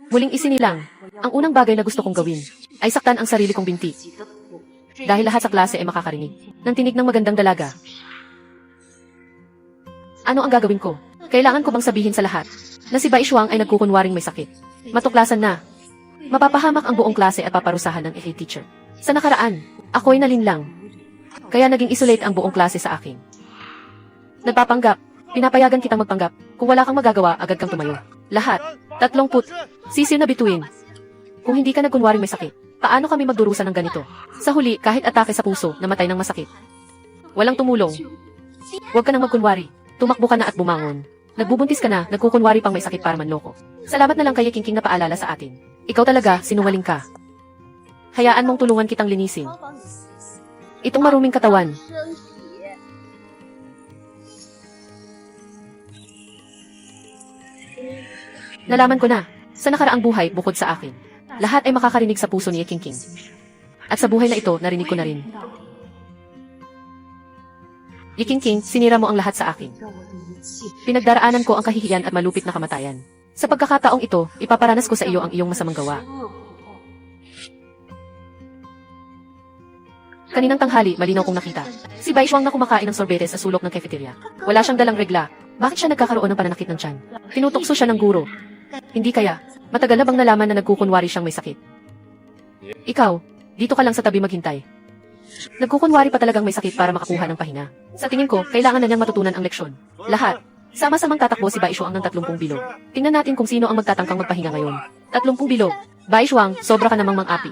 Muling isinilang, ang unang bagay na gusto kong gawin ay saktan ang sarili kong binti. Dahil lahat sa klase ay makakarinig ng tinig ng magandang dalaga. Ano ang gagawin ko? Kailangan ko bang sabihin sa lahat na si Baishuang ay nagkukunwaring may sakit? Matuklasan na. Mapapahamak ang buong klase at paparusahan ng FA teacher. Sa nakaraan, ako'y nalinlang. Kaya naging isolate ang buong klase sa akin. Nagpapanggap. Pinapayagan kitang magpanggap. Kung wala kang magagawa, agad kang tumayo. Lahat. 30. Sisiw na bituin. Kung hindi ka nagkunwaring may sakit, paano kami magdurusa ng ganito? Sa huli, kahit atake sa puso, namatay ng masakit. Walang tumulong. Huwag ka nang magkunwari. Tumakbo ka na at bumangon. Nagbubuntis ka na, nagkukunwari pang may sakit para manloko. Salamat na lang kay Kingking na paalala sa atin. Ikaw talaga, sinungaling ka. Hayaan mong tulungan kitang linisin itong maruming katawan. Nalaman ko na, sa nakaraang buhay bukod sa akin, lahat ay makakarinig sa puso ni Kingking. At sa buhay na ito, narinig ko na rin. Kingking, sinira mo ang lahat sa akin. Pinagdaraanan ko ang kahihiyan at malupit na kamatayan. Sa pagkakataong ito, ipaparanas ko sa iyo ang iyong masamang gawa. Kaninang tanghali, malinaw kong nakita. Si Baishuang na kumakain ng sorbetes sa sulok ng cafeteria. Wala siyang dalang regla. Bakit siya nagkakaroon ng pananakit ng tiyan? Tinutukso siya ng guro. Hindi kaya, matagal na bang nalaman na nagkukunwari siyang may sakit? Ikaw, dito ka lang sa tabi maghintay. Nagkukunwari pa talagang may sakit para makakuha ng pahinga. Sa tingin ko, kailangan na niyang matutunan ang leksyon. Lahat. Sama-samang tatakbo si Baishuang ng 30 bilog. Tingnan natin kung sino ang magtatangkang magpahinga ngayon. 30 bilog. Baishuang, sobra ka namang mang-api.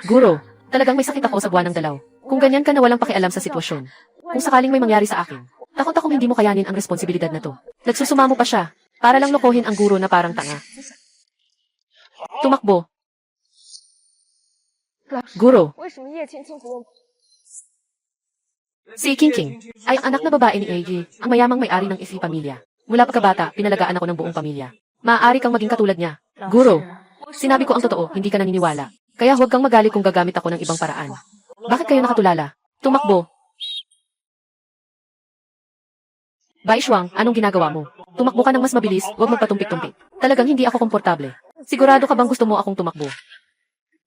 Guro, talagang may sakit ako sa buwan ng dalaw. Kung ganyan ka na walang pakialam sa sitwasyon. Kung sakaling may mangyari sa akin, takot akong hindi mo kayanin ang responsibilidad na to. Nagsusumamo pa siya, para lang lokohin ang guro na parang tanga. Tumakbo. Guro. Si Kingking ay ang anak na babae ni AJ, ang mayamang may-ari ng FA pamilya. Mula pagkabata, pinalagaan ako ng buong pamilya. Maaari kang maging katulad niya. Guro, sinabi ko ang totoo, hindi ka naniniwala. Kaya huwag kang magalit kung gagamit ako ng ibang paraan. Bakit kayo nakatulala? Tumakbo. Baishuang, anong ginagawa mo? Tumakbo ka ng mas mabilis, huwag magpatumpik-tumpik. Talagang hindi ako komportable. Sigurado ka bang gusto mo akong tumakbo?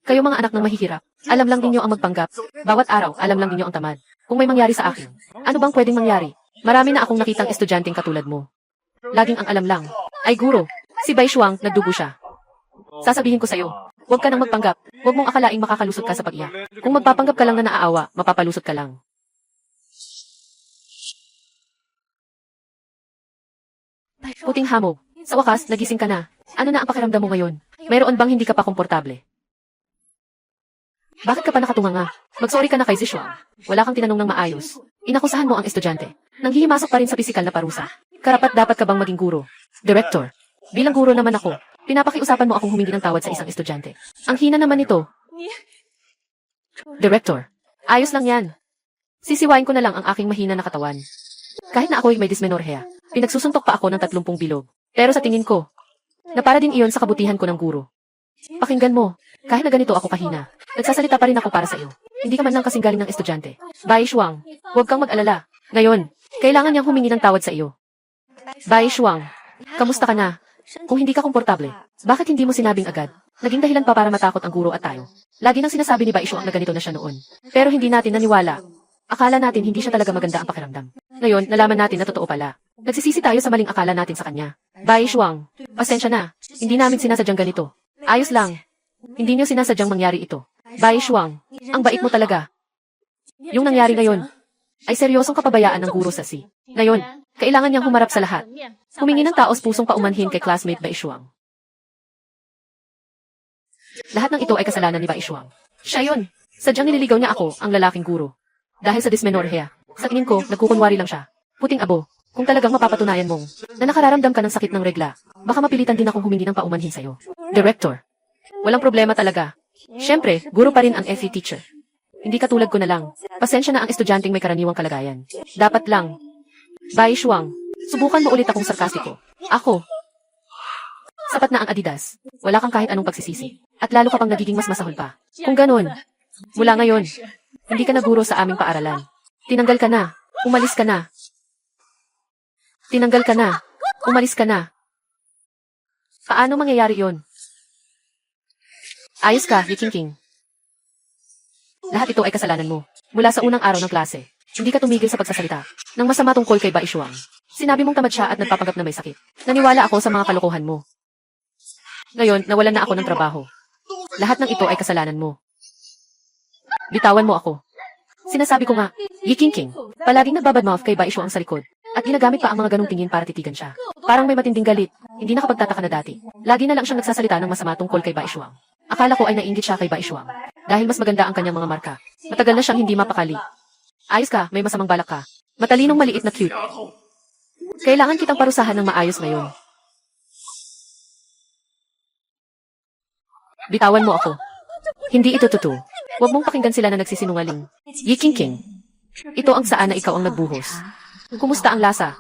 Kayo mga anak ng mahihirap, alam lang ninyo ang magpanggap. Bawat araw, alam lang ninyo ang tamad. Kung may mangyari sa akin, ano bang pwedeng mangyari? Marami na akong nakitang estudyanteng katulad mo. Laging ang alam lang. Ay guro, si Baishuang, nagdugo siya. Sasabihin ko sa'yo, huwag ka nang magpanggap. Huwag mong akalaing makakalusot ka sa pag-iyak. Kung magpapanggap ka lang na naaawa, mapapalusot ka lang. Puting hamog. Sa wakas, nagising ka na. Ano na ang pakiramdam mo ngayon? Mayroon bang hindi ka pa komportable? Bakit ka pa nakatunganga? Mag-sorry ka na kay Zishuang. Wala kang tinanong ng maayos. Inakusahan mo ang estudyante. Nanghihimasok pa rin sa pisikal na parusa. Karapat dapat ka bang maging guro? Director. Bilang guro naman ako, pinapakiusapan mo akong humingi ng tawad sa isang estudyante. Ang hina naman nito. Director. Ayos lang yan. Sisiwain ko na lang ang aking mahina na katawan. Kahit na ako'y may dysmenorrhea, pinagsusuntok pa ako ng 30 bilog. Pero sa tingin ko, na para din iyon sa kabutihan ko ng guro. Pakinggan mo, kahit na ganito ako kahina, nagsasalita pa rin ako para sa iyo. Hindi ka man lang kasing galing ng estudyante. Baishuang, huwag kang mag-alala. Ngayon, kailangan niyang humingi ng tawad sa iyo. Baishuang, kamusta ka na? Kung hindi ka komportable, bakit hindi mo sinabing agad? Naging dahilan pa para matakot ang guro at tayo. Lagi nang sinasabi ni Baishuang na ganito na siya noon. Pero hindi natin naniwala. Akala natin hindi siya talaga maganda ang pakiramdam. Ngayon, nalaman natin na totoo pala. Nagsisisi tayo sa maling akala natin sa kanya. Baishuang, pasensya na. Hindi namin sinasadyang ganito. Ayos lang. Hindi niyo sinasadyang mangyari ito. Baishuang, ang bait mo talaga. Yung nangyari ngayon, ay seryosong kapabayaan ng guro sa si. Ngayon, kailangan niyang humarap sa lahat. Humingi ng taos pusong paumanhin kay classmate Baishuang. Lahat ng ito ay kasalanan ni Baishuang. Siya yun. Sadyang nililigaw niya ako, ang lalaking guro. Dahil sa dysmenorrhea. Sa tingin ko, nagkukunwari lang siya. Puting abo, kung talagang mapapatunayan mong na nakararamdam ka ng sakit ng regla, baka mapilitan din akong humingi ng paumanhin sa'yo. Director. Walang problema talaga. Siyempre, guro pa rin ang FE teacher. Hindi katulad ko na lang. Pasensya na ang estudyanteng may karaniwang kalagayan. Dapat lang. Baishuang, subukan mo ulit akong sarkastiko. Ako. Sapat na ang Adidas. Wala kang kahit anong pagsisisi. At lalo ka pang nagiging mas masahol pa. Kung ganun, mula ngayon, hindi ka na guro sa aming paaralan. Tinanggal ka na. Umalis ka na. Tinanggal ka na. Umalis ka na. Paano mangyayari yon? Ayos ka, Yiking. Lahat ito ay kasalanan mo. Mula sa unang araw ng klase, hindi ka tumigil sa pagsasalita ng masama tungkol kay Baishuang. Sinabi mong tamad siya at nagpapanggap na may sakit. Naniwala ako sa mga kalokohan mo. Ngayon, nawalan na ako ng trabaho. Lahat ng ito ay kasalanan mo. Bitawan mo ako. Sinasabi ko nga, Yiking, palaging nagbabadmouth kay Baishuang sa likod. At ginagamit pa ang mga ganong tingin para titigan siya. Parang may matinding galit. Hindi nakapagtataka na dati. Lagi na lang siyang nagsasalita ng masama tungkol kay Baishuang. Akala ko ay nainggit siya kay Baishuang. Dahil mas maganda ang kanyang mga marka. Matagal na siyang hindi mapakali. Ayos ka, may masamang balak ka. Matalinong maliit na cute. Kailangan kitang parusahan ng maayos ngayon. Bitawan mo ako. Hindi ito totoo. Huwag mong pakinggan sila na nagsisinungaling. Yiking. Ito ang saan na ikaw ang nagbuhos. Kumusta ang lasa?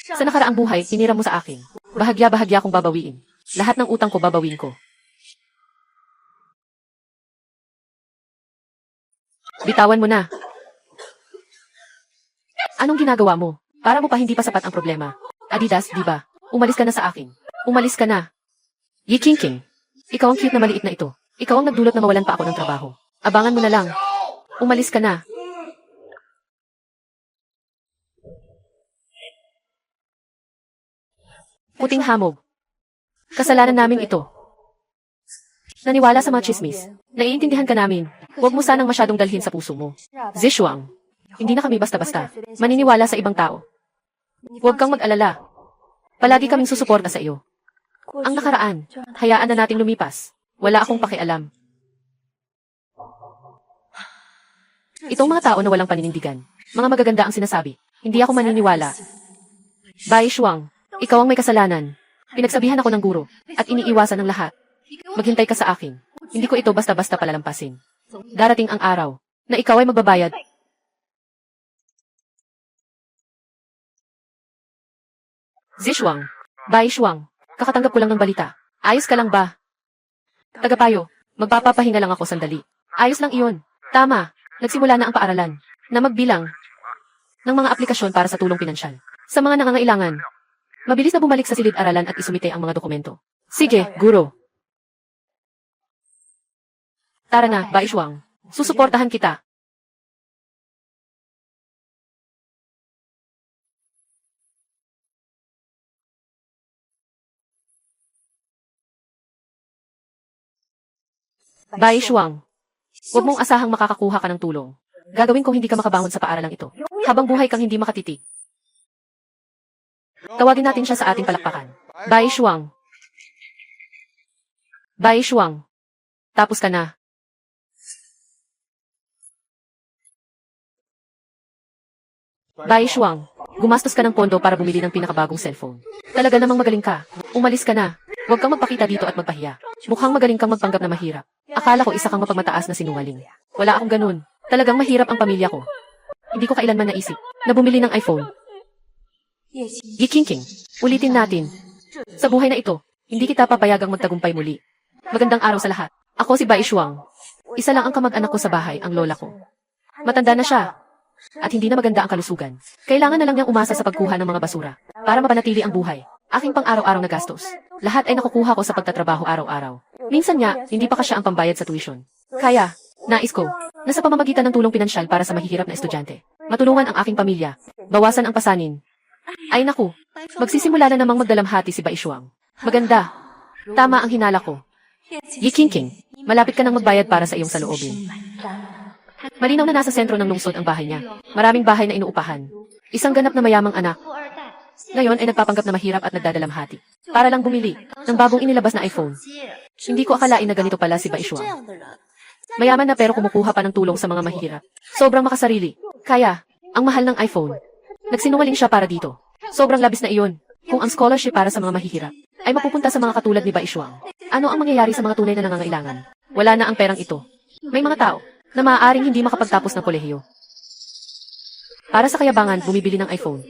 Sa nakaraang buhay, tinira mo sa akin. Bahagya-bahagya kong babawiin. Lahat ng utang ko babawin ko. Bitawan mo na. Anong ginagawa mo? Para mo pa hindi pa sapat ang problema. Adidas, di ba? Umalis ka na sa akin. Umalis ka na. Yiking. Ikaw ang cute na maliit na ito. Ikaw ang nagdulot na mawalan pa ako ng trabaho. Abangan mo na lang. Umalis ka na. Puting hamog. Kasalanan namin ito. Naniwala sa mga chismis. Naiintindihan ka namin. Huwag mo sanang masyadong dalhin sa puso mo. Zishuang. Hindi na kami basta-basta. Maniniwala sa ibang tao. Huwag kang mag-alala. Palagi kaming susuporta sa iyo. Ang nakaraan, hayaan na nating lumipas. Wala akong pakialam. Itong mga tao na walang paninindigan. Mga magaganda ang sinasabi. Hindi ako maniniwala. Baishuang. Ikaw ang may kasalanan. Pinagsabihan ako ng guro, at iniiwasan ng lahat. Maghintay ka sa akin. Hindi ko ito basta-basta palalampasin. Darating ang araw, na ikaw ay magbabayad. Zishuang. Baishuang. Kakatanggap ko lang ng balita. Ayos ka lang ba? Tagapayo, magpapapahinga lang ako sandali. Ayos lang iyon. Tama, nagsimula na ang paaralan, na magbilang ng mga aplikasyon para sa tulong pinansyal. Sa mga nangangailangan, mabilis na bumalik sa silid-aralan at isumite ang mga dokumento. Sige, guro. Tara na, Baishuang. Susuportahan kita. Baishuang. Huwag mong asahang makakakuha ka ng tulong. Gagawin ko hindi ka makabangon sa paaralang ito. Habang buhay kang hindi makatitig. Tawagin natin siya sa ating palakpakan. Baishuang. Baishuang. Tapos ka na. Baishuang. Gumastos ka ng pondo para bumili ng pinakabagong cellphone. Talaga namang magaling ka. Umalis ka na. Huwag kang magpakita dito at magpahiya. Mukhang magaling kang magpanggap na mahirap. Akala ko isa kang mapagmataas na sinungaling. Wala akong ganun. Talagang mahirap ang pamilya ko. Hindi ko kailanman naisip na bumili ng iPhone. Yiking, ulitin natin. Sa buhay na ito, hindi kita papayagang magtagumpay muli. Magandang araw sa lahat. Ako si Baishuang. Isa lang ang kamag-anak ko sa bahay, ang lola ko. Matanda na siya. At hindi na maganda ang kalusugan. Kailangan na lang niyang umasa sa pagkuha ng mga basura para mapanatili ang buhay. Aking pang-araw-araw na gastos. Lahat ay nakukuha ko sa pagtatrabaho araw-araw. Minsan nga, hindi pa kasya ang pambayad sa tuition. Kaya, nais ko, na sa pamamagitan ng tulong pinansyal para sa mahihirap na estudyante, matulungan ang aking pamilya, bawasan ang pasanin. Ay naku, magsisimula na namang magdalamhati si Baishuang. Maganda. Tama ang hinala ko. Yiking, malapit ka nang magbayad para sa iyong saloobin. Malinaw na nasa sentro ng lungsod ang bahay niya. Maraming bahay na inuupahan. Isang ganap na mayamang anak. Ngayon ay nagpapanggap na mahirap at nagdadalamhati. Para lang bumili ng bagong inilabas na iPhone. Hindi ko akalain na ganito pala si Baishuang. Mayaman na pero kumukuha pa ng tulong sa mga mahirap. Sobrang makasarili. Kaya, ang mahal ng iPhone. Nagsinungaling siya para dito. Sobrang labis na iyon. Kung ang scholarship para sa mga mahihirap ay mapupunta sa mga katulad ni Baishuang. Ano ang mangyayari sa mga tunay na nangangailangan? Wala na ang perang ito. May mga tao na maaaring hindi makapagtapos ng kolehiyo. Para sa kayabangan, bumibili ng iPhone.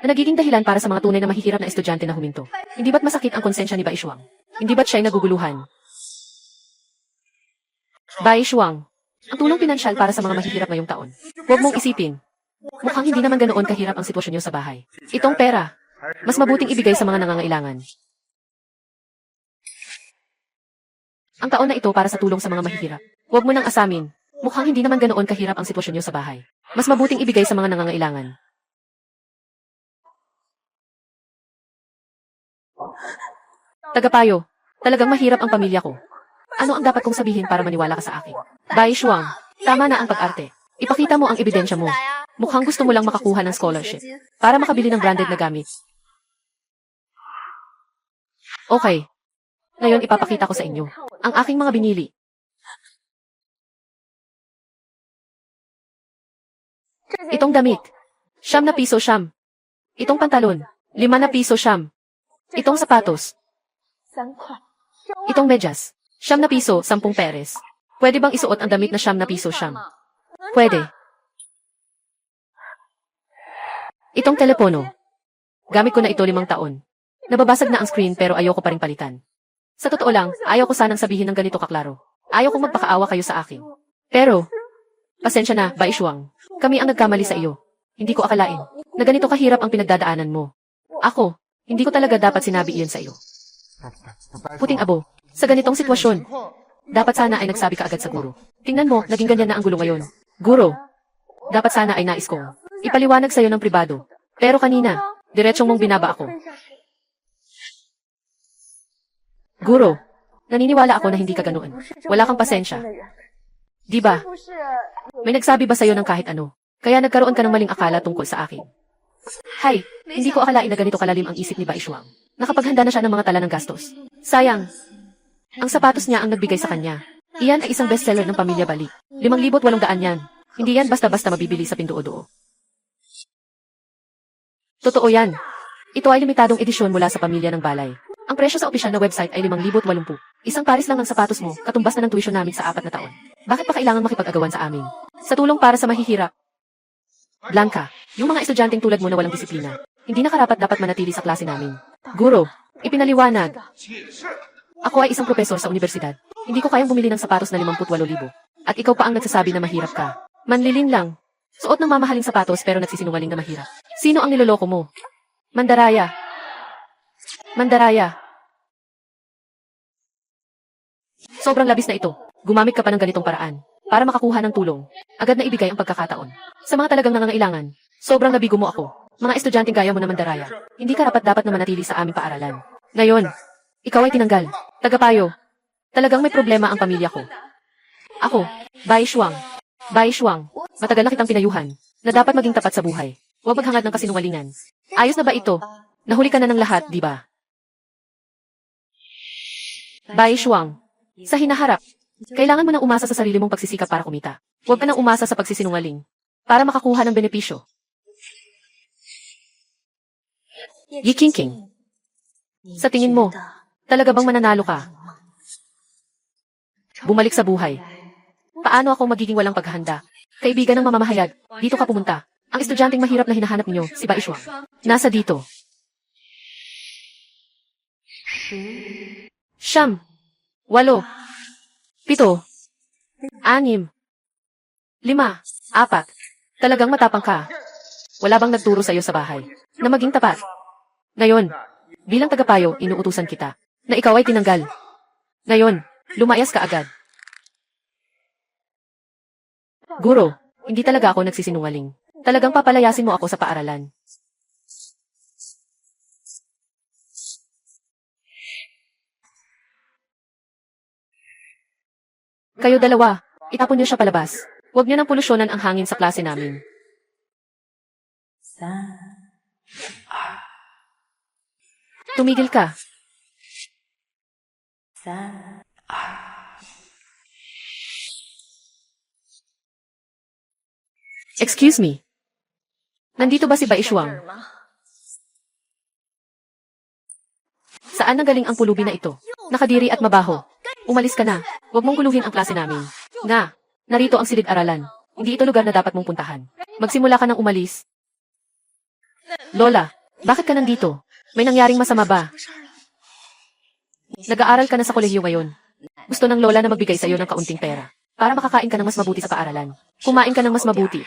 Na nagiging dahilan para sa mga tunay na mahihirap na estudyante na huminto. Hindi ba't masakit ang konsensya ni Baishuang? Hindi ba't siya'y naguguluhan? Baishuang, ang tulong pinansyal para sa mga mahihirap ngayong taon. Huwag mong isipin. Mukhang hindi naman ganoon kahirap ang sitwasyon niyo sa bahay. Itong pera, mas mabuting ibigay sa mga nangangailangan. Ang taon na ito para sa tulong sa mga mahihirap. Huwag mo nang asamin. Mukhang hindi naman ganoon kahirap ang sitwasyon niyo sa bahay. Mas mabuting ibigay sa mga nangangailangan. Tagapayo, talagang mahirap ang pamilya ko. Ano ang dapat kong sabihin para maniwala ka sa akin? Bai Shuang, tama na ang pag-arte. Ipakita mo ang ebidensya mo. Mukhang gusto mo lang makakuha ng scholarship para makabili ng branded na gamit. Okay. Ngayon ipapakita ko sa inyo ang aking mga binili. Itong damit, 9 na piso siyam. Itong pantalon, 5 na piso siyam. Itong sapatos, itong medyas, 9 na piso, 10 peres. Pwede bang isuot ang damit na 9 na piso siyam? Pwede. Itong telepono. Gamit ko na ito 5 taon. Nababasag na ang screen pero ayoko pa rin palitan. Sa totoo lang, ayaw ko sanang sabihin ng ganito kaklaro. Ayaw kong magpakaawa kayo sa akin. Pero, pasensya na, Bai Shuang. Kami ang nagkamali sa iyo. Hindi ko akalain na ganito kahirap ang pinagdadaanan mo. Ako, hindi ko talaga dapat sinabi iyon sa iyo. Puting abo, sa ganitong sitwasyon, dapat sana ay nagsabi ka agad sa guro. Tingnan mo, naging ganyan na ang gulo ngayon. Guro, dapat sana ay nais kong ipaliwanag sa iyo ng pribado. Pero kanina, diretsong mong binaba ako. Guro, naniniwala ako na hindi ka ganoon. Wala kang pasensya. Di ba? May nagsabi ba sa'yo ng kahit ano? Kaya nagkaroon ka ng maling akala tungkol sa akin. Hay, hindi ko akalain na ganito kalalim ang isip ni Bai Shuang. Nakapaghanda na siya ng mga tala ng gastos. Sayang. Ang sapatos niya ang nagbigay sa kanya. Iyan ay isang bestseller ng pamilya Balik. 5,800 yan. Hindi yan basta-basta mabibili sa Pinduoduo. Totoo yan. Ito ay limitadong edisyon mula sa pamilya ng Balay. Ang presyo sa opisyal na website ay 5,080. Isang pares lang ng sapatos mo, katumbas na ng tuition namin sa 4 na taon. Bakit pa kailangan makipag-agawan sa amin? Sa tulong para sa mahihirap. Blanca, yung mga estudyanteng tulad mo na walang disiplina, hindi na karapat dapat manatili sa klase namin. Guro, ipinaliwanag. Ako ay isang propesor sa universidad. Hindi ko kayang bumili ng sapatos na 58,000. At ikaw pa ang nagsasabi na mahirap ka. Manlilin lang. Suot ng mamahaling sapatos pero nagsisinungaling na mahirap. Sino ang niloloko mo? Mandaraya. Mandaraya. Sobrang labis na ito. Gumamit ka pa ng ganitong paraan para makakuha ng tulong. Agad na ibigay ang pagkakataon. Sa mga talagang nangangailangan, sobrang nabigo mo ako. Mga estudyanteng gaya mo na Mandaraya, hindi ka dapat na manatili sa aming paaralan. Ngayon, ikaw ay tinanggal. Tagapayo. Talagang may problema ang pamilya ko. Ako, Bai Shuang. Bai Shuang, matagal na kitang pinayuhan na dapat maging tapat sa buhay. Huwag maghangad ng kasinungalingan. Ayos na ba ito? Nahuli ka na ng lahat, di ba? Bai Shuang, sa hinaharap, kailangan mo nang umasa sa sarili mong pagsisikap para kumita. Huwag ka nang umasa sa pagsisinungaling para makakuha ng benepisyo. Yi Qingqing, sa tingin mo, talaga bang mananalo ka? Bumalik sa buhay. Paano ako magiging walang paghahanda? Kaibigan ng mamamahayag, dito ka pumunta. Ang estudyanteng mahirap na hinahanap niyo, si Bai Shuang, nasa dito. 9, 8, 7, 6, 5, 4. Talagang matapang ka. Wala bang nagturo sa iyo sa bahay na maging tapat? Ngayon, bilang tagapayo, inuutusan kita na ikaw ay tinanggal. Ngayon, lumayas ka agad. Guro, hindi talaga ako nagsisinungaling. Talagang papalayasin mo ako sa paaralan. Kayo dalawa, itapon niyo siya palabas. Huwag niyo nang polusyonan ang hangin sa klase namin. Tumigil ka. Excuse me. Nandito ba si Bai Shuang? Saan nanggaling ang pulubi na ito? Nakadiri at mabaho. Umalis ka na. Huwag mong guluhin ang klase namin. Nga, narito ang silid-aralan. Hindi ito lugar na dapat mong puntahan. Magsimula ka nang umalis. Lola, bakit ka nandito? May nangyaring masama ba? Nag-aaral ka na sa kolehiyo ngayon. Gusto ng lola na magbigay sa iyo ng kaunting pera para makakain ka ng mas mabuti sa paaralan. Kumain ka ng mas mabuti.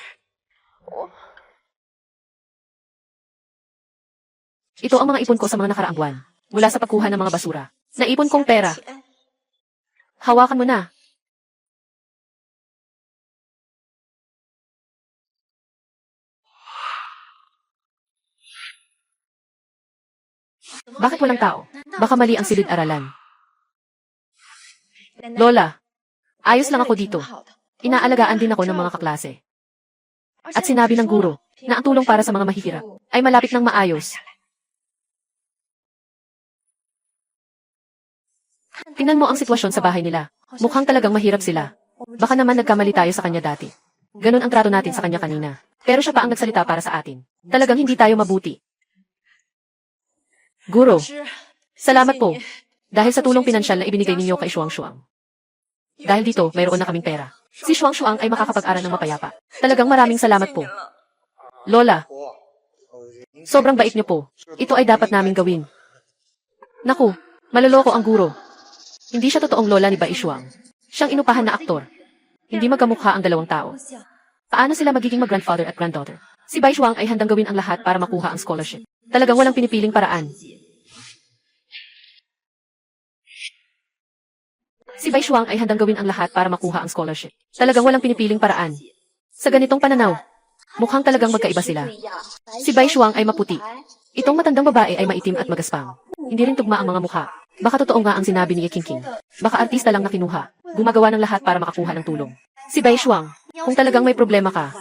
Ito ang mga ipon ko sa mga nakaraang buwan. Mula sa pagkuha ng mga basura. Naipon kong pera. Hawakan mo na. Bakit walang tao? Baka mali ang silid-aralan. Lola, ayos lang ako dito. Inaalagaan din ako ng mga kaklase. At sinabi ng guro na ang tulong para sa mga mahihirap ay malapit ng maayos. Tingnan mo ang sitwasyon sa bahay nila. Mukhang talagang mahirap sila. Baka naman nagkamali tayo sa kanya dati. Ganon ang trato natin sa kanya kanina. Pero siya pa ang nagsalita para sa atin. Talagang hindi tayo mabuti. Guro, salamat po. Dahil sa tulong pinansyal na ibinigay ninyo kay Shuang-Shuang. Dahil dito, mayroon na kaming pera. Si Shuang-Shuang ay makakapag-aral ng mapayapa. Talagang maraming salamat po. Lola, sobrang bait niyo po. Ito ay dapat naming gawin. Naku, maloloko ang guro. Hindi siya totoong lola ni Bai Shuang. Siyang inupahan na aktor. Hindi magkamukha ang dalawang tao. Paano sila magiging mag-grandfather at granddaughter? Si Bai Shuang ay handang gawin ang lahat para makuha ang scholarship. Talagang walang pinipiling paraan. Si Bai Shuang ay handang gawin ang lahat para makuha ang scholarship. Talagang walang pinipiling paraan. Sa ganitong pananaw, mukhang talagang magkaiba sila. Si Bai Shuang ay maputi. Itong matandang babae ay maitim at magaspang. Hindi rin tugma ang mga mukha. Baka totoo nga ang sinabi ni Ye Qingqing. Baka artista lang na kinuha. Gumagawa ng lahat para makakuha ng tulong. Si Bai Shuang, kung talagang may problema ka,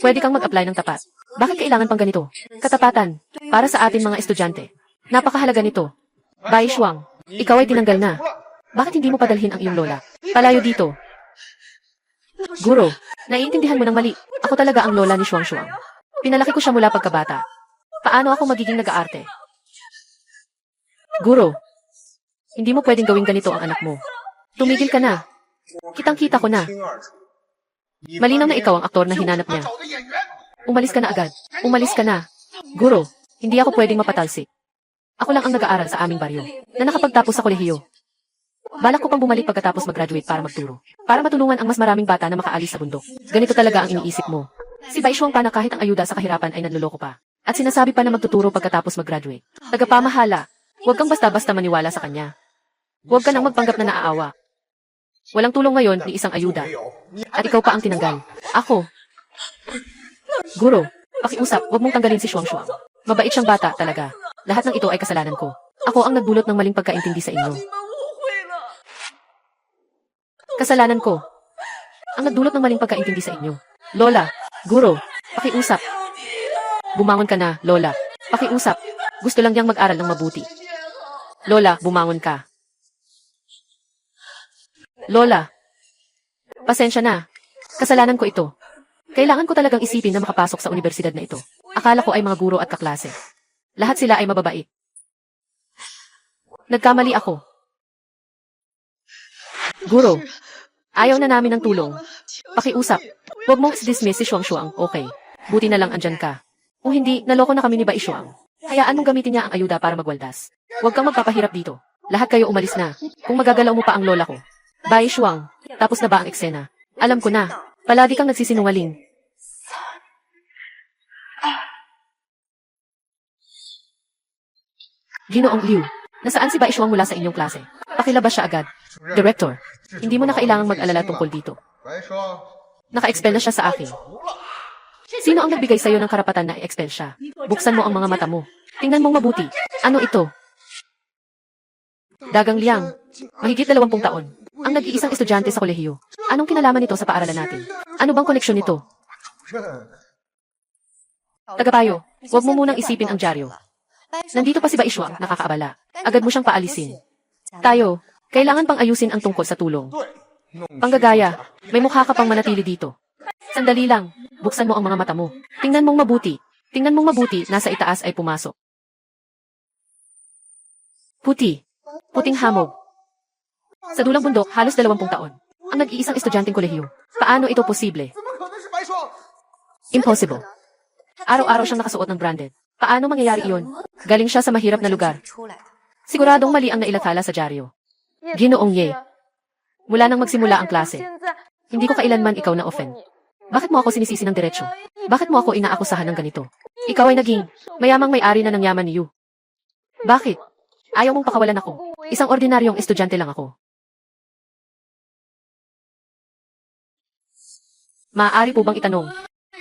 pwede kang mag-apply ng tapat. Bakit kailangan pang ganito? Katapatan, para sa ating mga estudyante. Napakahalaga nito. Bai Shuang, ikaw ay tinanggal na. Bakit hindi mo padalhin ang iyong lola? Palayo dito. Guro, naiintindihan mo ng mali. Ako talaga ang lola ni Shuang-Shuang. Pinalaki ko siya mula pagkabata. Paano ako magiging nag-aarte? Guro, hindi mo pwedeng gawing ganito ang anak mo. Tumigil ka na. Kitang-kita ko na. Malinaw na ikaw ang aktor na hinanap niya. Umalis ka na agad. Umalis ka na. Guro, hindi ako pwedeng mapatalsik. Ako lang ang nag-aaral sa aming baryo, na nakapagtapos sa kolehiyo. Balak ko pang bumalik pagkatapos mag-graduate para magturo. Para matulungan ang mas maraming bata na makaalis sa bundok. Ganito talaga ang iniisip mo. Si Bai Shuang pa na kahit ang ayuda sa kahirapan ay nanloloko pa. At sinasabi pa na magtuturo pagkatapos mag-graduate. Tagapamahala, huwag kang basta-basta maniwala sa kanya. Huwag ka nang magpanggap na naaawa. Walang tulong ngayon ni isang ayuda. At ikaw pa ang tinanggal. Ako. Guro, pakiusap, huwag mong tanggalin si Shuang-Shuang. Mabait siyang bata talaga. Lahat ng ito ay kasalanan ko. Ako ang nagdulot ng maling pagkaintindi sa inyo. Kasalanan ko. Ang nagdulot ng maling pagkaintindi sa inyo. Lola, guro, pakiusap. Bumangon ka na, Lola. Pakiusap. Gusto lang niyang mag-aral ng mabuti. Lola, bumangon ka. Lola, pasensya na. Kasalanan ko ito. Kailangan ko talagang isipin na makapasok sa universidad na ito. Akala ko ay mga guro at kaklase. Lahat sila ay mababait. Nagkamali ako. Guro, ayaw na namin ng tulong. Pakiusap. Huwag mong dismiss si Shuang-Shuang, okay? Buti na lang andyan ka. Kung hindi, naloko na kami ni Bai Shuang. Hayaan mong gamitin niya ang ayuda para magwaldas. Huwag kang magpapahirap dito. Lahat kayo umalis na. Kung magagalaw mo pa ang lola ko. Bai Shuang, tapos na ba ang eksena? Alam ko na. Palagi kang nagsisinungaling. Ginoong Liu, nasaan si Bai Shuang mula sa inyong klase? Pakilabas siya agad. Director, hindi mo na kailangang mag-alala tungkol dito. Naka-expel na siya sa akin. Sino ang nagbigay sa'yo ng karapatan na i-expel siya? Buksan mo ang mga mata mo. Tingnan mong mabuti. Ano ito? Dagang Liang, mahigit 20 taon. Ang nag-iisang estudyante sa kolehiyo. Anong kinalaman nito sa paaralan natin? Ano bang koneksyon nito? Tagapayo, huwag mo munang isipin ang dyaryo. Nandito pa si Bai Shuang, nakakaabala. Agad mo siyang paalisin. Tayo, kailangan pang ayusin ang tungkol sa tulong. Panggagaya, may mukha ka pang manatili dito. Sandali lang, buksan mo ang mga mata mo. Tingnan mong mabuti. Tingnan mong mabuti, nasa itaas ay pumasok. Puti. Puting hamog. Sa dulang bundok, halos 20 taon. Ang nag-iisang estudyanteng kolehiyo. Paano ito posible? Impossible. Araw-araw siyang nakasuot ng branded. Paano mangyayari iyon? Galing siya sa mahirap na lugar. Siguradong mali ang nailathala sa dyaryo. Ginoong Ye. Mula nang magsimula ang klase, hindi ko kailanman ikaw na-offend. Bakit mo ako sinisisi ng diretsyo? Bakit mo ako inaakusahan ng ganito? Ikaw ay naging mayamang may-ari na ng yaman ni Yu. Bakit? Ayaw mong pakawalan ako. Isang ordinaryong estudyante lang ako. Maaari po bang itanong?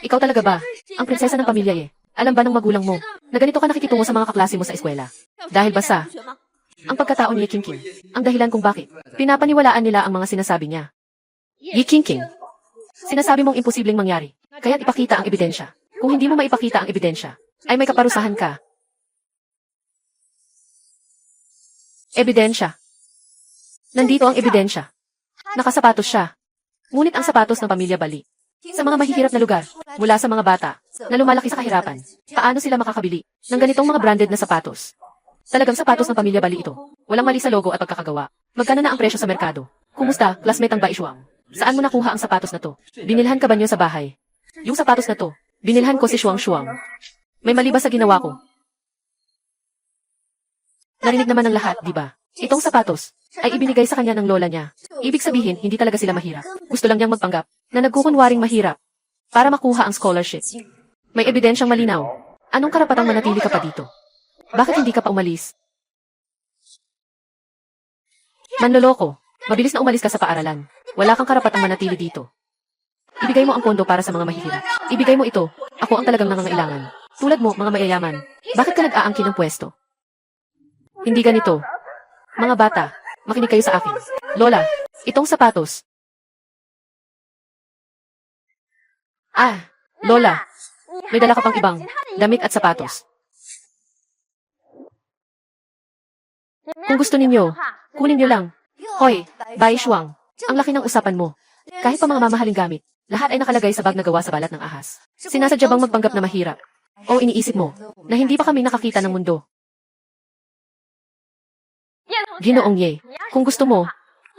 Ikaw talaga ba? Ang prinsesa ng pamilya eh. Alam ba ng magulang mo na ganito ka nakikitungo sa mga kaklase mo sa eskwela? Dahil ba sa ang pagkatao ni Ye Qingqing, ang dahilan kung bakit pinapaniwalaan nila ang mga sinasabi niya. Ye Qingqing, sinasabi mong imposibleng mangyari, kaya't ipakita ang ebidensya. Kung hindi mo maipakita ang ebidensya, ay may kaparusahan ka. Ebidensya. Nandito ang ebidensya. Nakasapatos siya. Ngunit ang sapatos ng pamilya Bali. Sa mga mahihirap na lugar, mula sa mga bata, na lumalaki sa kahirapan, paano sila makakabili ng ganitong mga branded na sapatos? Talagang sapatos ng pamilya Bali ito. Walang mali sa logo at pagkakagawa. Magkano na ang presyo sa merkado? Kumusta, classmate ang Baishuang? Saan mo nakuha ang sapatos na to? Binilhan ka ba niyo sa bahay? Yung sapatos na to, binilhan ko si Shuang Shuang. May mali ba sa ginawa ko? Narinig naman ng lahat, di ba? Itong sapatos ay ibinigay sa kanya ng lola niya. Ibig sabihin, hindi talaga sila mahirap. Gusto lang niyang magpanggap na nagkukunwaring mahirap para makuha ang scholarship. May ebidensyang malinaw. Anong karapatang manatili ka pa dito? Bakit hindi ka pa umalis? Manloloko. Mabilis na umalis ka sa paaralan. Wala kang karapatang manatili dito. Ibigay mo ang pondo para sa mga mahihirap. Ibigay mo ito. Ako ang talagang nangangailangan. Tulad mo, mga mayayaman. Bakit ka nag-aangkin ng pwesto? Hindi ganito. Mga bata, makinig kayo sa akin. Lola, itong sapatos. Lola, may dala ka pang ibang damit at sapatos. Kung gusto ninyo, kunin nyo lang. Hoy, Bai Shuang, ang laki ng usapan mo. Kahit pa mga mamahaling gamit, lahat ay nakalagay sa bag na gawa sa balat ng ahas. Sinasadya bang magpanggap na mahirap? O iniisip mo, na hindi pa kami nakakita ng mundo? Ginoong Ye, kung gusto mo,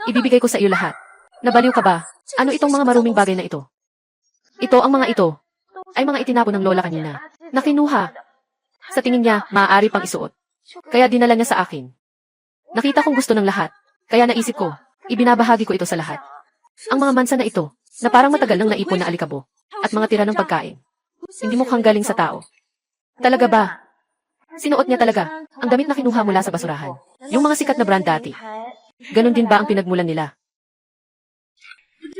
ibibigay ko sa iyo lahat. Nabaliw ka ba? Ano itong mga maruming bagay na ito? Ang mga ito, ay mga itinapon ng lola kanina. Nakinuha. Sa tingin niya, maaari pang isuot. Kaya dinala niya sa akin. Nakita kong gusto ng lahat. Kaya naisip ko, ibinabahagi ko ito sa lahat. Ang mga mansa na ito, na parang matagal nang naipon na alikabo, at mga tira ng pagkain. Hindi mukhang galing sa tao. Talaga ba? Sinuot niya talaga, ang damit na kinuha mula sa basurahan. Yung mga sikat na brand dati. Ganon din ba ang pinagmulan nila?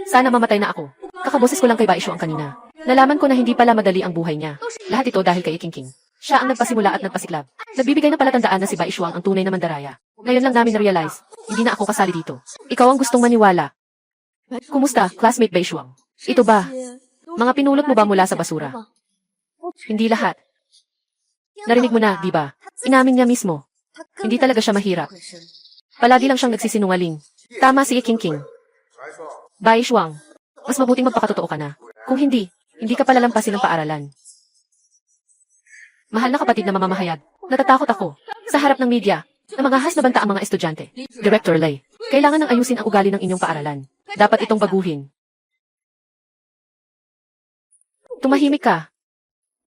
Sana mamatay na ako. Kakaboses ko lang kay Baishuang kanina. Nalaman ko na hindi pala madali ang buhay niya. Lahat ito dahil kay Qingqing. Siya ang nagpasimula at nagpasiklab. Nagbibigay ng palatandaan na si Baishuang ang tunay na mandaraya. Ngayon lang namin na-realize, hindi na ako kasali dito. Ikaw ang gustong maniwala. Kumusta, classmate Baishuang? Ito ba? Mga pinulot mo ba mula sa basura? Hindi lahat. Narinig mo na, di ba? Inamin niya mismo. Hindi talaga siya mahirap. Palagi lang siyang nagsisinungaling. Tama si Qingqing. Baishuang, mas mabuting magpakatotoo ka na. Kung hindi, hindi ka palalampasin ng paaralan. Mahal na kapatid na mamamahayag, natatakot ako. Sa harap ng media, na mangahas na banta ang mga estudyante. Director Lay, kailangan ng ayusin ang ugali ng inyong paaralan. Dapat itong baguhin. Tumahimik ka.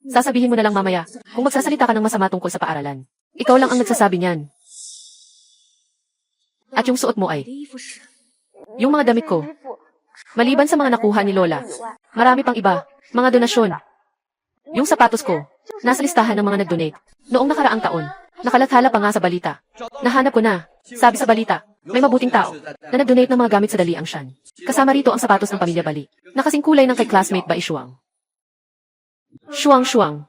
Sasabihin mo na lang mamaya, kung magsasalita ka ng masama tungkol sa paaralan. Ikaw lang ang nagsasabi niyan. At yung suot mo ay, yung mga damit ko. Maliban sa mga nakuha ni Lola, marami pang iba, mga donasyon. Yung sapatos ko, nasa listahan ng mga nag-donate. Noong nakaraang taon, nakalathala pa nga sa balita. Nahanap ko na, sabi sa balita, may mabuting tao na nag-donate ng mga gamit sa Daliang Shan. Kasama rito ang sapatos ng pamilya Bali, na kasing kulay ng kay classmate Baishuang. Shuang Shuang.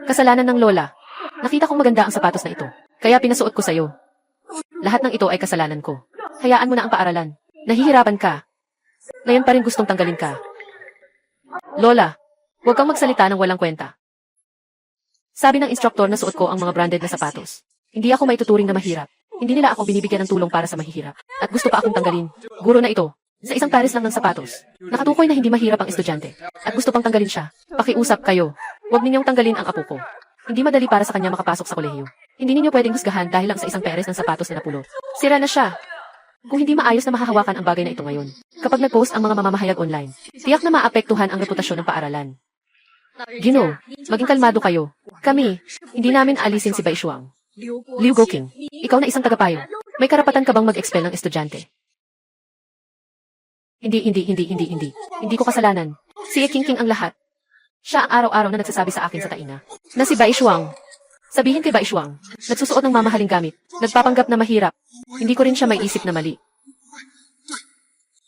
Kasalanan ng Lola. Nakita kong maganda ang sapatos na ito, kaya pinasuot ko sa'yo. Lahat ng ito ay kasalanan ko. Hayaan mo na ang paaralan. Nahihirapan ka. Ngayon pa rin gustong tanggalin ka. Lola, huwag kang magsalita ng walang kwenta. Sabi ng instruktor na suot ko ang mga branded na sapatos. Hindi ako maituturing na mahirap. Hindi nila ako binibigyan ng tulong para sa mahihirap. At gusto pa akong tanggalin. Guro na ito. Sa isang pares lang ng sapatos. Nakatukoy na hindi mahirap ang estudyante. At gusto pang tanggalin siya. Pakiusap kayo. Huwag ninyong tanggalin ang apo ko. Hindi madali para sa kanya makapasok sa kolehiyo. Hindi ninyo pwedeng husgahan dahil lang sa isang pares ng sapatos na napulot. Sira na siya. Kung hindi maayos na mahahawakan ang bagay na ito ngayon. Kapag nag-post ang mga mamamahayag online, tiyak na maapektuhan ang reputasyon ng paaralan. Gino, maging kalmado kayo. Kami, hindi namin alisin si Baishuang. Liu Goking, ikaw na isang tagapayo. May karapatan ka bang mag-expel ng estudyante? Hindi. Hindi ko kasalanan. Si Qingqing ang lahat. Siya ang araw-araw na nagsasabi sa akin sa taina na si Baishuang. Sabihin kay Baishuang, nagsusuot ng mamahaling gamit, nagpapanggap na mahirap. Hindi ko rin siya may isip na mali.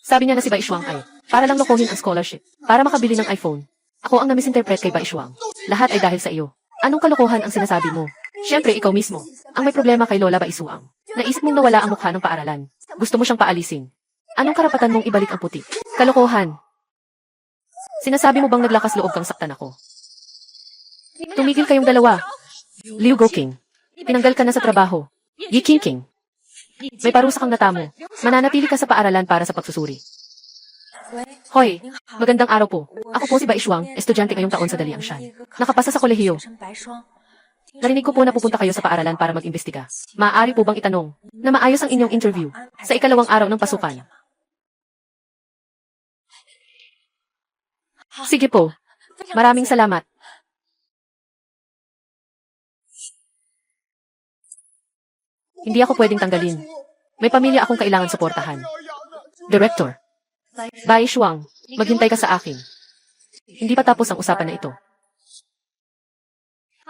Sabi niya na si Bai Shuang ay, para lang lokohin ang scholarship, para makabili ng iPhone. Ako ang namisinterpret kay Bai Shuang. Lahat ay dahil sa iyo. Anong kalokohan ang sinasabi mo? Siyempre, ikaw mismo. Ang may problema kay Lola Bai Shuang. Naisip mong nawala ang mukha ng paaralan. Gusto mo siyang paalisin. Anong karapatan mong ibalik ang puti? Kalokohan. Sinasabi mo bang naglakas loob kang saktan ako? Tumigil kayong dalawa. Liu Goking. Tinanggal ka na sa trabaho. Yi Qingqing. May parusa kang natamo. Mananatili ka sa paaralan para sa pagsusuri. Hoy, magandang araw po. Ako po si Bai Shuang, estudyante ngayong taon sa Daliangshan. Nakapasa sa kolehiyo. Narinig ko po na pupunta kayo sa paaralan para mag-imbestiga. Maaari po bang itanong na maayos ang inyong interview sa ikalawang araw ng pasukan? Sige po. Maraming salamat. Hindi ako pwedeng tanggalin. May pamilya akong kailangan suportahan. Director. Bai Shuang, maghintay ka sa akin. Hindi pa tapos ang usapan na ito.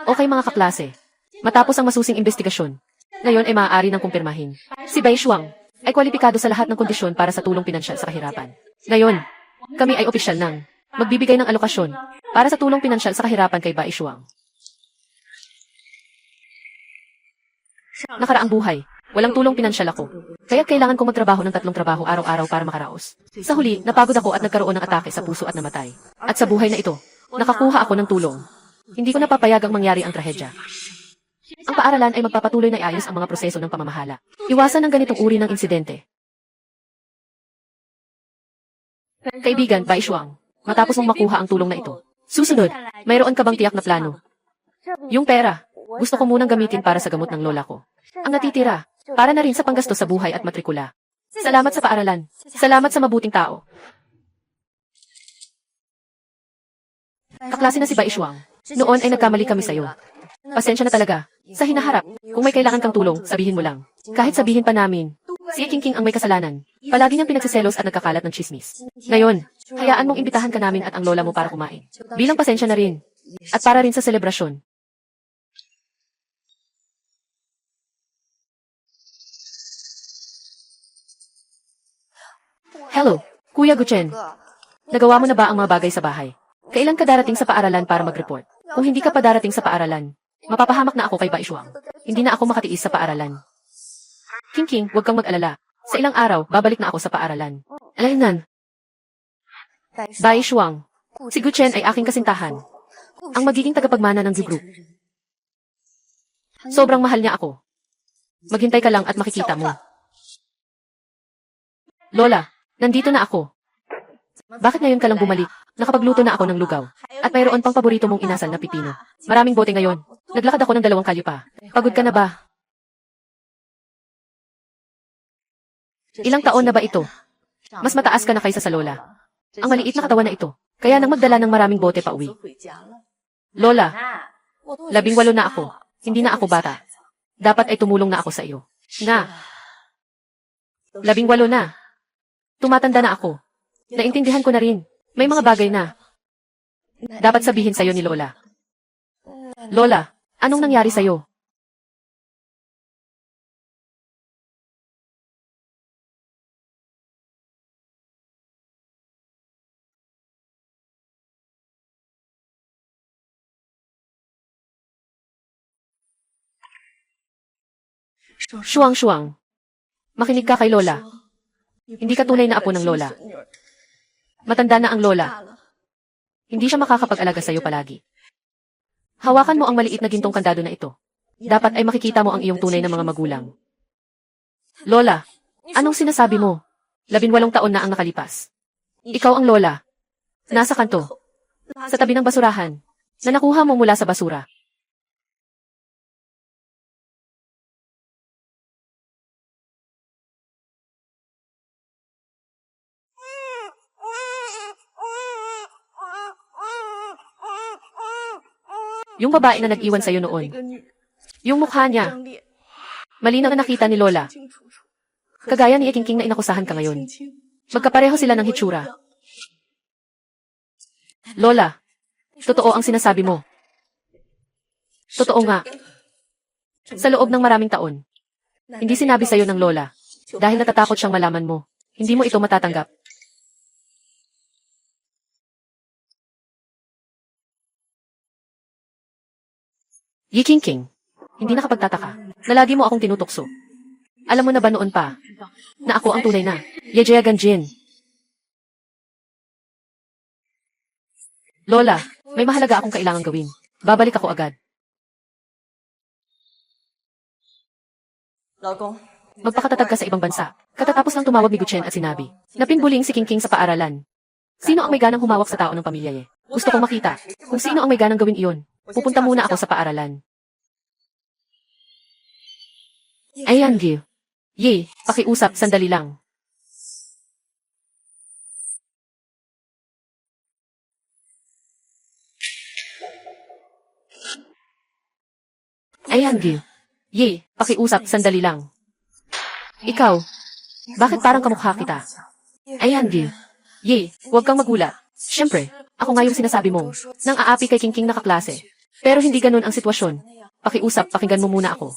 Okay mga kaklase. Matapos ang masusing investigasyon, ngayon ay maaari nang kumpirmahin. Si Bai Shuang ay kwalipikado sa lahat ng kondisyon para sa tulong pinansyal sa kahirapan. Ngayon, kami ay opisyal nang magbibigay ng alokasyon para sa tulong pinansyal sa kahirapan kay Bai Shuang. Nakaraang buhay, walang tulong pinansyal ako. Kaya kailangan kong magtrabaho ng 3 trabaho araw-araw para makaraos. Sa huli, napagod ako at nagkaroon ng atake sa puso at namatay. At sa buhay na ito, nakakuha ako ng tulong. Hindi ko napapayagang mangyari ang trahedya. Ang paaralan ay magpapatuloy na iayos ang mga proseso ng pamamahala. Iwasan ang ganitong uri ng insidente. Kaibigan, Bai Shuang, matapos mong makuha ang tulong na ito, susunod, mayroon ka bang tiyak na plano? Yung pera, gusto ko munang gamitin para sa gamot ng lola ko. Ang natitira, para na rin sa panggastos sa buhay at matrikula. Salamat sa paaralan. Salamat sa mabuting tao. Kaklase na si Bai Shuang. Noon ay nagkamali kami sa'yo. Pasensya na talaga. Sa hinaharap, kung may kailangan kang tulong, sabihin mo lang. Kahit sabihin pa namin, si Qingqing ang may kasalanan. Palagi niyang pinagsiselos at nagkakalat ng chismis. Ngayon, hayaan mong imbitahan ka namin at ang lola mo para kumain. Bilang pasensya na rin. At para rin sa selebrasyon. Hello, Kuya Guchen. Nagawa mo na ba ang mga bagay sa bahay? Kailan ka darating sa paaralan para mag-report? Kung hindi ka pa darating sa paaralan, mapapahamak na ako kay Bai Shuang. Hindi na ako makatiis sa paaralan. Qingqing, huwag kang mag-alala. Sa ilang araw, babalik na ako sa paaralan. Alaynan. Bai Shuang, si Guchen ay aking kasintahan. Ang magiging tagapagmana ng group. Sobrang mahal niya ako. Maghintay ka lang at makikita mo. Lola, nandito na ako. Bakit ngayon ka lang bumalik? Nakapagluto na ako ng lugaw. At mayroon pang paborito mong inasal na pipino. Maraming bote ngayon. Naglakad ako ng 2 kalye pa. Pagod ka na ba? Ilang taon na ba ito? Mas mataas ka na kaysa sa lola. Ang maliit na katawan na ito. Kaya nang magdala ng maraming bote pa uwi. Lola, 18 na ako. Hindi na ako bata. Dapat ay tumulong na ako sa iyo. Na. 18 na. Tumatanda na ako. Naintindihan ko na rin. May mga bagay na dapat sabihin sa'yo ni Lola. Lola, anong nangyari sa'yo? Shuang, makinig ka kay Lola. Hindi ka tunay na apo ng Lola. Matanda na ang Lola. Hindi siya makakapag-alaga sa'yo palagi. Hawakan mo ang maliit na gintong kandado na ito. Dapat ay makikita mo ang iyong tunay na mga magulang. Lola, anong sinasabi mo? 18 taon na ang nakalipas. Ikaw ang Lola. Nasa kanto. Sa tabi ng basurahan. Na nakuha mo mula sa basura. Yung babae na nag-iwan sa'yo noon. Yung mukha niya. Malinaw na nakita ni Lola. Kagaya ni Qingqing na inakusahan ka ngayon. Magkapareho sila ng hitsura. Lola, totoo ang sinasabi mo. Totoo nga. Sa loob ng maraming taon, hindi sinabi sa'yo ng Lola. Dahil natatakot siyang malaman mo. Hindi mo ito matatanggap. Yi Qingqing, hindi nakapagtataka na lagi mo akong tinutokso. Alam mo na ba noon pa na ako ang tunay na Ye Jia Ganjin? Lola, may mahalaga akong kailangang gawin. Babalik ako agad. Magpakatatag ka sa ibang bansa. Katatapos lang tumawag ni Guchen at sinabi na pinbuling si Qingqing sa paaralan. Sino ang may ganang humawak sa tao ng pamilya Ye? Gusto kong makita kung sino ang may ganang gawin iyon. Pupunta muna ako sa paaralan. Ayan, Gil. Ye, pakiusap, sandali lang. Ayan, Gil. Ye, pakiusap, sandali lang. Ikaw, bakit parang kamukha kita? Ayan, Gil. Ye, huwag kang magulat. Siyempre, ako nga yung sinasabi mo, nang aapi kay Qingqing na kaklase. Pero hindi ganun ang sitwasyon. Pakiusap, pakinggan mo muna ako.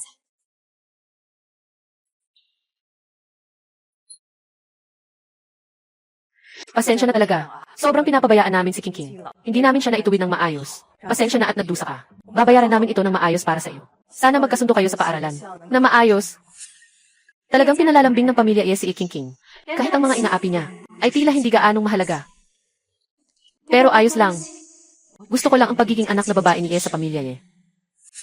Pasensya na talaga. Sobrang pinapabayaan namin si Qingqing. Hindi namin siya naituwid ng maayos. Pasensya na at nagdusa ka. Babayaran namin ito ng maayos para sa iyo. Sana magkasundo kayo sa paaralan. Na maayos. Talagang pinalalambing ng pamilya iya si Qingqing. Kahit ang mga inaapi niya, ay tila hindi gaanong mahalaga. Pero ayos lang. Gusto ko lang ang pagiging anak na babae ni Ye sa pamilya Ye.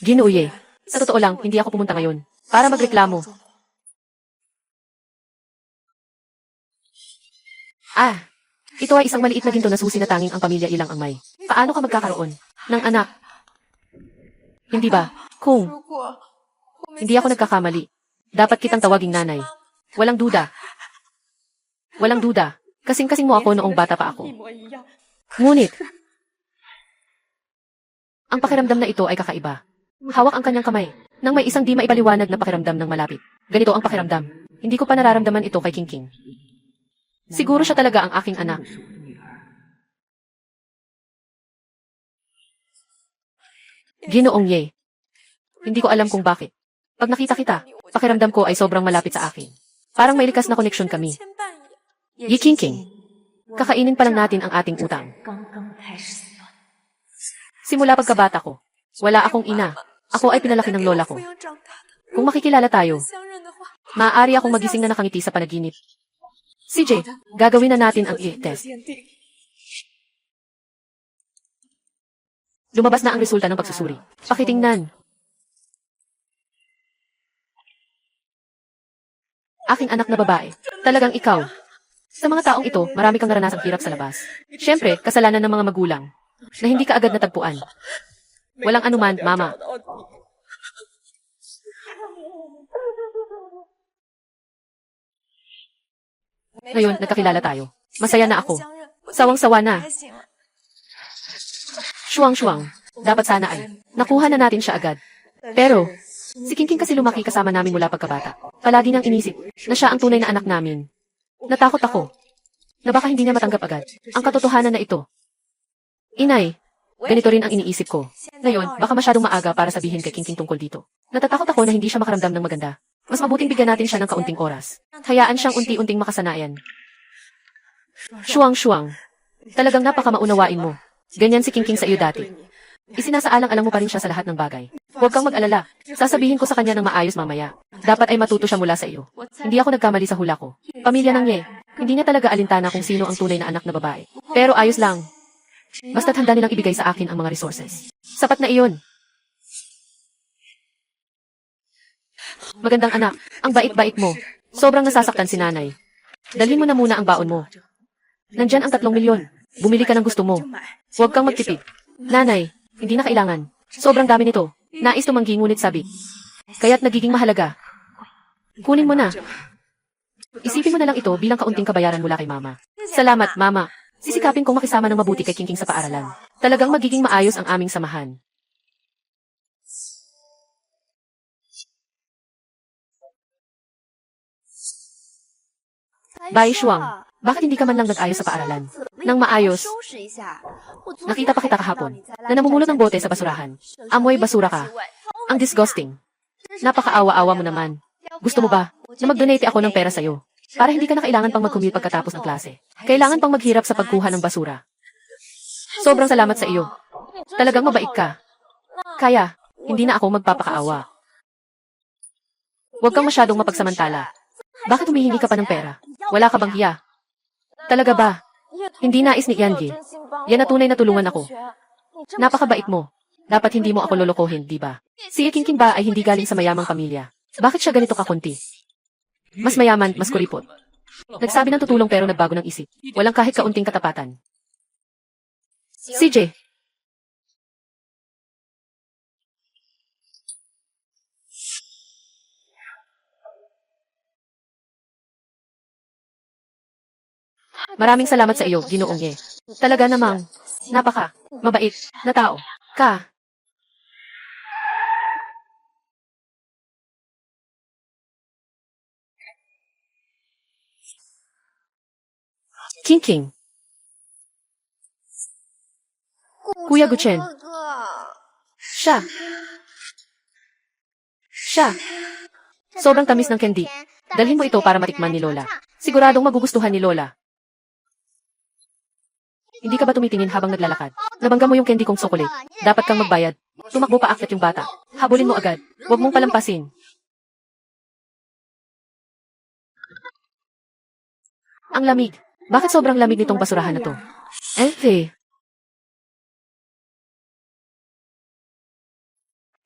Ginoo Ye, sa totoo lang, hindi ako pumunta ngayon para magreklamo. Ito ay isang maliit na ginto na susi na tanging ang pamilya ilang ang may. Paano ka magkakaroon ng anak? Hindi ba? Kung hindi ako nagkakamali, dapat kitang tawaging nanay. Walang duda. Walang duda. Kasing-kasing mo ako noong bata pa ako. Ngunit, ang pakiramdam na ito ay kakaiba. Hawak ang kanyang kamay, nang may isang di maipaliwanag na pakiramdam ng malapit. Ganito ang pakiramdam. Hindi ko pa nararamdaman ito kay Qingqing. Siguro siya talaga ang aking anak. Ginoong Ye. Hindi ko alam kung bakit. Pag nakita kita, pakiramdam ko ay sobrang malapit sa akin. Parang may likas na koneksyon kami. Yi Qingqing, kakainin pa lang natin ang ating utang. Simula pagkabata ko, wala akong ina. Ako ay pinalaki ng lola ko. Kung makikilala tayo, maaari akong magising na nakangiti sa panaginip. CJ, gagawin na natin ang test. Lumabas na ang resulta ng pagsusuri. Pakitingnan. Aking anak na babae. Talagang ikaw. Sa mga taong ito, marami kang naranasang hirap sa labas. Siyempre, kasalanan ng mga magulang na hindi ka agad natagpuan. Walang anuman, mama. Ngayon, nagkakilala tayo. Masaya na ako. Sawang-sawa na. Shuang-shuang. Dapat sana ay nakuha na natin siya agad. Pero, si Qingqing kasi lumaki kasama namin mula pagkabata. Palagi niyang inisip na siya ang tunay na anak namin. Natakot ako na baka hindi niya matanggap agad ang katotohanan na ito. Inay, ganito rin ang iniisip ko. Ngayon, baka masyadong maaga para sabihin kay Qingqing tungkol dito. Natatakot ako na hindi siya makaramdam ng maganda. Mas mabuting bigyan natin siya ng kaunting oras. Hayaan siyang unti-unting makasanayan. Shuang-shuang. Talagang napakamaunawain mo. Ganyan si Qingqing sa iyo dati. Isinasaalang-alang mo pa rin siya sa lahat ng bagay. Huwag kang mag-alala. Sasabihin ko sa kanya ng maayos mamaya. Dapat ay matuto siya mula sa iyo. Hindi ako nagkamali sa hula ko. Pamilya ng Ye. Hindi niya talaga alintana kung sino ang tunay na anak na babae. Pero ayos lang. Basta't handa nilang ibigay sa akin ang mga resources. Sapat na iyon. Magandang anak, ang bait-bait mo. Sobrang nasasaktan si nanay. Dalhin mo na muna ang baon mo. Nandyan ang 3 milyon. Bumili ka ng gusto mo. Huwag kang magtipid. Nanay, hindi na kailangan. Sobrang dami nito. Nais tumanggi ngunit sabi. Kaya't nagiging mahalaga. Kunin mo na. Isipin mo na lang ito bilang kaunting kabayaran mula kay mama. Salamat, mama. Sisikapin kong makisama ng mabuti kay Qingqing sa paaralan. Talagang magiging maayos ang aming samahan. Bai Shuang, bakit hindi ka man lang nag-ayos sa paaralan? Nang maayos, nakita pa kita kahapon na namumulot ng bote sa basurahan. Amoy basura ka. Ang disgusting. Napakaawa-awa mo naman. Gusto mo ba na mag-donate ako ng pera sa'yo? Para hindi ka na kailangan pang mag-commute pagkatapos ng klase. Kailangan pang maghirap sa pagkuha ng basura. Sobrang salamat sa iyo. Talagang mabait ka. Kaya, Hindi na ako magpapakaawa. Huwag kang masyadong mapagsamantala. Bakit humihingi ka pa ng pera? Wala ka bang hiya? Talaga ba? Hindi nais ni Yanji. Yan na tunay na tulungan ako. Napakabait mo. Dapat hindi mo ako lolokohin, di ba? Si Kingking ba ay hindi galing sa mayamang pamilya? Bakit siya ganito kakunti? Mas mayaman, mas kuripot. Nagsabi ng tutulong pero nagbago ng isip. Walang kahit kaunting katapatan. CJ. Maraming salamat sa iyo, Ginoong Ye. Talaga namang, mabait, na tao, ka. King. Kuya Guchen. Siya. Sobrang tamis ng candy. Dalhin mo ito para matikman ni Lola. Siguradong magugustuhan ni Lola. Hindi ka ba tumitingin habang naglalakad? Nabangga mo yung candy kong chocolate. Dapat kang magbayad. Tumakbo pa akyat yung bata. Habulin mo agad. Huwag mong palampasin. Ang lamig. Bakit sobrang lamig nitong basurahan na to?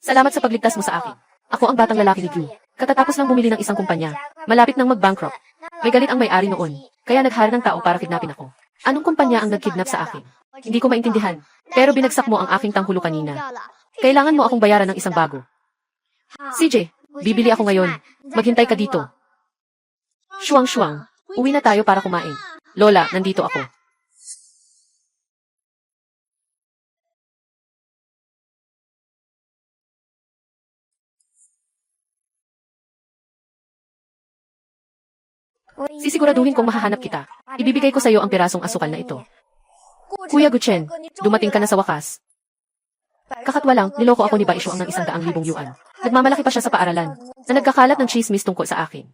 Salamat sa pagligtas mo sa akin. Ako ang batang lalaki ni Gyu. Katatapos lang bumili ng isang kumpanya. Malapit nang mag-bankrupt. May galit ang may-ari noon. Kaya nag-hire ng tao para kidnapin ako. Anong kumpanya ang nag-kidnap sa akin? Hindi ko maintindihan. Pero binagsak mo ang aking tanghulo kanina. Kailangan mo akong bayaran ng isang bago. CJ, bibili ako ngayon. Maghintay ka dito. Shuang. Uwi na tayo para kumain. Lola, nandito ako. Sisiguraduhin kong mahahanap kita. Ibibigay ko sa iyo ang pirasong asukal na ito. Kuya Guchen, dumating ka na sa wakas. Kakatwa lang, niloko ako ni Baishuang ng 100,000 yuan. Nagmamalaki pa siya sa paaralan, na nagkakalat ng chismis tungkol sa akin.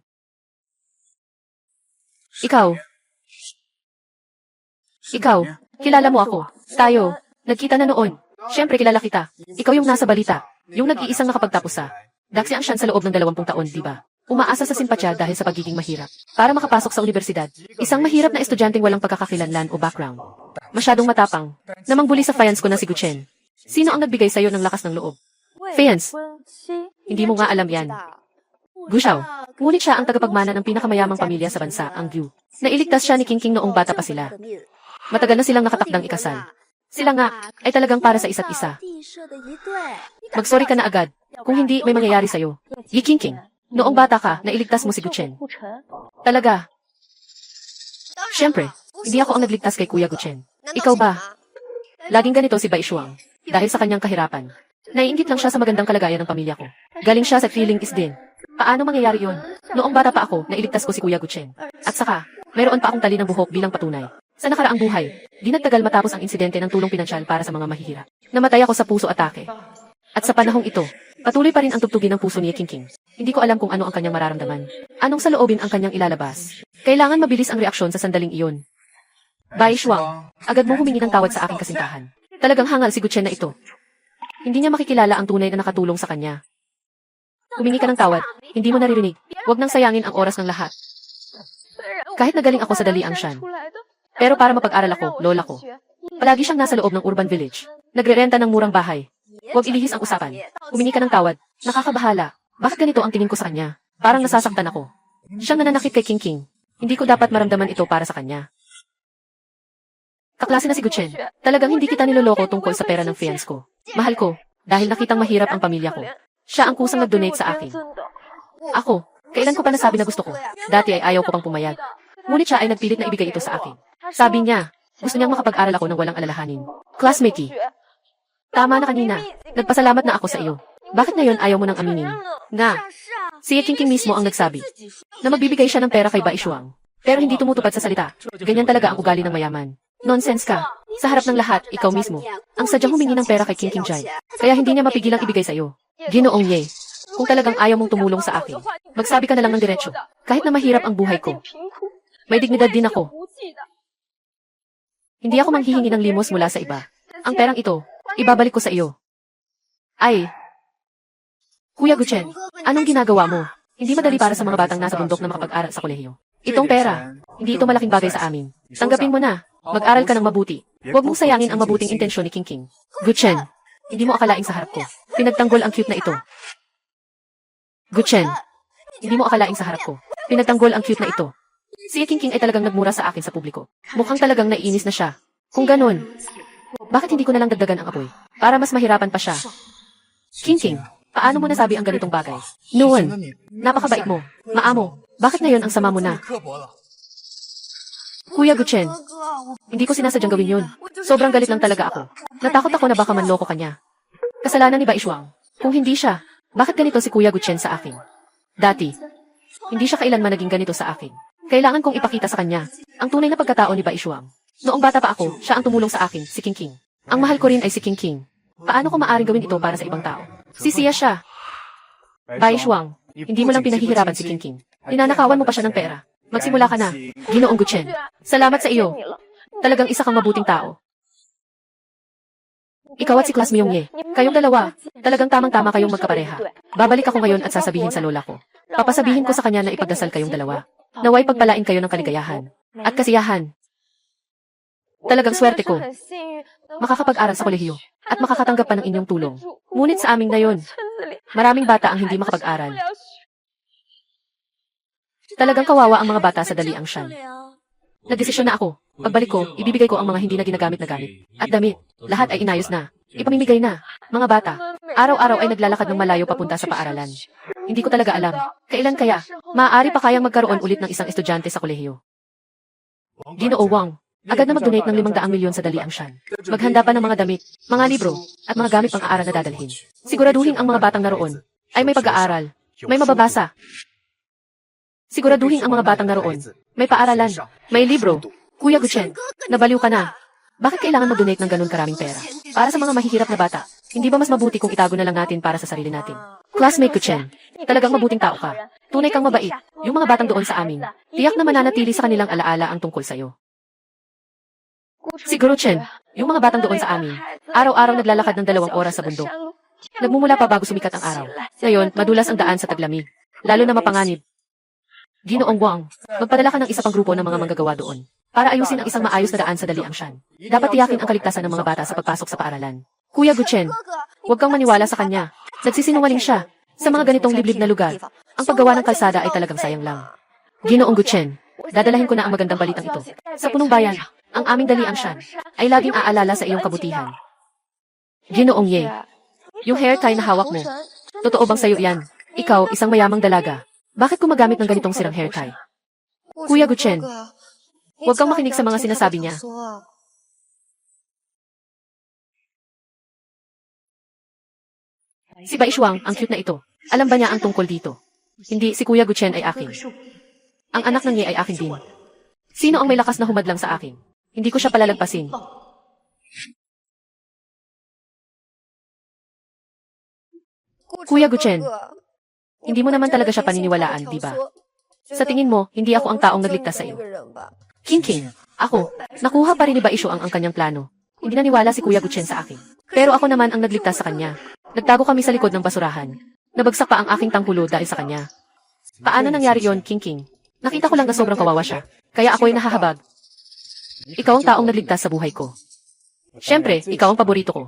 Ikaw, kilala mo ako. Tayo, nagkita na noon. Siyempre kilala kita. Ikaw yung nasa balita. Yung nag-iisang nakapagtapos sa Daxi ang siyan sa loob ng 20 taon, di ba? Umaasa sa simpatya dahil sa pagiging mahirap. Para makapasok sa universidad, isang mahirap na estudyanteng walang pagkakakilanlan o background. Masyadong matapang. Namang buli sa fiance ko na si Guchen. Sino ang nagbigay sa'yo ng lakas ng loob? Fiance. Hindi mo nga alam yan. Gushao. Ngunit siya ang tagapagmana ng pinakamayamang pamilya sa bansa, ang Gyu. Nailigtas siya ni King noong bata pa sila. Matagal na silang nakatakdang ikasal. Sila nga, ay talagang para sa isa't isa. Mag-sorry ka na agad. Kung hindi, may mangyayari sa'yo. Yi King. Noong bata ka, nailigtas mo si Guchen. Talaga. Siyempre, hindi ako ang nagligtas kay Kuya Guchen. Ikaw ba? Laging ganito si Baishuang. Dahil sa kanyang kahirapan. Naiinggit lang siya sa magandang kalagayan ng pamilya ko. Galing siya sa feeling is din. Paano mangyayari yon? Noong bata pa ako, nailigtas ko si Kuya Guchen. At saka, mayroon pa akong tali ng buhok bilang patunay. Sa nakaraang buhay, di nagtagal matapos ang insidente ng tulong pinansyal para sa mga mahihirap. Namatay ako sa puso atake. At sa panahong ito, patuloy pa rin ang tugtugin ng puso ni King. Hindi ko alam kung ano ang kanyang mararamdaman. Anong saloobin ang kanyang ilalabas. Kailangan mabilis ang reaksyon sa sandaling iyon. Baishuang, agad mo humingi ng tawad sa aking kasintahan. Talagang hangal si Guchen na ito. Hindi niya makikilala ang tunay na nakatulong sa kanya. Humingi ka ng tawad, hindi mo naririnig. Huwag nang sayangin ang oras ng lahat. Kahit nagaling ako sa daliang siyan. Pero para mapag-aral ako, lola ko. Palagi siyang nasa loob ng urban village. Nagre-renta ng murang bahay. Huwag ilihis ang usapan. Humingi ka ng tawad. Nakakabahala. Bakit ganito ang tingin ko sa kanya? Parang nasasaktan ako. Siyang nananakit kay King. Hindi ko dapat maramdaman ito para sa kanya. Kaklase na si Guchen. Talagang hindi kita niloloko tungkol sa pera ng fiance ko. Mahal ko, dahil nakitang mahirap ang pamilya ko. Siya ang kusang nag-donate sa akin. Ako, kailan ko pa nasabi na gusto ko? Dati ay ayaw ko pang pumayag. Ngunit siya ay nagpilit na ibigay ito sa akin. Sabi niya, gusto niyang makapag-aral ako ng walang alalahanin. Classmate. Tama na kanina. Nagpasalamat na ako sa iyo. Bakit ngayon ayaw mo nang aminin? Nga, si King mismo ang nagsabi na magbibigay siya ng pera kay Baishuang. Pero hindi tumutupad sa salita. Ganyan talaga ang ugali ng mayaman. Nonsense ka. Sa harap ng lahat, ikaw mismo ang sadyang humingi ng pera kay King Jai. Kaya hindi niya mapigilang ibigay sa iyo. Ginoong Ye, kung talagang ayaw mong tumulong sa akin, magsabi ka na lang ng diretsyo. Kahit na mahirap ang buhay ko, may dignidad din ako. Hindi ako manghihingi ng limos mula sa iba. Ang perang ito, ibabalik ko sa iyo. Ay, Kuya Guchen, anong ginagawa mo? Hindi madali para sa mga batang nasa bundok na makapag-aral sa kolehiyo. Itong pera, hindi ito malaking bagay sa amin. Tanggapin mo na. Mag-aral ka ng mabuti. Huwag mong sayangin ang mabuting intensyon ni King King. Guchen, hindi mo akalaing sa harap ko. Pinagtanggol ang cute na ito. Guchen, hindi mo akalaing sa harap ko. Pinagtanggol ang cute na ito. Si King King ay talagang nagmura sa akin sa publiko. Mukhang talagang naiinis na siya. Kung ganun, bakit hindi ko na lang dagdagan ang apoy? Para mas mahirapan pa siya. King King, paano mo nasabi ang ganitong bagay? Noon, napakabait mo. Maamo, bakit ngayon ang sama mo na? Kuya Guchen, hindi ko sinasadyang gawin yun. Sobrang galit lang talaga ako. Natakot ako na baka manloko ka niya. Kasalanan ni Bai Shuang. Kung hindi siya, bakit ganito si Kuya Guchen sa akin? Dati, hindi siya kailanman naging ganito sa akin. Kailangan kong ipakita sa kanya ang tunay na pagkatao ni Bai Shuang. Noong bata pa ako, siya ang tumulong sa akin, si King King. Ang mahal ko rin ay si King King. Paano ko maaring gawin ito para sa ibang tao? Sisiya siya. Bai Shuang, hindi mo lang pinahihirapan si King King. Ninanakawan mo pa siya ng pera. Magsimula ka na, Ginoong Guchen. Salamat sa iyo. Talagang isa kang mabuting tao. Ikaw at si Class Myung Ye, kayong dalawa, talagang tamang-tama kayong magkapareha. Babalik ako ngayon at sasabihin sa lola ko. Papasabihin ko sa kanya na ipagdasal kayong dalawa. Naway pagpalain kayo ng kaligayahan at kasiyahan. Talagang swerte ko. Makakapag-aral sa kolehiyo at makakatanggap pa ng inyong tulong. Ngunit sa aming na yon, maraming bata ang hindi makapag-aral. Talagang kawawa ang mga bata sa Daliang Shan. Nagdesisyon na ako. Pagbalik ko, ibibigay ko ang mga hindi na ginagamit na gamit. At damit, lahat ay inayos na. Ipamimigay na. Mga bata, araw-araw ay naglalakad ng malayo papunta sa paaralan. Hindi ko talaga alam. Kailan kaya? Maaari pa kayang magkaroon ulit ng isang estudyante sa kolehiyo. Ginoo Wang, agad na mag-donate ng 500 milyon sa Daliang Shan. Maghanda pa ng mga damit, mga libro, at mga gamit pang-aaral na dadalhin. Siguraduhin ang mga batang naroon ay may pag-aaral, may mababasa. Siguraduhin ang mga batang naroon may paaralan, may libro. Kuya Guchen, nabaliw ka na. Bakit kailangan mag-donate ng ganun karaming pera? Para sa mga mahihirap na bata, hindi ba mas mabuti kung itago na lang natin para sa sarili natin? Classmate Guchen, talagang mabuting tao ka. Tunay kang mabait. Yung mga batang doon sa amin, tiyak na mananatili sa kanilang alaala ang tungkol sa'yo. Siguro, Chen, yung mga batang doon sa amin, araw-araw naglalakad ng 2 oras sa bundok. Nagmumula pa bago sumikat ang araw. Ngayon, madulas ang daan sa taglamig. Lalo na mapanganib. Ginoong Wang, magpadala ka ng isa pang grupo ng mga manggagawa doon para ayusin ang isang maayos na daan sa Daliang Shan. Dapat tiyakin ang kaligtasan ng mga bata sa pagpasok sa paaralan. Kuya Guchen, huwag kang maniwala sa kanya. Nagsisinungaling siya. Sa mga ganitong liblib na lugar, ang paggawa ng kalsada ay talagang sayang lang. Ginoong Guchen, dadalahin ko na ang magandang balitang ito. Sa punong bayan, ang aming Daliang Shan ay laging aalala sa iyong kabutihan. Ginoong Ye, yung hair tie na hawak mo, totoo bang sa'yo yan? Ikaw, isang mayamang dalaga. Bakit gumagamit ng ganitong sirang hair tie? Kuya Guchen, huwag kang makinig sa mga sinasabi niya. Si Bai Shuang, ang cute na ito. Alam ba niya ang tungkol dito? Hindi, si Kuya Guchen ay akin. Ang anak ng Ye ay akin din. Sino ang may lakas na humadlang sa akin? Hindi ko siya palalagpasin. Kuya Guchen, hindi mo naman talaga siya paniniwalaan, di ba? Sa tingin mo, hindi ako ang taong nagligtas sa iyo. King King, ako, nakuha pa rin ni Bai Shuang ang kanyang plano. Hindi naniwala si Kuya Guchen sa akin. Pero ako naman ang nagligtas sa kanya. Nagtago kami sa likod ng basurahan. Nabagsak pa ang aking tangkulo dahil sa kanya. Paano nangyari yon, King King? Nakita ko lang na sobrang kawawa siya. Kaya ako'y nahahabag. Ikaw ang taong nagligtas sa buhay ko. Siyempre, ikaw ang paborito ko.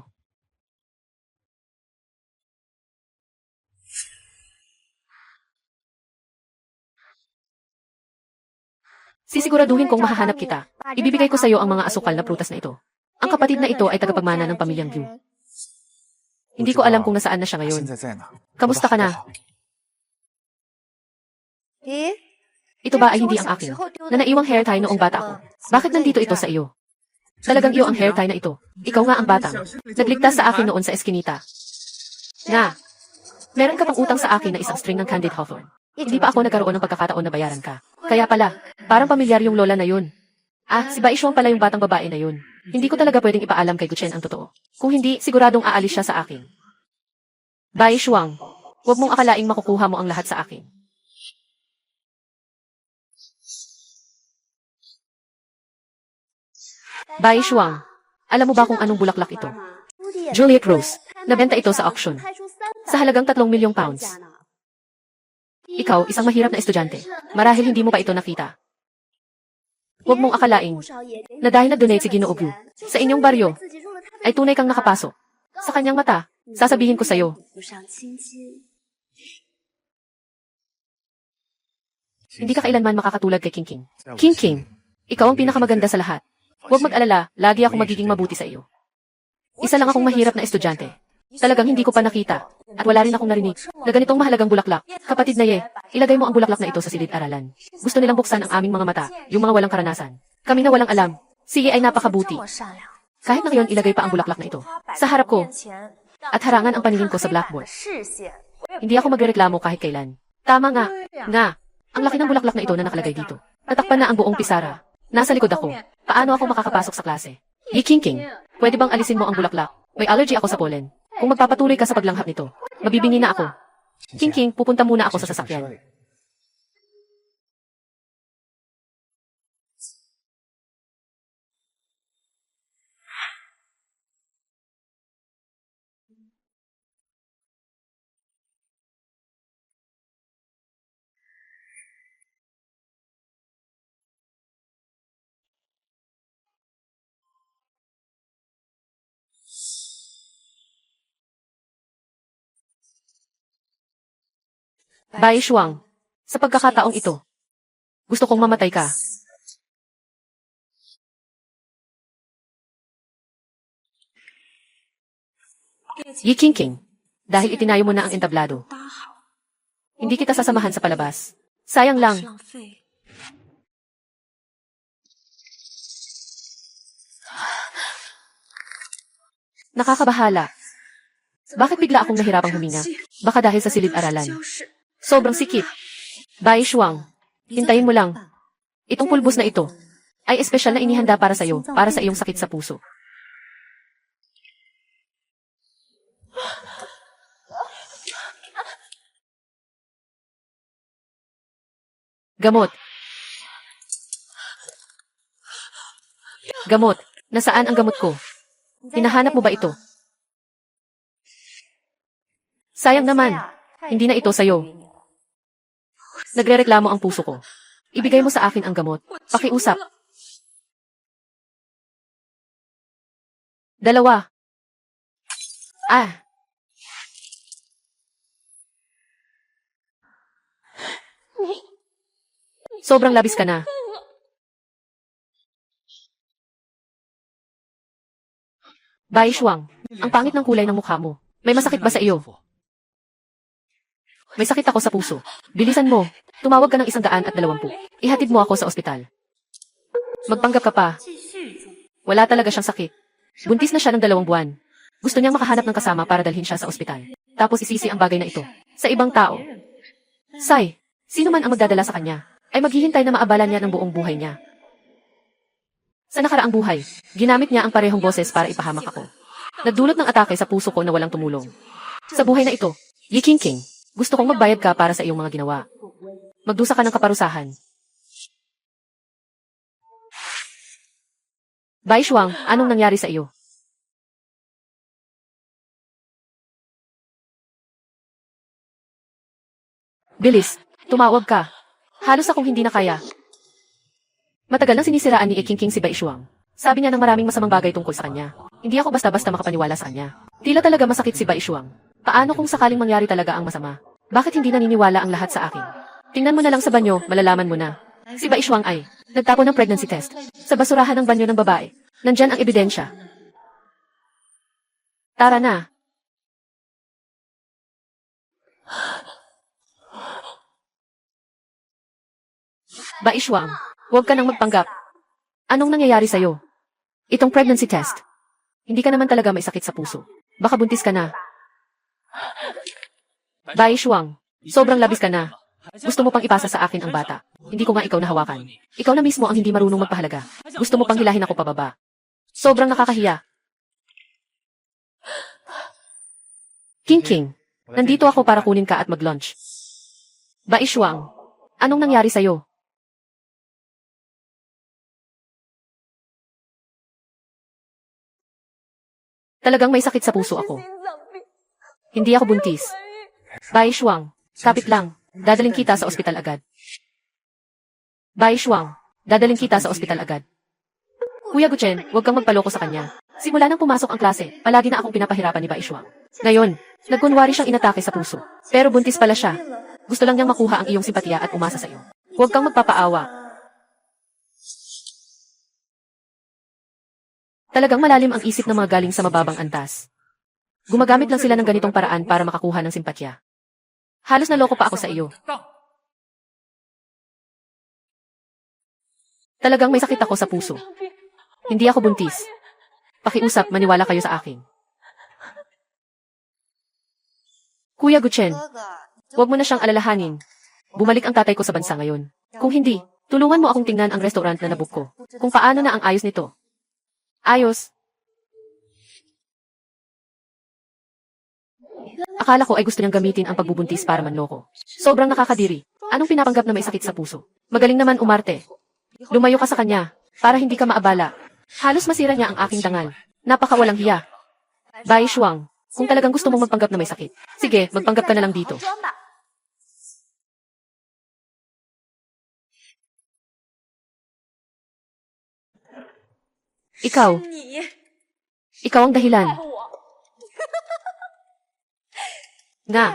Sisiguraduhin kong mahahanap kita. Ibibigay ko sa iyo ang mga asukal na prutas na ito. Ang kapatid na ito ay tagapagmana ng pamilyang Liu. Hindi ko alam kung nasaan na siya ngayon. Kamusta ka na? Ito ba ay hindi ang akin? Na naiwang hair tie noong bata ako. Bakit nandito ito sa iyo? Talagang iyo ang hair tie na ito. Ikaw nga ang batang. Nagligtas sa akin noon sa eskinita. Na, meron ka pang utang sa akin na isang string ng candied hawthorn. Hindi pa ako nagkaroon ng pagkakataon na bayaran ka. Kaya pala, parang pamilyar yung lola na yun. Ah, si Bai Shuang pala yung batang babae na yun. Hindi ko talaga pwedeng ipaalam kay Guchen ang totoo. Kung hindi, siguradong aalis siya sa akin. Bai Shuang, huwag mong akalaing makukuha mo ang lahat sa akin. Bai Shuang, alam mo ba kung anong bulaklak ito? Juliet Rose. Nabenta ito sa auction. Sa halagang 3 milyong pounds. Ikaw, isang mahirap na estudyante. Marahil hindi mo pa ito nakita. Huwag mong akalaing na dahil nag-donate si Ginoo Gu sa inyong baryo, ay tunay kang nakapasok. Sa kanyang mata, sasabihin ko sa'yo. Hindi ka kailanman makakatulad kay King King. King King, ikaw ang pinakamaganda sa lahat. Huwag mag-alala, lagi ako magiging mabuti sa iyo. Isa lang akong mahirap na estudyante. Talagang hindi ko pa nakita. At wala rin akong narinig na ganitong mahalagang bulaklak. Kapatid na ilagay mo ang bulaklak na ito sa silid-aralan. Gusto nilang buksan ang aming mga mata, yung mga walang karanasan. Kami na walang alam. Si Ye ay napakabuti. Kahit na ngayon ilagay pa ang bulaklak na ito sa harap ko at harangan ang paningin ko sa blackboard. Hindi ako magrereklamo kahit kailan. Tama nga. Ang laki ng bulaklak na ito na nakalagay dito. Tatakpan na ang buong pisara. Nasa likod ako. Paano ako makakapasok sa klase? Ye King King, pwede bang alisin mo ang bulaklak? May allergy ako sa pollen. Kung magpapatuloy ka sa paglanghap nito, mabibingi na ako. King King, pupunta muna ako sa sasakyan. Bai Shuang, sa pagkakataong ito, gusto kong mamatay ka. Ye King King, dahil itinayo mo na ang entablado, hindi kita sasamahan sa palabas. Sayang lang. Nakakabahala. Bakit bigla akong nahirapang huminga? Baka dahil sa silid-aralan. Sobrang sikip. Bai Shuang, hintayin mo lang. Itong pulbos na ito ay espesyal na inihanda para sa iyo, para sa iyong sakit sa puso. Gamot. Gamot. Nasaan ang gamot ko? Hinahanap mo ba ito? Sayang naman. Hindi na ito sa'yo. Nagrereklamo ang puso ko. Ibigay mo sa akin ang gamot. Pakiusap. 2. Sobrang labis ka na. Bai Shuang, ang pangit ng kulay ng mukha mo. May masakit ba sa iyo? May sakit ako sa puso. Bilisan mo. Tumawag ka ng 120. Ihatid mo ako sa ospital. Magpanggap ka pa. Wala talaga siyang sakit. Buntis na siya ng 2 buwan. Gusto niyang makahanap ng kasama para dalhin siya sa ospital. Tapos isisi ang bagay na ito sa ibang tao. Sai, sino man ang magdadala sa kanya, ay maghihintay na maabala niya ng buong buhay niya. Sa nakaraang buhay, ginamit niya ang parehong boses para ipahamak ako. Nagdulot ng atake sa puso ko na walang tumulong. Sa buhay na ito, Ye King King, gusto kong magbayad ka para sa iyong mga ginawa. Magdusa ka ng kaparusahan. Bai Shuang, anong nangyari sa iyo? Bilis, tumawag ka. Halos akong hindi na kaya. Matagal nang sinisiraan ni King King si Bai Shuang. Sabi niya ng maraming masamang bagay tungkol sa kanya. Hindi ako basta-basta makapaniwala sa kanya. Tila talaga masakit si Bai Shuang. Paano kung sakaling mangyari talaga ang masama? Bakit hindi naniniwala ang lahat sa akin? Tingnan mo na lang sa banyo, malalaman mo na. Si Bai Shuang ay nagtapon ng pregnancy test sa basurahan ng banyo ng babae. Nandyan ang ebidensya. Tara na. Bai Shuang, huwag ka nang magpanggap. Anong nangyayari sa'yo? Itong pregnancy test. Hindi ka naman talaga may sakit sa puso. Baka buntis ka na. Bai Shuang, sobrang labis ka na. Gusto mo pang ipasa sa akin ang bata. Hindi ko nga ikaw nahawakan. Ikaw na mismo ang hindi marunong magpahalaga. Gusto mo pang hilahin ako pababa. Sobrang nakakahiya. King King, nandito ako para kunin ka at mag-lunch. Bai Shuang, anong nangyari sa'yo? Talagang may sakit sa puso ako. Hindi ako buntis. Bai Shuang, kapit lang. Dadaling kita sa ospital agad. Bai Shuang, dadaling kita sa ospital agad. Kuya Guchen, huwag kang magpaloko sa kanya. Simula nang pumasok ang klase, palagi na akong pinapahirapan ni Bai Shuang. Ngayon, nagkunwari siyang inatake sa puso. Pero buntis pala siya. Gusto lang niyang makuha ang iyong simpatya at umasa sa iyo. Huwag kang magpapaawa. Talagang malalim ang isip ng mga galing sa mababang antas. Gumagamit lang sila ng ganitong paraan para makakuha ng simpatya. Halos naloko pa ako sa iyo. Talagang may sakit ako sa puso. Hindi ako buntis. Pakiusap, maniwala kayo sa akin. Kuya Guchen, huwag mo na siyang alalahanin. Bumalik ang tatay ko sa bansa ngayon. Kung hindi, tulungan mo akong tingnan ang restaurant na nabook ko. Kung paano na ang ayos nito. Ayos. Akala ko ay gusto niyang gamitin ang pagbubuntis para manloko. Sobrang nakakadiri. Anong pinapanggap na may sakit sa puso? Magaling naman umarte. Lumayo ka sa kanya, para hindi ka maabala. Halos masira niya ang aking dangal. Napakawalang hiya. Bai Shuang, kung talagang gusto mong magpanggap na may sakit, sige, magpanggap ka na lang dito. Ikaw. Ikaw ang dahilan. Nga.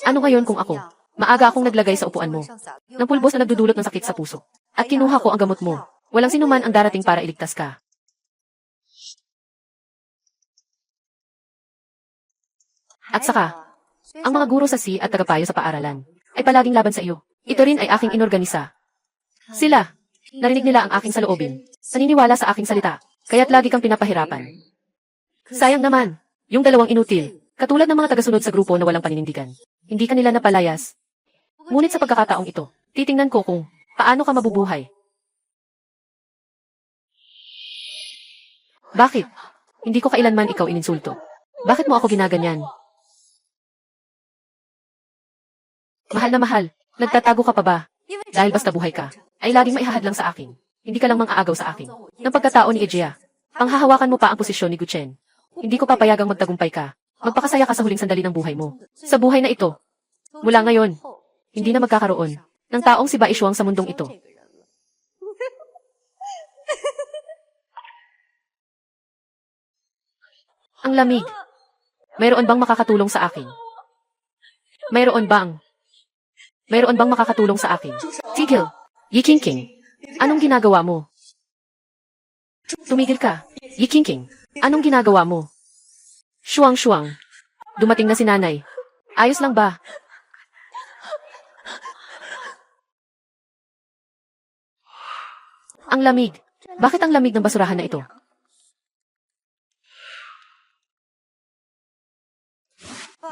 Ano ngayon kung ako? Maaga akong naglagay sa upuan mo. Ng pulbos na nagdudulot ng sakit sa puso. At kinuha ko ang gamot mo. Walang sinuman ang darating para iligtas ka. At saka, ang mga guro sa si at tagapayo sa paaralan ay palaging laban sa iyo. Ito rin ay aking inorganisa. Sila, narinig nila ang aking saloobin. Naniniwala sa aking salita, kaya't lagi kang pinapahirapan. Sayang naman, yung dalawang inutil, katulad ng mga tagasunod sa grupo na walang paninindigan. Hindi ka nila napalayas. Ngunit sa pagkakataong ito, titingnan ko kung paano ka mabubuhay. Bakit? Hindi ko kailanman ikaw ininsulto. Bakit mo ako ginaganyan? Mahal na mahal, nagtatago ka pa ba? Dahil basta buhay ka, ay laging maihahad lang sa akin. Hindi ka lang mang-aagaw sa akin. Ng pagkatao ni Ejea, panghahawakan mo pa ang posisyon ni Guchen. Hindi ko papayagang magtagumpay ka. Magpakasaya ka sa huling sandali ng buhay mo. Sa buhay na ito, mula ngayon, hindi na magkakaroon ng taong si Bai Shuang sa mundong ito. Ang lamig. Mayroon bang makakatulong sa akin? Mayroon bang makakatulong sa akin? Tigil. Yi Qingqing. Anong ginagawa mo? Tumigil ka. Yi Qingqing. Anong ginagawa mo? Shuang Shuang. Dumating na si nanay. Ayos lang ba? Ang lamig. Bakit ang lamig ng basurahan na ito?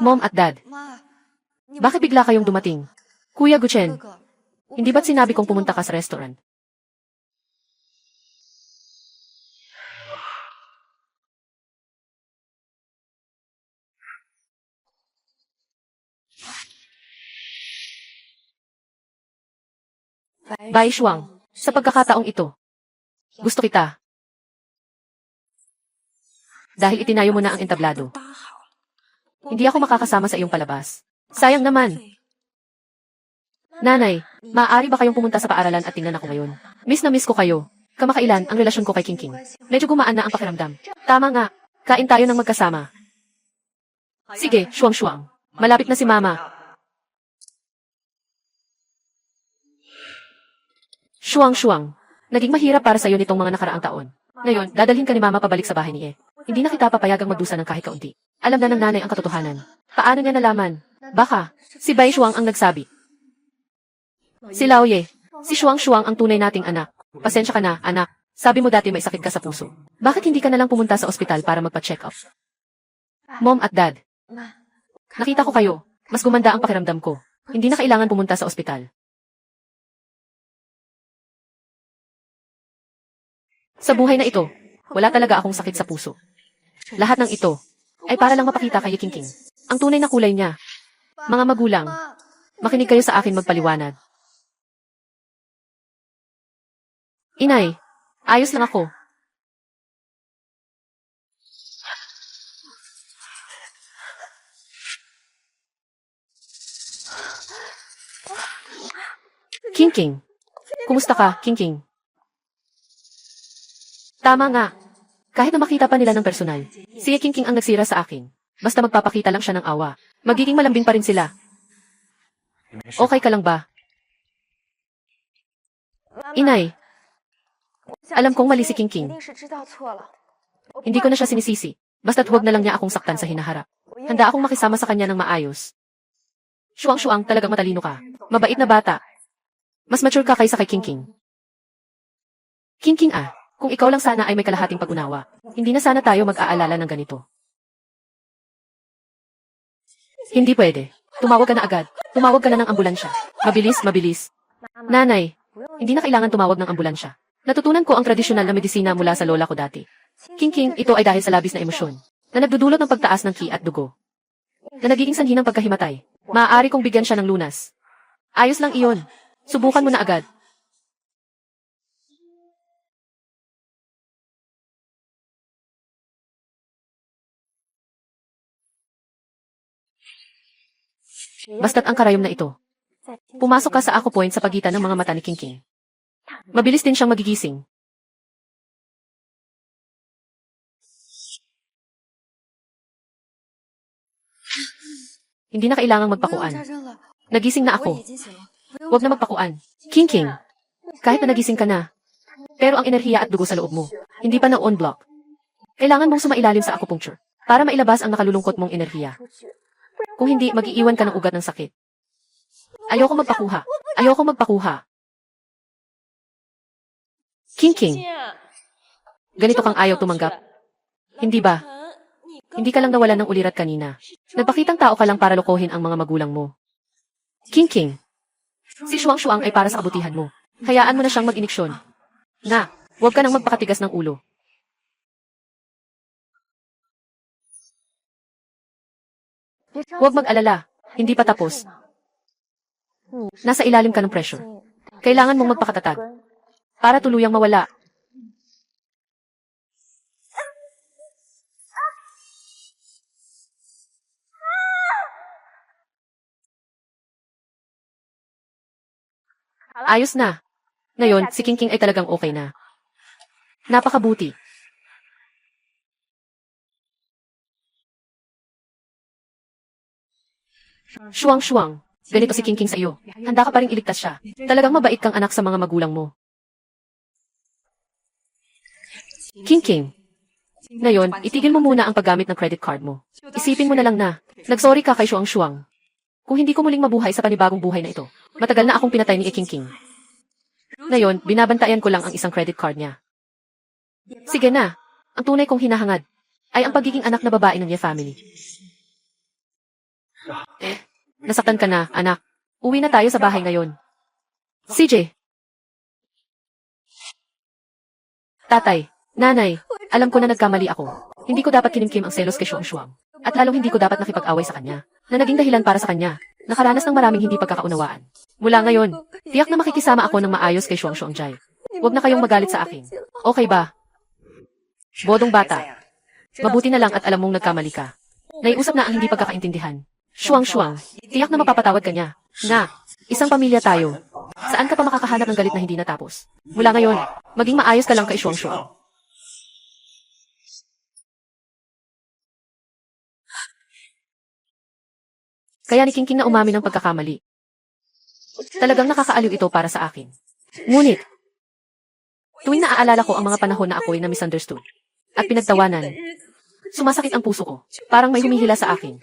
Mom at Dad. Bakit bigla kayong dumating? Kuya Guchen, hindi ba't sinabi kong pumunta ka sa restaurant? Bai Shuang, sa pagkakataong ito, gusto kita. Dahil itinayo mo na ang entablado. Hindi ako makakasama sa iyong palabas. Sayang naman. Nanay, maaari ba kayong pumunta sa paaralan at tingnan ako ngayon? Miss na miss ko kayo. Kamakailan ang relasyon ko kay Qingqing. Medyo gumaan na ang pakiramdam. Tama nga, kain tayo ng magkasama. Sige, Shuang Shuang. Malapit na si Mama. Shuang Shuang. Naging mahirap para sa iyo nitong mga nakaraang taon. Ngayon, dadalhin ka ni Mama pabalik sa bahay ni E. Hindi na kita papayagang magdusa ng kahit kaunti. Alam na ng nanay ang katotohanan. Paano niya nalaman? Baka, si Bai Shuang ang nagsabi. Si Laoye, si Shuang Shuang ang tunay nating anak. Pasensya ka na, anak. Sabi mo dati may sakit ka sa puso. Bakit hindi ka na lang pumunta sa ospital para magpa-check up? Mom at Dad, nakita ko kayo. Mas gumanda ang pakiramdam ko. Hindi na kailangan pumunta sa ospital. Sa buhay na ito, wala talaga akong sakit sa puso. Lahat ng ito ay para lang mapakita kay Qingqing ang tunay na kulay niya. Mga magulang, makinig kayo sa akin magpaliwanag. Inay, ayos lang ako. King King. Kumusta ka, King King? Tama nga. Kahit na makita pa nila ng personal, si King King ang nagsira sa akin. Basta magpapakita lang siya ng awa. Magiging malambing pa rin sila. Okay ka lang ba? Inay, alam kong mali si King King. Hindi ko na siya sinisisi. Basta't huwag na lang niya akong saktan sa hinaharap. Handa akong makisama sa kanya ng maayos. Shuang-shuang, talagang matalino ka. Mabait na bata. Mas mature ka kaysa kay King King. King King kung ikaw lang sana ay may kalahating pag-unawa, hindi na sana tayo mag-aalala ng ganito. Hindi pwede. Tumawag ka na agad. Tumawag ka na ng ambulansya. Mabilis, mabilis. Nanay, hindi na kailangan tumawag ng ambulansya. Natutunan ko ang tradisyonal na medisina mula sa lola ko dati. King King, ito ay dahil sa labis na emosyon, na nagdudulot ng pagtaas ng ki at dugo, na nagiging sanhi ng pagkahimatay. Maaari kong bigyan siya ng lunas. Ayos lang iyon. Subukan mo na agad. Basta't ang karayom na ito. Pumasok ka sa ako point sa pagitan ng mga mata ni King King. Mabilis din siyang magigising. Hindi na kailangang magpakuan. Nagising na ako. Huwag na magpakuan. King King, kahit na nagising ka na, pero ang enerhiya at dugo sa loob mo, hindi pa na on-block. Kailangan mong sumailalim sa acupuncture para mailabas ang nakalulungkot mong enerhiya. Kung hindi, mag-iiwan ka ng ugat ng sakit. Ayoko magpakuha. Ayoko magpakuha. King King, ganito kang ayaw tumanggap. Hindi ba? Hindi ka lang nawalan ng ulirat kanina. Nagpakitang tao ka lang para lokohin ang mga magulang mo. King King, si Shuang-Shuang ay para sa kabutihan mo. Hayaan mo na siyang mag-iniksyon. Na, huwag ka nang magpakatigas ng ulo. Huwag mag-alala. Hindi pa tapos. Nasa ilalim ka ng pressure. Kailangan mong magpakatatag para tuluyang mawala. Ayos na. Ngayon, si King King ay talagang okay na. Napakabuti. Shuang-Shuang, ganito si King King sa iyo. Handa ka pa ring iligtas siya. Talagang mabait kang anak sa mga magulang mo. King King, ngayon, itigil mo muna ang paggamit ng credit card mo. Isipin mo na lang na, nagsorry ka kay Shuang-Shuang. Kung hindi ko muling mabuhay sa panibagong buhay na ito, matagal na akong pinatay ni King King. Ngayon, binabantayan ko lang ang isang credit card niya. Sige na, ang tunay kong hinahangad ay ang pagiging anak na babae ng Ye family. Nasaktan ka na, anak. Uwi na tayo sa bahay ngayon. CJ. Tatay, nanay, alam ko na nagkamali ako. Hindi ko dapat kinimkim ang selos kay Shuang-Shuang. At lalong hindi ko dapat nakipag-away sa kanya, na naging dahilan para sa kanya. Nakaranas ng maraming hindi pagkakaunawaan. Mula ngayon, tiyak na makikisama ako ng maayos kay Shuang-Shuang Jai. Huwag na kayong magalit sa akin. Okay ba? Bodong bata. Mabuti na lang at alam mong nagkamali ka. Naiusap na ang hindi pagkakaintindihan. Shuang-Shuang, tiyak na mapapatawad ka niya. Na, isang pamilya tayo. Saan ka pa makakahanap ng galit na hindi natapos? Mula ngayon, maging maayos ka lang kay Shuang-Shuang. Kaya ni King King na umamin ng pagkakamali. Talagang nakakaaliw ito para sa akin. Ngunit, tuwing naaalala ko ang mga panahon na ako'y na-misunderstood at pinagtawanan, sumasakit ang puso ko. Parang may humihila sa akin.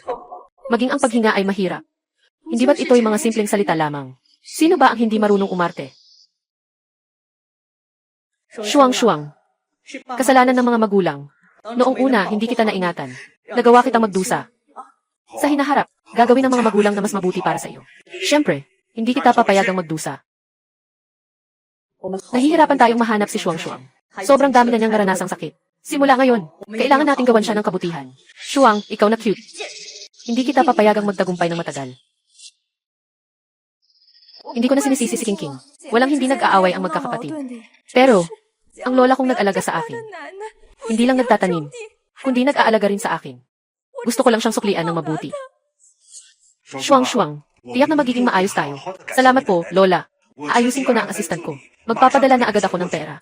Maging ang paghinga ay mahirap. Hindi ba't ito'y mga simpleng salita lamang? Sino ba ang hindi marunong umarte? Shuang-Shuang. Kasalanan ng mga magulang. Noong una, hindi kita naingatan. Nagawa kitang magdusa. Sa hinaharap, gagawin ng mga magulang na mas mabuti para sa iyo. Siyempre, hindi kita papayagang magdusa. Nahihirapan tayong mahanap si Shuang-Shuang. Sobrang dami na niyang naranasang sakit. Simula ngayon, kailangan nating gawan siya ng kabutihan. Shuang, ikaw na cute. Hindi kita papayagang magtagumpay ng matagal. Hindi ko na sinisisi si King King. Walang hindi nag-aaway ang magkakapatid. Pero, ang lola kong nag-alaga sa akin. Hindi lang nagtatanim, kundi nag-aalaga rin sa akin. Gusto ko lang siyang suklian ng mabuti. Shuang-Shuang, tiyak na magiging maayos tayo. Salamat po, lola. Aayusin ko na ang assistant ko. Magpapadala na agad ako ng pera.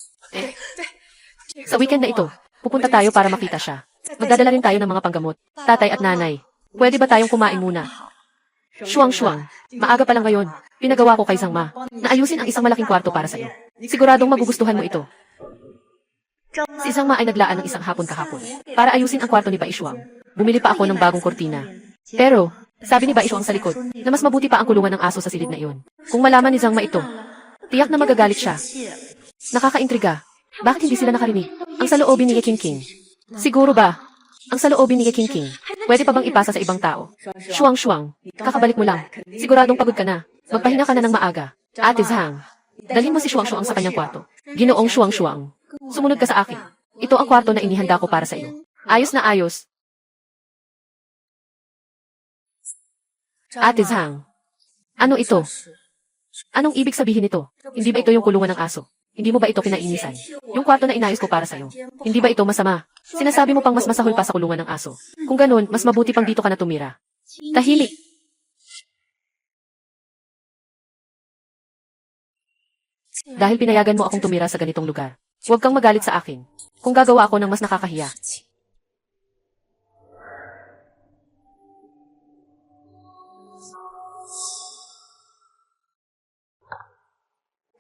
Sa weekend na ito, pupunta tayo para makita siya. Magdadala rin tayo ng mga panggamot. Tatay at nanay, pwede ba tayong kumain muna? Shuang-shuang, maaga pa lang ngayon. Pinagawa ko kay Zhang Ma na ayusin ang isang malaking kwarto para sa'yo. Siguradong magugustuhan mo ito. Si Zhang Ma ay naglaan ng isang hapon kahapon para ayusin ang kwarto ni Bai Shuang. Bumili pa ako ng bagong kortina. Pero, sabi ni Bai Shuang sa likod na mas mabuti pa ang kulungan ng aso sa silid na iyon. Kung malaman ni Zhang Ma ito, tiyak na magagalit siya. Nakakaintriga. Bakit hindi sila nakarinig? Ang saloobin ni Ye King King. Siguro ba? Ang saloobin ni Ye King King. Pwede pa bang ipasa sa ibang tao? Shuang-shuang, kakabalik mo lang. Siguradong pagod ka na. Magpahinga ka na ng maaga. Ate Zhang, dalhin mo si Shuang-shuang sa kanyang kwarto. Ginoong Shuang-shuang, sumunod ka sa akin. Ito ang kwarto na inihanda ko para sa iyo. Ayos na ayos. Ate Zhang, ano ito? Anong ibig sabihin nito? Hindi ba ito yung kulungan ng aso? Hindi mo ba ito kinainisan? Yung kwarto na inayos ko para sa'yo. Hindi ba ito masama? Sinasabi mo pang mas masahol pa sa kulungan ng aso. Kung ganun, mas mabuti pang dito ka na tumira. Tahimik. Dahil pinayagan mo akong tumira sa ganitong lugar, huwag kang magalit sa akin. Kung gagawa ako ng mas nakakahiya.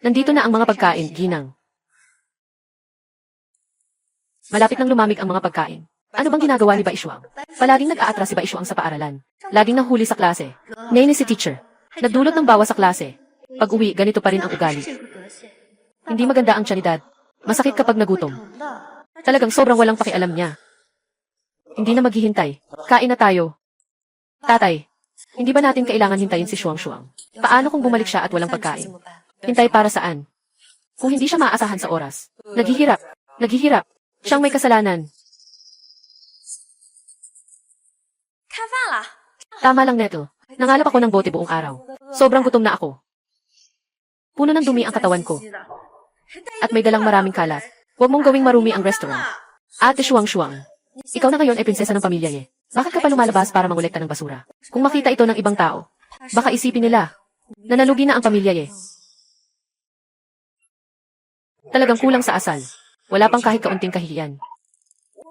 Nandito na ang mga pagkain, Ginang. Malapit nang lumamig ang mga pagkain. Ano bang ginagawa ni Bai Shuang? Palaging nag-aatras si Bai Shuang sa paaralan. Laging nahuli sa klase. Nainis si teacher. Nagdulot ng bawa sa klase. Pag-uwi, ganito pa rin ang ugali. Hindi maganda ang tiyanidad. Masakit kapag nagutom. Talagang sobrang walang pakialam niya. Hindi na maghihintay. Kain na tayo. Tatay, hindi ba natin kailangan hintayin si Shuang-Shuang? Paano kung bumalik siya at walang pagkain? Hintay para saan? Kung hindi siya maasahan sa oras. Naghihirap. Naghihirap. Siyang may kasalanan. Tama lang, Neto. Nangalap ako ng bote buong araw. Sobrang gutom na ako. Puno ng dumi ang katawan ko. At may dalang maraming kalat. Huwag mong gawing marumi ang restaurant. Ate Shuang-Shuang, ikaw na ngayon ay prinsesa ng pamilya niya. Bakit ka pa lumalabas para mangolekta ng basura? Kung makita ito ng ibang tao, baka isipin nila na nalugi na ang pamilya niya. Talagang kulang sa asal. Wala pang kahit kaunting kahihiyan.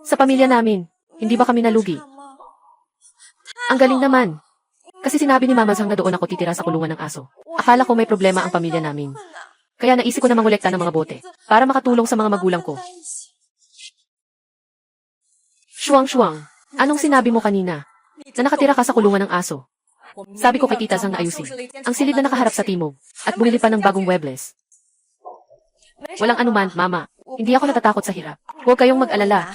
Sa pamilya namin, hindi ba kami nalugi? Ang galing naman. Kasi sinabi ni Mama Zhang na doon ako titira sa kulungan ng aso. Akala ko may problema ang pamilya namin. Kaya naisip ko na mangolekta ng mga bote para makatulong sa mga magulang ko. Shuang-Shuang, anong sinabi mo kanina? Na nakatira ka sa kulungan ng aso. Sabi ko kay Tita Zhang na ayusin ang silid na nakaharap sa timog at bumili pa ng bagong webles. Walang anuman, Mama. Hindi ako natatakot sa hirap. Huwag kayong mag-alala.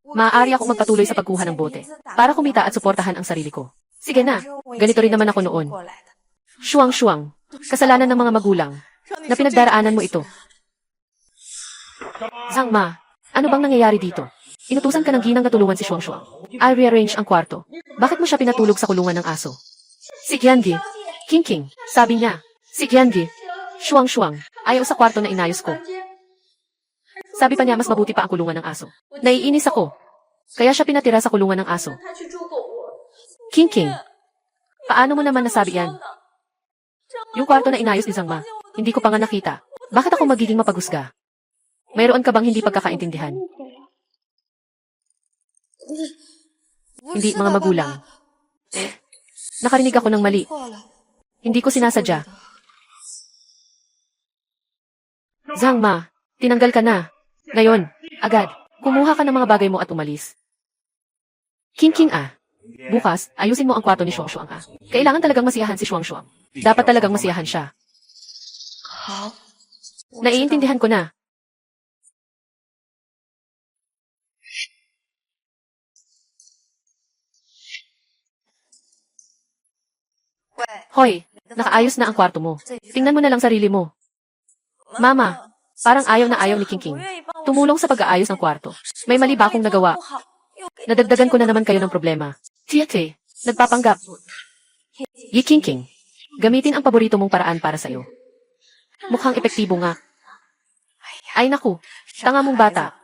Maaari akong magpatuloy sa pagkuha ng bote para kumita at suportahan ang sarili ko. Sige na, ganito rin naman ako noon. Shuang-Shuang, kasalanan ng mga magulang na pinagdaraanan mo ito. Zhang Ma, ano bang nangyayari dito? Inutusan ka ng ginang na tulungan si Shuang-Shuang. I'll rearrange ang kwarto. Bakit mo siya pinatulog sa kulungan ng aso? Si Qiangi, King, sabi niya. Si Qiangi, Shuang-Shuang, ayaw sa kwarto na inayos ko. Sabi pa niya mas mabuti pa ang kulungan ng aso. Naiinis ako. Kaya siya pinatira sa kulungan ng aso. King, paano mo naman nasabi yan? Yung kwarto na inayos ni Zhang Ma, hindi ko pa nga nakita. Bakit ako magiging mapagusga? Mayroon ka bang hindi pagkakaintindihan? Hindi, mga magulang. Nakarinig ako ng mali. Hindi ko sinasadya. Zhang Ma, tinanggal ka na. Ngayon, agad, kumuha ka ng mga bagay mo at umalis. King, bukas, ayusin mo ang kwarto ni Shuang-Shuang. Kailangan talagang masiyahan si Shuang-Shuang. Dapat talagang masiyahan siya. Naiintindihan ko na. Hoy, nakaayos na ang kwarto mo. Tingnan mo na lang sarili mo. Mama, parang ayaw na ayaw ni King. Tumulong sa pag-aayos ng kwarto. May mali ba akong nagawa? Nadagdagan ko na naman kayo ng problema. Tiate, nagpapanggap. Yi King, gamitin ang paborito mong paraan para sa'yo. Mukhang epektibo nga. Ay naku, tanga mong bata.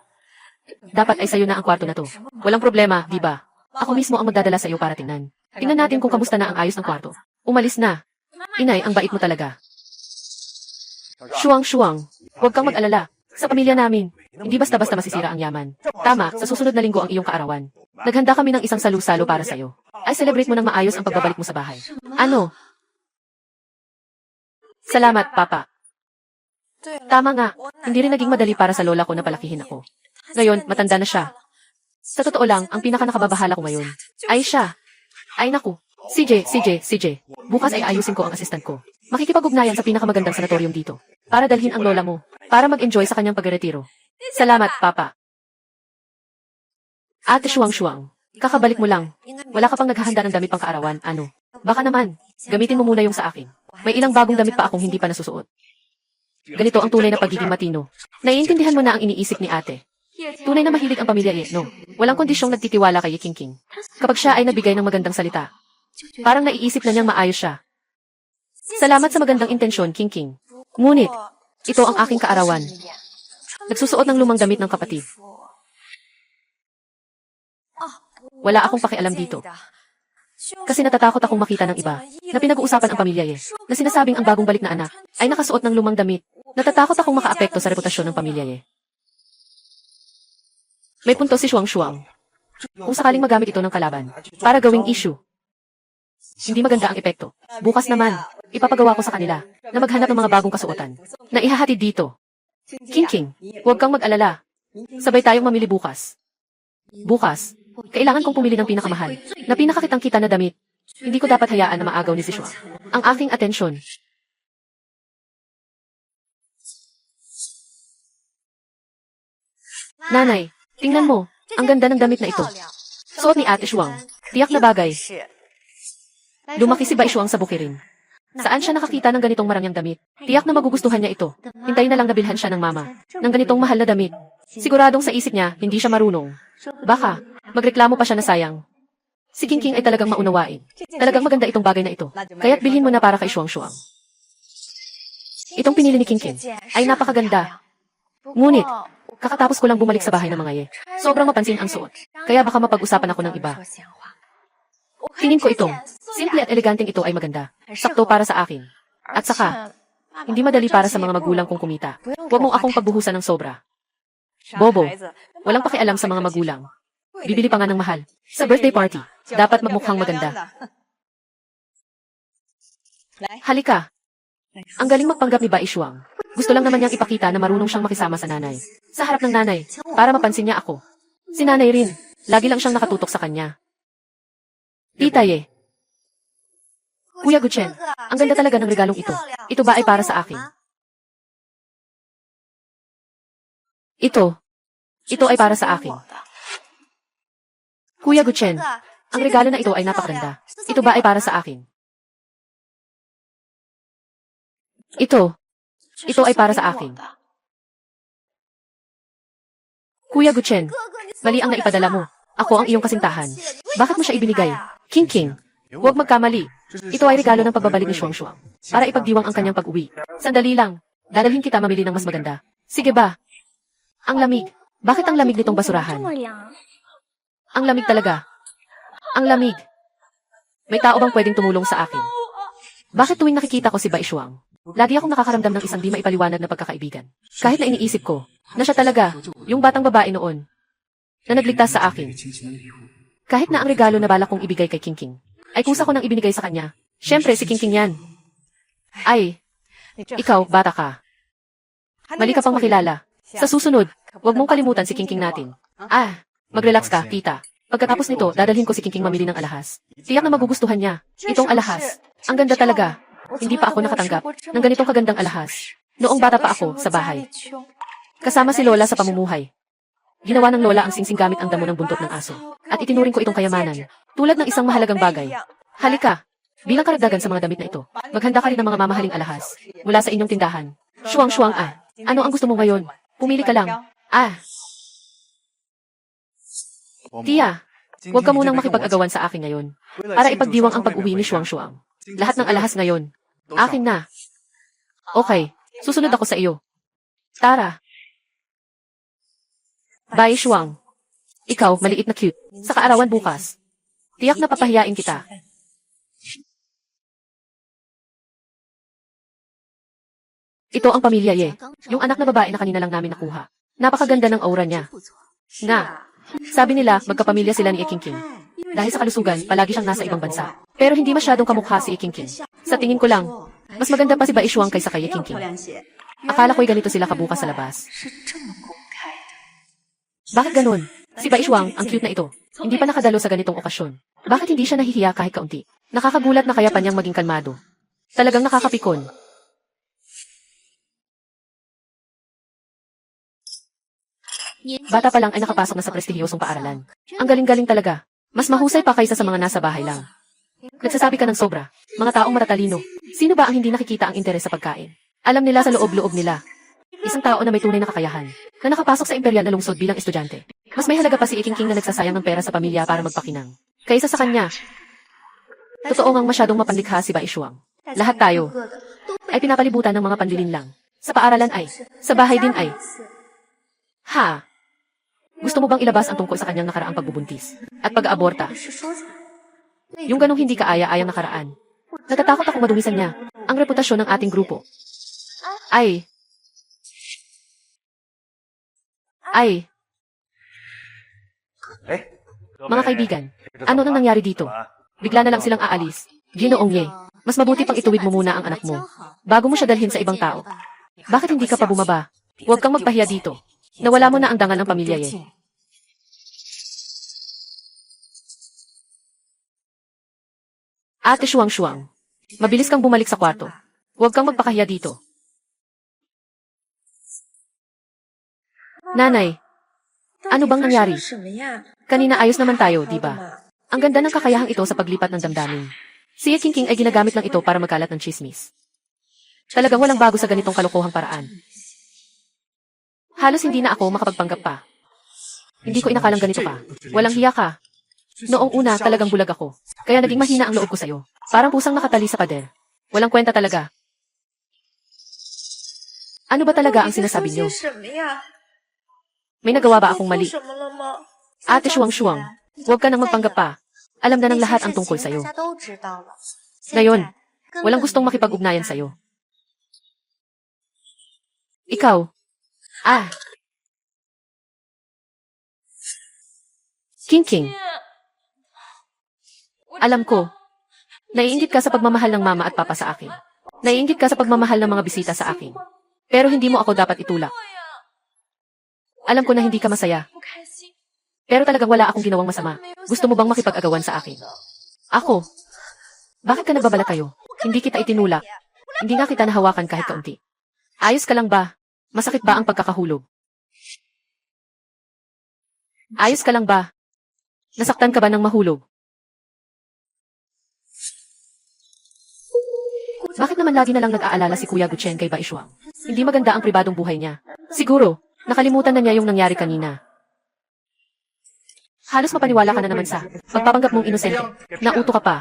Dapat ay sa'yo na ang kwarto na to. Walang problema, di ba? Ako mismo ang magdadala sa'yo para tingnan. Tingnan natin kung kamusta na ang ayos ng kwarto. Umalis na. Inay, ang bait mo talaga. Shuang. Huwag kang mag-alala. Sa pamilya namin, hindi basta-basta masisira ang yaman. Tama, sa susunod na linggo ang iyong kaarawan. Naghanda kami ng isang salu-salo para sa'yo. Ay celebrate mo ng maayos ang pagbabalik mo sa bahay. Ano? Salamat, Papa. Tama nga, hindi rin naging madali para sa lola ko na palakihin ako. Ngayon, matanda na siya. Sa totoo lang, ang pinaka-nakababahala ko ngayon ay siya. Ay naku, CJ. Bukas ay ayusin ko ang assistant ko. Makikipag-ugnayan sa pinakamagandang sanatorium dito. Para dalhin ang lola mo. Para mag-enjoy sa kanyang pagretiro. Salamat, Papa. Ate Shuang. Kakabalik mo lang. Wala ka pang naghahanda ng damit pang kaarawan, ano? Baka naman, gamitin mo muna yung sa akin. May ilang bagong damit pa akong hindi pa nasusuot. Ganito ang tunay na pagiging matino. Naiintindihan mo na ang iniisip ni ate. Tunay na mahilig ang pamilya no? Walang kondisyong nagtitiwala kay King. Kapag siya ay nagbigay ng magandang salita, parang naiisip na niyang maayos siya. Salamat sa magandang intensyon, King. Ngunit, ito ang aking kaarawan. Nagsusuot ng lumang damit ng kapatid. Wala akong pakialam dito. Kasi natatakot akong makita ng iba na pinag-uusapan ang pamilya na sinasabing ang bagong balik na anak ay nakasuot ng lumang damit. Natatakot akong makaapekto sa reputasyon ng pamilya May punto si Shuang. Kung sakaling magamit ito ng kalaban para gawing issue, hindi maganda ang epekto. Bukas naman, ipapagawa ko sa kanila na maghanap ng mga bagong kasuotan na ihahatid dito. King, huwag kang mag-alala. Sabay tayong mamili bukas. Bukas, kailangan kong pumili ng pinakamahal na pinakakitang-kita na damit. Hindi ko dapat hayaan na maagaw ni si Shuang ang aking atensyon. Nanay, tingnan mo, ang ganda ng damit na ito. Suot ni Ate Shuang. Tiyak na bagay. Lumaki si Bai Shuang sa bukirin. Saan siya nakakita ng ganitong marangyang damit? Tiyak na magugustuhan niya ito. Hintayin na lang nabilhan siya ng mama ng ganitong mahal na damit. Siguradong sa isip niya, hindi siya marunong. Baka, magreklamo pa siya na sayang. Si King ay talagang maunawain. Talagang maganda itong bagay na ito. Kaya't bilhin mo na para kay Shuang. Itong pinili ni King ay napakaganda. Ngunit, kakatapos ko lang bumalik sa bahay ng mga sobrang mapansin ang suot. Kaya baka mapag-usapan ako ng iba. Tingin ko itong simple at eleganteng ito ay maganda. Sakto para sa akin. At saka, hindi madali para sa mga magulang kong kumita. Huwag mong akong pagbuhusan ng sobra. Bobo, walang pakialam sa mga magulang. Bibili pa nga ng mahal. Sa birthday party, dapat magmukhang maganda. Halika. Ang galing magpanggap ni Bai Shuang. Gusto lang naman niyang ipakita na marunong siyang makisama sa nanay. Sa harap ng nanay, para mapansin niya ako. Si nanay rin, lagi lang siyang nakatutok sa kanya. Tita Kuya Guchen, ang ganda talaga ng regalong ito. Ito ba ay para sa akin? Ito ay para sa akin. Kuya Guchen, ang regalo na ito ay napakaganda. Ito ba ay para sa akin? Ito ay para sa akin. Kuya Guchen, mali ang naipadala mo. Ako ang iyong kasintahan. Bakit mo siya ibinigay? King, huwag magkamali. Ito ay regalo ng pagbabalik ni Shuang para ipagdiwang ang kanyang pag-uwi. Sandali lang. Dadalhin kita mamili ng mas maganda. Sige ba? Ang lamig. Bakit ang lamig nitong basurahan? Ang lamig talaga. Ang lamig. May tao bang pwedeng tumulong sa akin? Bakit tuwing nakikita ko si Bai Shuang, lagi akong nakakaramdam ng isang di maipaliwanag na pagkakaibigan. Kahit na iniisip ko, na siya talaga, yung batang babae noon, na nagligtas sa akin. Kahit na ang regalo na balak kong ibigay kay King, ay kusa ko nang ibinigay sa kanya. Siyempre, si King yan. Ay, ikaw, bata ka. Mali ka pang makilala. Sa susunod, huwag mong kalimutan si King natin. Mag-relax ka, tita. Pagkatapos nito, dadalhin ko si King mamili ng alahas. Tiyak na magugustuhan niya. Itong alahas. Ang ganda talaga. Hindi pa ako nakatanggap ng ganitong kagandang alahas. Noong bata pa ako, sa bahay. Kasama si Lola sa pamumuhay. Ginawa ng Lola ang singsing gamit ang damo ng buntot ng aso. At itinuring ko itong kayamanan. Tulad ng isang mahalagang bagay. Halika. Bilang karagdagan sa mga damit na ito, maghanda ka rin ng mga mamahaling alahas mula sa inyong tindahan. Shuang, ano ang gusto mo ngayon? Pumili ka lang. Tia, huwag ka munang makipag-agawan sa akin ngayon. Para ipagdiwang ang pag-uwi ni Shuang. Lahat ng alahas ngayon. Akin na. Okay, susunod ako sa iyo. Tara. Bai Shuang. Ikaw, maliit na cute. Sa kaarawan bukas. Tiyak na papahiyain kita. Ito ang pamilya Ye. Yung anak na babae na kanina lang namin nakuha. Napakaganda ng aura niya. Nga. Sabi nila, magkapamilya sila ni Ikingking. Dahil sa kalusugan, palagi siyang nasa ibang bansa. Pero hindi masyadong kamukha si Ikingking. Sa tingin ko lang, mas maganda pa si Baishuang kaysa kay Ikingking. Akala ko'y ganito sila kabukas sa labas. Bakit ganun? Si Baishuang, ang cute na ito. Hindi pa nakadalo sa ganitong okasyon. Bakit hindi siya nahihiya kahit kaunti? Nakakagulat na kaya pa niyang maging kalmado. Talagang nakakapikon. Bata pa lang ay nakapasok na sa prestihiyosong paaralan. Ang galing-galing talaga. Mas mahusay pa kaysa sa mga nasa bahay lang. Nagsasabi ka ng sobra. Mga taong matatalino. Sino ba ang hindi nakikita ang interes sa pagkain? Alam nila sa loob-loob nila. Isang tao na may tunay na kakayahan, na nakapasok sa imperial na lungsod bilang estudyante. Mas may halaga pa si Ikingking na nagsasayang ng pera sa pamilya para magpakinang. Kaysa sa kanya. Totoo ngang masyadong mapandikha si Baishuang. Lahat tayo ay pinapalibutan ng mga panlilin lang. Sa paaralan ay, sa bahay din ay. Ha? Gusto mo bang ilabas ang tungkol sa kanyang nakaraang pagbubuntis at pag-aaborta? Yung ganong hindi kaaya-ayang nakaraan. Natatakot akong madumisan niya ang reputasyon ng ating grupo. Ay. Mga kaibigan, ano nang nangyari dito? Bigla na lang silang aalis. Ginoong Ye, mas mabuti pang ituwid mo muna ang anak mo bago mo siya dalhin sa ibang tao. Bakit hindi ka pa bumaba? Huwag kang magpahiya dito. Nawala mo na ang dangal ng pamilya Ye. Ate Shuang-Shuang, mabilis kang bumalik sa kwarto. Huwag kang magpakahiya dito. Nanay, ano bang nangyari? Kanina ayos naman tayo, di ba? Ang ganda ng kakayahang ito sa paglipat ng damdamin. Si Ikingking ay ginagamit lang ito para magkalat ng chismis. Talagang walang bago sa ganitong kalokohang paraan. Halos hindi na ako makapagpanggap pa. Hindi ko inakalang ganito pa. Walang hiya ka. Noong una talagang bulag ako. Kaya naging mahina ang loob ko sa'yo. Parang pusang nakatali sa pader. Walang kwenta talaga. Ano ba talaga ang sinasabi niyo? May nagawa ba akong mali? Ate Shuang-Shuang, huwag ka nang magpanggap pa. Alam na ng lahat ang tungkol sa'yo. Ngayon, walang gustong makipag-ugnayan sa'yo. Ikaw. King. Alam ko. Naiinggit ka sa pagmamahal ng mama at papa sa akin. Naiinggit ka sa pagmamahal ng mga bisita sa akin. Pero hindi mo ako dapat itulak. Alam ko na hindi ka masaya. Pero talagang wala akong ginawang masama. Gusto mo bang makipag-agawan sa akin? Ako? Bakit ka nagbabalak kayo? Hindi kita itinulak. Hindi nga kita nahawakan kahit kaunti. Ayos ka lang ba? Masakit ba ang pagkakahulog? Ayos ka lang ba? Nasaktan ka ba ng mahulog? Bakit naman lagi na lang nag-aalala si Kuya Guchen kay Baishuang? Hindi maganda ang pribadong buhay niya. Siguro, nakalimutan na niya yung nangyari kanina. Halos mapaniwala ka na naman sa pagpapanggap mong inosente. Nauto ka pa.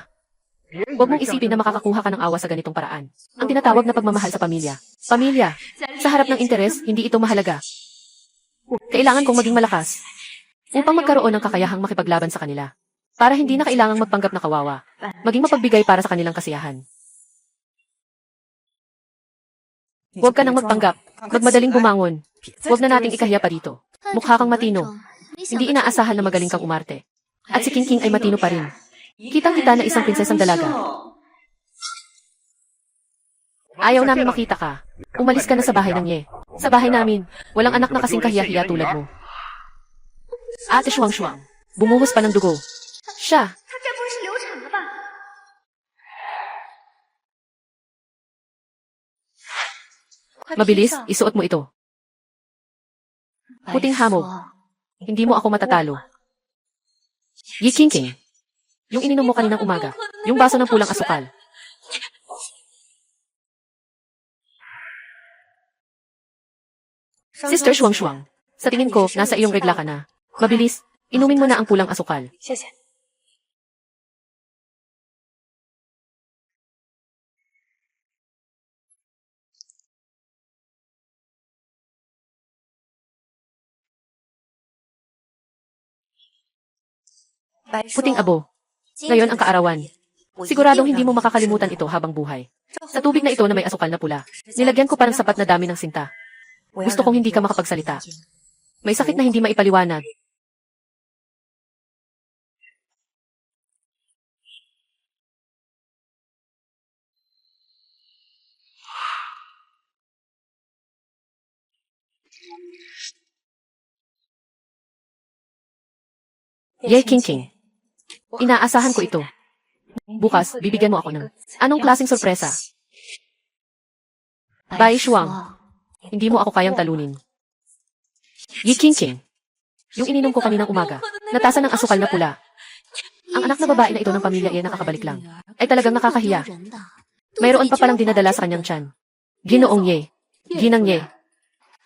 Huwag mong isipin na makakakuha ka ng awa sa ganitong paraan. Ang tinatawag na pagmamahal sa pamilya. Pamilya. Sa harap ng interes, hindi ito mahalaga. Kailangan kong maging malakas upang magkaroon ng kakayahang makipaglaban sa kanila. Para hindi na kailangang magpanggap na kawawa. Maging mapagbigay para sa kanilang kasiyahan. Huwag ka nang magpanggap. Magmadaling bumangon. Huwag na nating ikahiya pa dito. Mukha kang matino. Hindi inaasahan na magaling kang umarte. At si King ay matino pa rin. Kitang-kita na isang prinsesang dalaga. Ayaw namin makita ka. Umalis ka na sa bahay ng Ye. Sa bahay namin, walang anak na kasing kahiya-hiya tulad mo. Ate Shuang-Shuang, bumuhos pa ng dugo. Siya. Mabilis, isuot mo ito. Puting hamog. Hindi mo ako matatalo. Yi King. Yung ininom mo kaninang umaga. Yung baso ng pulang asukal. Sister Shuang-Shuang, sa tingin ko, nasa iyong regla ka na. Mabilis, inumin mo na ang pulang asukal. Puting abo. Ngayon ang kaarawan. Siguradong hindi mo makakalimutan ito habang buhay. Sa tubig na ito na may asukal na pula, nilagyan ko pa ng sapat na dami ng sinta. Gusto kong hindi ka makapagsalita. May sakit na hindi maipaliwanag. Ye King King. Inaasahan ko ito. Bukas, bibigyan mo ako ng anong klaseng sorpresa? Bai Shuang. Hindi mo ako kayang talunin. Ye King King. Yung ininom ko kaninang umaga, natasa ng asukal na pula. Ang anak na babae na ito ng pamilya ay nakakabalik lang. Ay talagang nakakahiya. Mayroon pa palang dinadala sa kanyang tiyan. Ginoong Ye. Ginang Ye.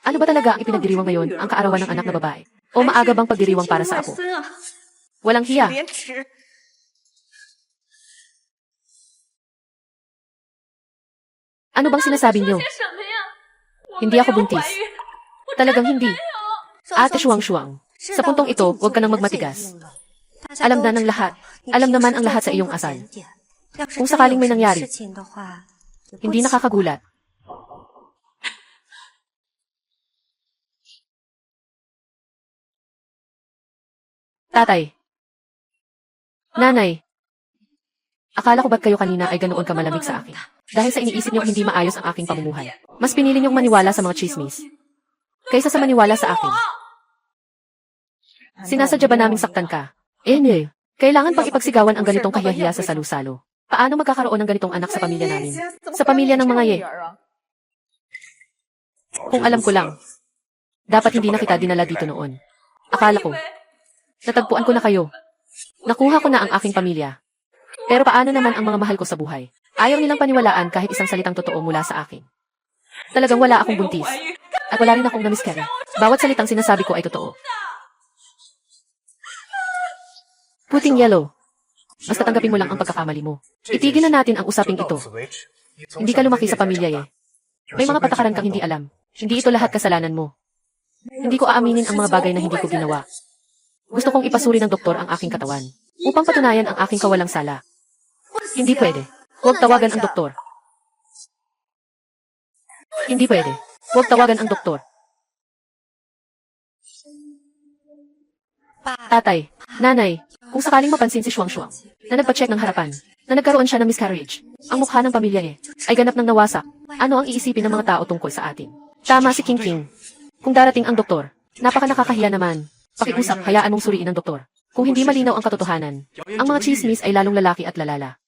Ano ba talaga ang ipinagdiriwang ngayon ang kaarawan ng anak na babae? O maaga bang pagdiriwang para sa apo? Walang hiya. Ano bang sinasabi niyo? Hindi ako buntis. Talagang hindi. Ate Shuang-Shuang, sa puntong ito, huwag ka nang magmatigas. Alam na ng lahat. Alam naman ang lahat sa iyong asal. Kung sakaling may nangyari, hindi nakakagulat. Tatay. Nanay. Akala ko ba't kayo kanina ay ganoon ka malamig sa akin? Dahil sa iniisip niyong hindi maayos ang aking pamumuhay. Mas pinili niyong maniwala sa mga chismis kaysa sa maniwala sa akin. Sinasadya ba naming saktan ka? Kailangan pang ipagsigawan ang ganitong kahiyahiya sa salu-salo. Paano magkakaroon ng ganitong anak sa pamilya namin? Sa pamilya ng mga Ye. Kung alam ko lang, dapat hindi na kita dinala dito noon. Akala ko, natagpuan ko na kayo. Nakuha ko na ang aking pamilya. Pero paano naman ang mga mahal ko sa buhay? Ayaw nilang paniwalaan kahit isang salitang totoo mula sa akin. Talagang wala akong buntis. At wala rin akong namiskere. Bawat salitang sinasabi ko ay totoo. Puting yellow. Basta tanggapin mo lang ang pagkakamali mo. Itigil na natin ang usaping ito. Hindi ka lumaki sa pamilya Ye. May mga patakaran kang hindi alam. Hindi ito lahat kasalanan mo. Hindi ko aaminin ang mga bagay na hindi ko ginawa. Gusto kong ipasuri ng doktor ang aking katawan upang patunayan ang aking kawalang sala. Hindi pwede. Huwag tawagan ang doktor. Hindi pwede. Huwag tawagan ang doktor. Tatay, nanay, kung sakaling mapansin si Shuang-Shuang na nagpa-check ng harapan, na nagkaroon siya ng miscarriage, ang mukha ng pamilya Ye ay ganap ng nawasak, ano ang iisipin ng mga tao tungkol sa atin? Tama si King King. Kung darating ang doktor, napaka-nakakahiya naman. Pakiusap, hayaan mong suriin ng doktor. Kung hindi malinaw ang katotohanan, ang mga chismis ay lalong lalaki at lalala.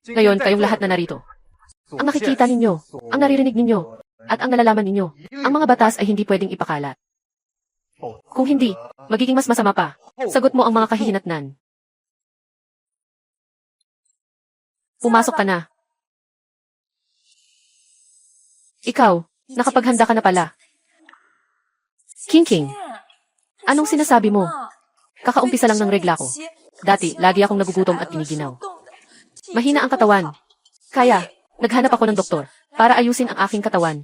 Ngayon, kayong lahat na narito. Ang nakikita ninyo, ang naririnig ninyo, at ang nalalaman ninyo, ang mga batas ay hindi pwedeng ipakalat. Kung hindi, magiging mas masama pa. Sagot mo ang mga kahihinatnan. Pumasok ka na. Ikaw, nakapaghanda ka na pala. King King, anong sinasabi mo? Kakaumpisa lang ng regla ko. Dati, lagi akong nagugutom at giniginaw. Mahina ang katawan. Kaya, naghanap ako ng doktor para ayusin ang aking katawan.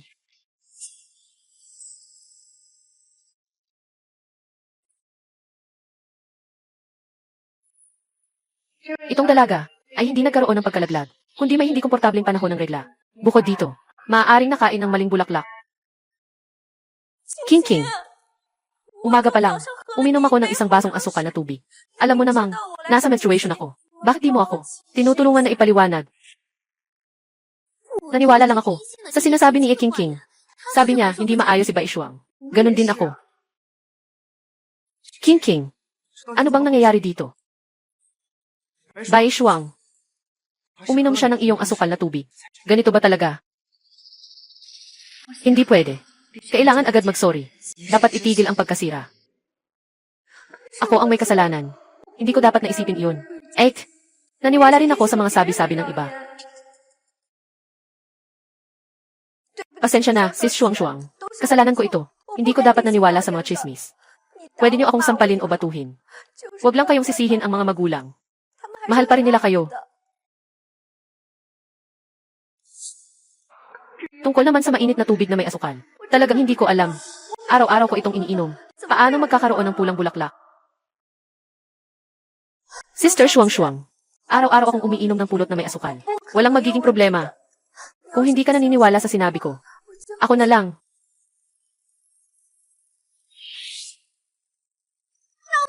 Itong dalaga ay hindi nagkaroon ng pagkalaglag, kundi may hindi komportableng panahon ng regla. Bukod dito, maaaring nakain ng maling bulaklak. King King, umaga pa lang, uminom ako ng isang basong asukal na tubig. Alam mo namang, nasa menstruation ako. Bakit di mo ako tinutulungan na ipaliwanag? Naniwala lang ako sa sinasabi ni King King. Sabi niya, hindi maayos si Bai Shuang. Ganon din ako. King King, ano bang nangyayari dito? Bai Shuang, uminom siya ng iyong asukal na tubig. Ganito ba talaga? Hindi pwede. Kailangan agad mag-sorry. Dapat itigil ang pagkasira. Ako ang may kasalanan. Hindi ko dapat naisipin iyon. Naniwala rin ako sa mga sabi-sabi ng iba. Pasensya na, sis Shuang-Shuang. Kasalanan ko ito. Hindi ko dapat naniwala sa mga chismis. Pwede niyo akong sampalin o batuhin. Huwag lang kayong sisihin ang mga magulang. Mahal pa rin nila kayo. Tungkol naman sa mainit na tubig na may asukal. Talagang hindi ko alam. Araw-araw ko itong iniinom. Paano magkakaroon ng pulang bulaklak? Sister Shuang-Shuang, Araw-araw akong umiinom ng pulot na may asukal. Walang magiging problema. Kung hindi ka naniniwala sa sinabi ko, ako na lang.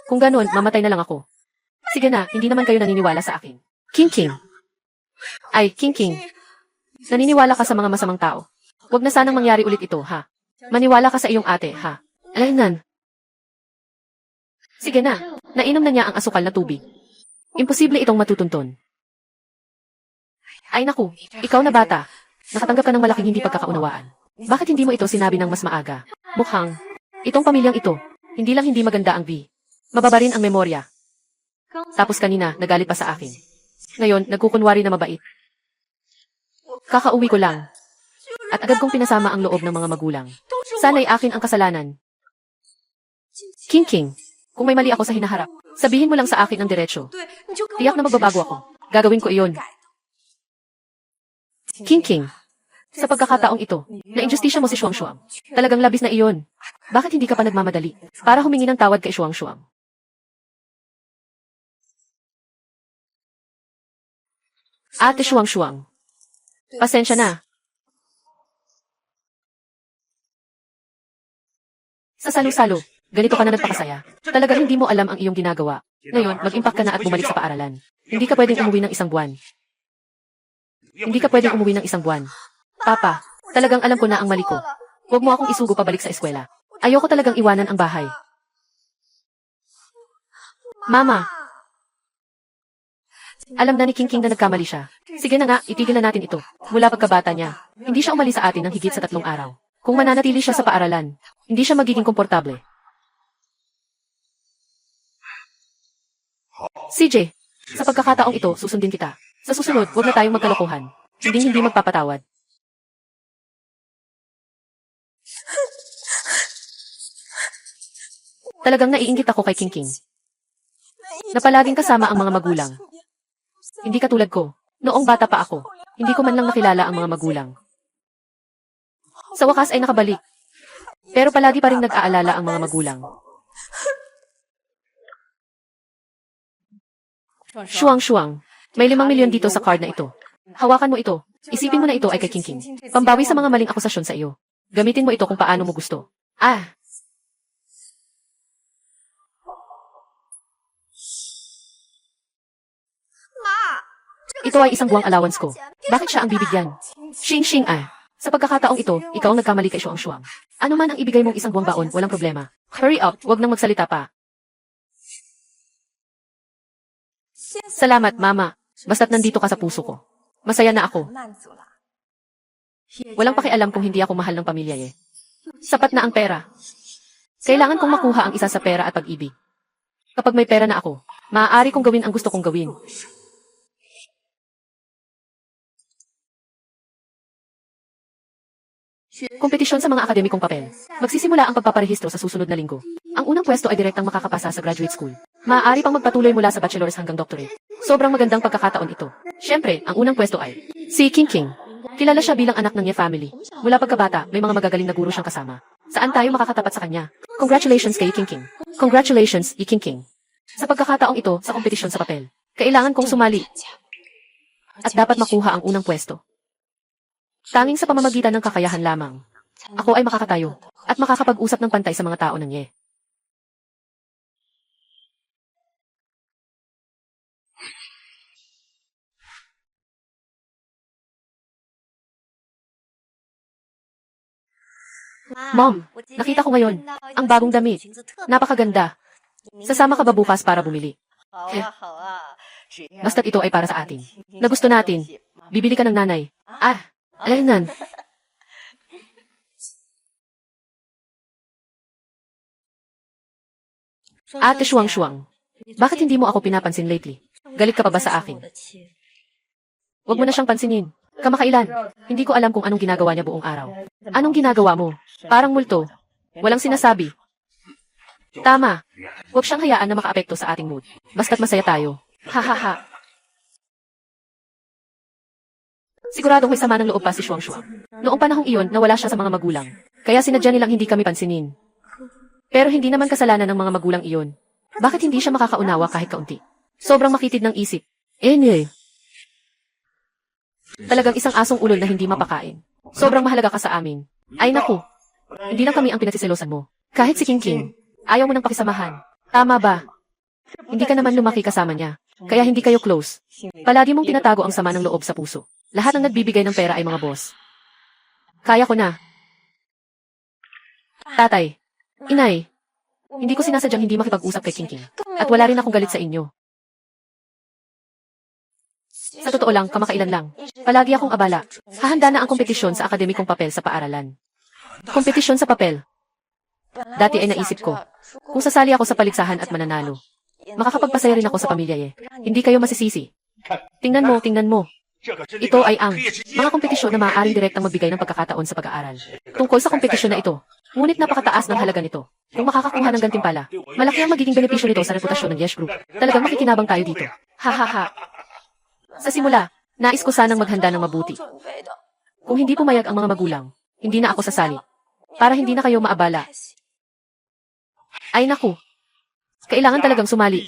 Kung ganun, mamatay na lang ako. Sige na, hindi naman kayo naniniwala sa akin. King. Ay, King. Naniniwala ka sa mga masamang tao. Huwag na sanang mangyari ulit ito, ha? Maniwala ka sa iyong ate, ha? Alaynan. Sige na, nainom na niya ang asukal na tubig. Imposible itong matutunton. Ay naku, ikaw na bata. Nakatanggap ka ng malaking hindi pagkakaunawaan. Bakit hindi mo ito sinabi ng mas maaga? Mukhang, itong pamilyang ito, hindi lang hindi maganda ang V. Mababa rin ang memorya. Tapos kanina, nagalit pa sa akin. Ngayon, nagkukunwari na mabait. Kakauwi ko lang. At agad kong pinasama ang loob ng mga magulang. Sana'y akin ang kasalanan. King, kung may mali ako sa hinaharap, sabihin mo lang sa akin ang diretsyo. Tiyak na magbabago ako. Gagawin ko iyon. King, sa pagkakataong ito, na-injustisya mo si Shuang. Talagang labis na iyon. Bakit hindi ka pa nagmamadali para humingi ng tawad kay Shuang? Ate Shuang, pasensya na. Sa salo-salo, ganito ka na nagpakasaya. Talagang hindi mo alam ang iyong ginagawa. Ngayon, mag-impact ka na at bumalik sa paaralan. Hindi ka pwedeng umuwi ng 1 buwan. Papa, talagang alam ko na ang mali ko. Huwag mo akong isugo pabalik sa eskwela. Ayoko talagang iwanan ang bahay. Mama, alam na ni King na nagkamali siya. Sige na nga, itigil na natin ito. Mula pagkabata niya, hindi siya umalis sa atin ng higit sa 3 araw. Kung mananatili siya sa paaralan, hindi siya magiging komportable. CJ, sa pagkakataong ito, susundin kita. Sa susunod, huwag na tayong magkalokohan. Hindi magpapatawad. Talagang naiinggit ako kay King. Na palaging kasama ang mga magulang. Hindi katulad ko. Noong bata pa ako, hindi ko man lang nakilala ang mga magulang. Sa wakas ay nakabalik. Pero palagi pa rin nag-aalala ang mga magulang. Shuang, may 5 milyon dito sa card na ito. Hawakan mo ito. Isipin mo na ito ay kay King. Pambawi sa mga maling akusasyon sa iyo. Gamitin mo ito kung paano mo gusto. Ito ay 1 buwang allowance ko. Bakit siya ang bibigyan? Xing, sa pagkakataong ito, ikaw ang nagkamali kay Shuang. Ano man ang ibigay mong 1 buwang baon, walang problema. Hurry up, wag nang magsalita pa. Salamat, Mama. Basta't nandito ka sa puso ko. Masaya na ako. Walang pakialam kung hindi ako mahal ng pamilya eh. Sapat na ang pera. Kailangan kong makuha ang isa sa pera at pag-ibig. Kapag may pera na ako, maaari kong gawin ang gusto kong gawin. Kompetisyon sa mga akademikong papel. Magsisimula ang pagpaparehistro sa susunod na linggo. Ang unang pwesto ay direktang makakapasa sa graduate school. Maaari pang magpatuloy mula sa bachelor's hanggang doctorate. Sobrang magandang pagkakataon ito. Siyempre, ang unang pwesto ay si King. Kilala siya bilang anak ng Ye family. Mula pagkabata, may mga magagaling na guro siyang kasama. Saan tayo makakatapat sa kanya? Congratulations kay King. Congratulations, King. Sa pagkakataong ito, sa kompetisyon sa papel, kailangan kong sumali. At dapat makuha ang unang pwesto. Tanging sa pamamagitan ng kakayahan lamang, ako ay makakatayo at makakapag-usap ng pantay sa mga tao ng Ye. Mom, nakita ko ngayon ang bagong damit. Napakaganda. Sasama ka ba bukas para bumili? Basta't ito ay para sa atin. Na gusto natin. Bibili ka ng nanay. Alaynan. Ate Shuang, bakit hindi mo ako pinapansin lately? Galit ka pa ba sa akin? Huwag mo na siyang pansinin. Kamakailan, hindi ko alam kung anong ginagawa niya buong araw. Anong ginagawa mo? Parang multo. Walang sinasabi. Tama. Huwag siyang hayaan na makaapekto sa ating mood. Basta't masaya tayo. Ha. Siguradong may sama ng loob pa si Shuang. Noong panahong iyon, nawala siya sa mga magulang. Kaya sinadya nilang hindi kami pansinin. Pero hindi naman kasalanan ng mga magulang iyon. Bakit hindi siya makakaunawa kahit kaunti? Sobrang makitid ng isip. Anyway, talagang isang asong ulol na hindi mapakain. Sobrang mahalaga ka sa amin. Ay naku, hindi lang kami ang pinagsisilosan mo. Kahit si King King, ayaw mo nang pakisamahan. Tama ba? Hindi ka naman lumaki kasama niya. Kaya hindi kayo close. Palagi mong tinatago ang sama ng loob sa puso. Lahat ng nagbibigay ng pera ay mga boss. Kaya ko na. Tatay, inay, hindi ko sinasadyang hindi makipag-usap kay King King. At wala rin akong galit sa inyo. Sa totoo lang, kamakailan lang. Palagi akong abala. Hahanda na ang kompetisyon sa akademikong papel sa paaralan. Kompetisyon sa papel. Dati ay naisip ko, kung sasali ako sa paligsahan at mananalo, makakapagpasaya rin ako sa pamilya Hindi kayo masisisi. Tingnan mo. Ito ay ang mga kompetisyon na maaaring direktang magbigay ng pagkakataon sa pag-aaral. Tungkol sa kompetisyon na ito, ngunit napakataas ng halaga nito. Kung makakakuha ng gantimpala, malaki ang magiging benepisyo nito sa reputasyon ng Yesh Group. Talagang makikinabang tayo dito. Ha. Sa simula, nais ko sanang maghanda ng mabuti. Kung hindi pumayag ang mga magulang, hindi na ako sasali. Para hindi na kayo maabala. Ay naku, kailangan talagang sumali.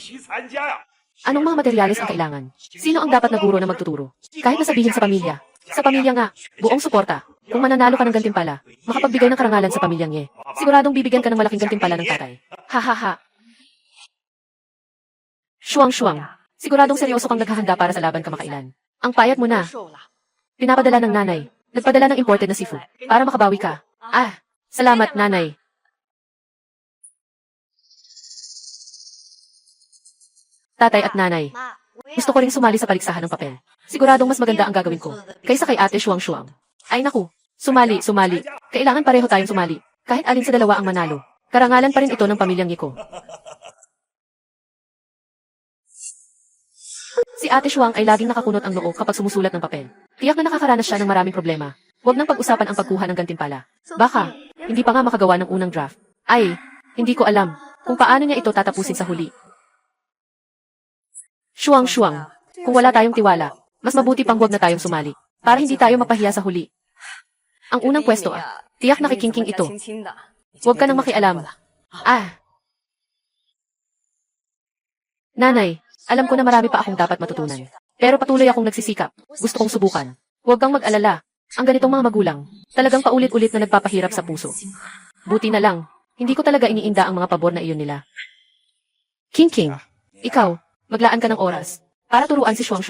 Anong mga materyales ang kailangan? Sino ang dapat na guro na magtuturo? Kahit nasabihin sa pamilya. Sa pamilya nga, buong suporta. Kung mananalo ka ng gantimpala, makapagbigay ng karangalan sa pamilyang siguradong bibigyan ka ng malaking gantimpala ng tatay. Ha. Shuang. Siguradong seryoso kang naghahanda para sa laban kamakailan. Ang payat mo na. Pinapadala ng nanay. Nagpadala ng imported na seafood. Para makabawi ka. Salamat nanay. Tatay at nanay. Gusto ko ring sumali sa paligsahan ng papel. Siguradong mas maganda ang gagawin ko kaysa kay ate Shuang. Ay naku, sumali. Kailangan pareho tayong sumali. Kahit alin sa dalawa ang manalo. Karangalan pa rin ito ng pamilyang ko. Si ate Shuang ay laging nakakunot ang noo kapag sumusulat ng papel. Tiyak na nakakaranas siya ng maraming problema. Huwag nang pag-usapan ang pagkuha ng gantimpala. Baka, hindi pa nga makagawa ng unang draft. Ay, hindi ko alam kung paano niya ito tatapusin sa huli. Shuang, kung wala tayong tiwala, mas mabuti pang huwag na tayong sumali. Para hindi tayo mapahiya sa huli. Ang unang pwesto tiyak na kay King King ito. Huwag ka nang makialam. Nanay, alam ko na marami pa akong dapat matutunan. Pero patuloy akong nagsisikap. Gusto kong subukan. Huwag kang mag-alala. Ang ganitong mga magulang, talagang paulit-ulit na nagpapahirap sa puso. Buti na lang, hindi ko talaga iniinda ang mga pabor na iyon nila. King, ikaw, maglaan ka ng oras para turuan si Shuang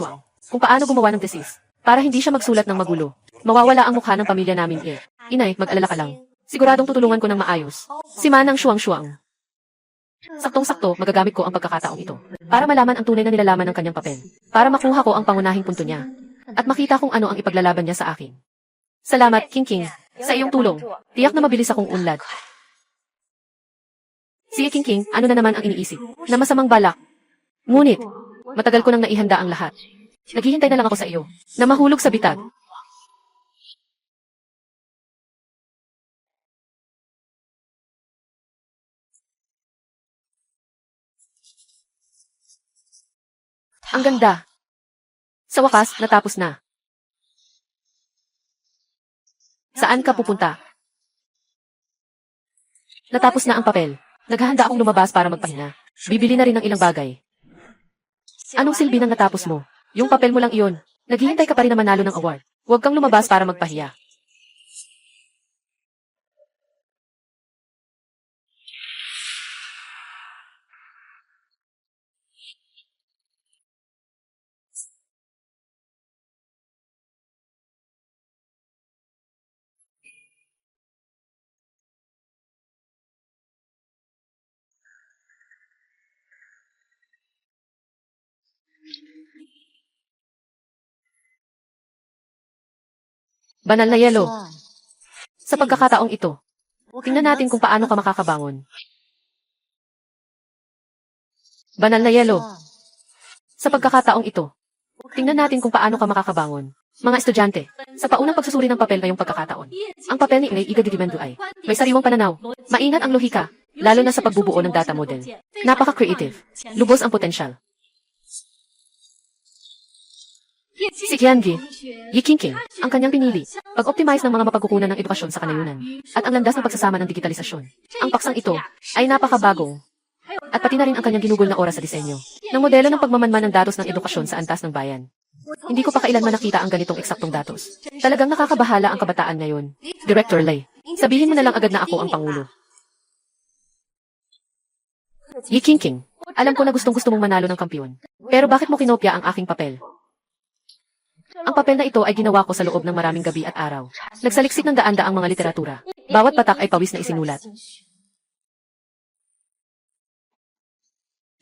kung paano gumawa ng thesis. Para hindi siya magsulat ng magulo. Mawawala ang mukha ng pamilya namin Inay, mag-alala ka lang. Siguradong tutulungan ko ng maayos. Si Manang Shuang. Saktong-sakto, magagamit ko ang pagkakataong ito para malaman ang tunay na nilalaman ng kanyang papel. Para makuha ko ang pangunahing punto niya at makita kung ano ang ipaglalaban niya sa akin. Salamat, King, sa iyong tulong. Tiyak na mabilis akong unlad. Sige, King, ano na naman ang iniisip? Na masamang balak. Ngunit, matagal ko nang naihanda ang lahat. Naghihintay na lang ako sa iyo, na mahulog sa bitag. Ang ganda. Sa wakas, natapos na. Saan ka pupunta? Natapos na ang papel. Naghahanda akong lumabas para magpahinga. Bibili na rin ng ilang bagay. Anong silbi ng natapos mo? Yung papel mo lang iyon. Naghihintay ka pa rin na manalo ng award. Huwag kang lumabas para magpahiya. Banal na yelo. Sa pagkakataong ito, tingnan natin kung paano ka makakabangon. Banal na yelo. Sa pagkakataong ito, tingnan natin kung paano ka makakabangon. Mga estudyante, sa paunang pagsusuri ng papel ngayong pagkakataon, ang papel ni Inay Iga Didimendu ay may sariwang pananaw, maingat ang lohika, lalo na sa pagbubuo ng data model. Napaka-creative. Lubos ang potensyal. Si Qiangi, Yi King, ang kanyang pinili, pag-optimize ng mga mapagkukunan ng edukasyon sa kanayunan, at ang landas ng pagsasama ng digitalisasyon. Ang paksang ito ay napakabagong, At pati na rin ang kanyang ginugol na oras sa disenyo ng modelo ng pagmamanman ng datos ng edukasyon sa antas ng bayan. Hindi ko pa kailanman nakita ang ganitong eksaktong datos. Talagang nakakabahala ang kabataan ngayon. Director Lay, sabihin mo na lang agad na ako ang Pangulo. Yi Qingqing, alam ko na gustong-gusto mong manalo ng kampiyon. Pero bakit mo kinopya ang aking papel? Ang papel na ito ay ginawa ko sa loob ng maraming gabi at araw. Nagsaliksik ng daan-daang mga literatura. Bawat patak ay pawis na isinulat.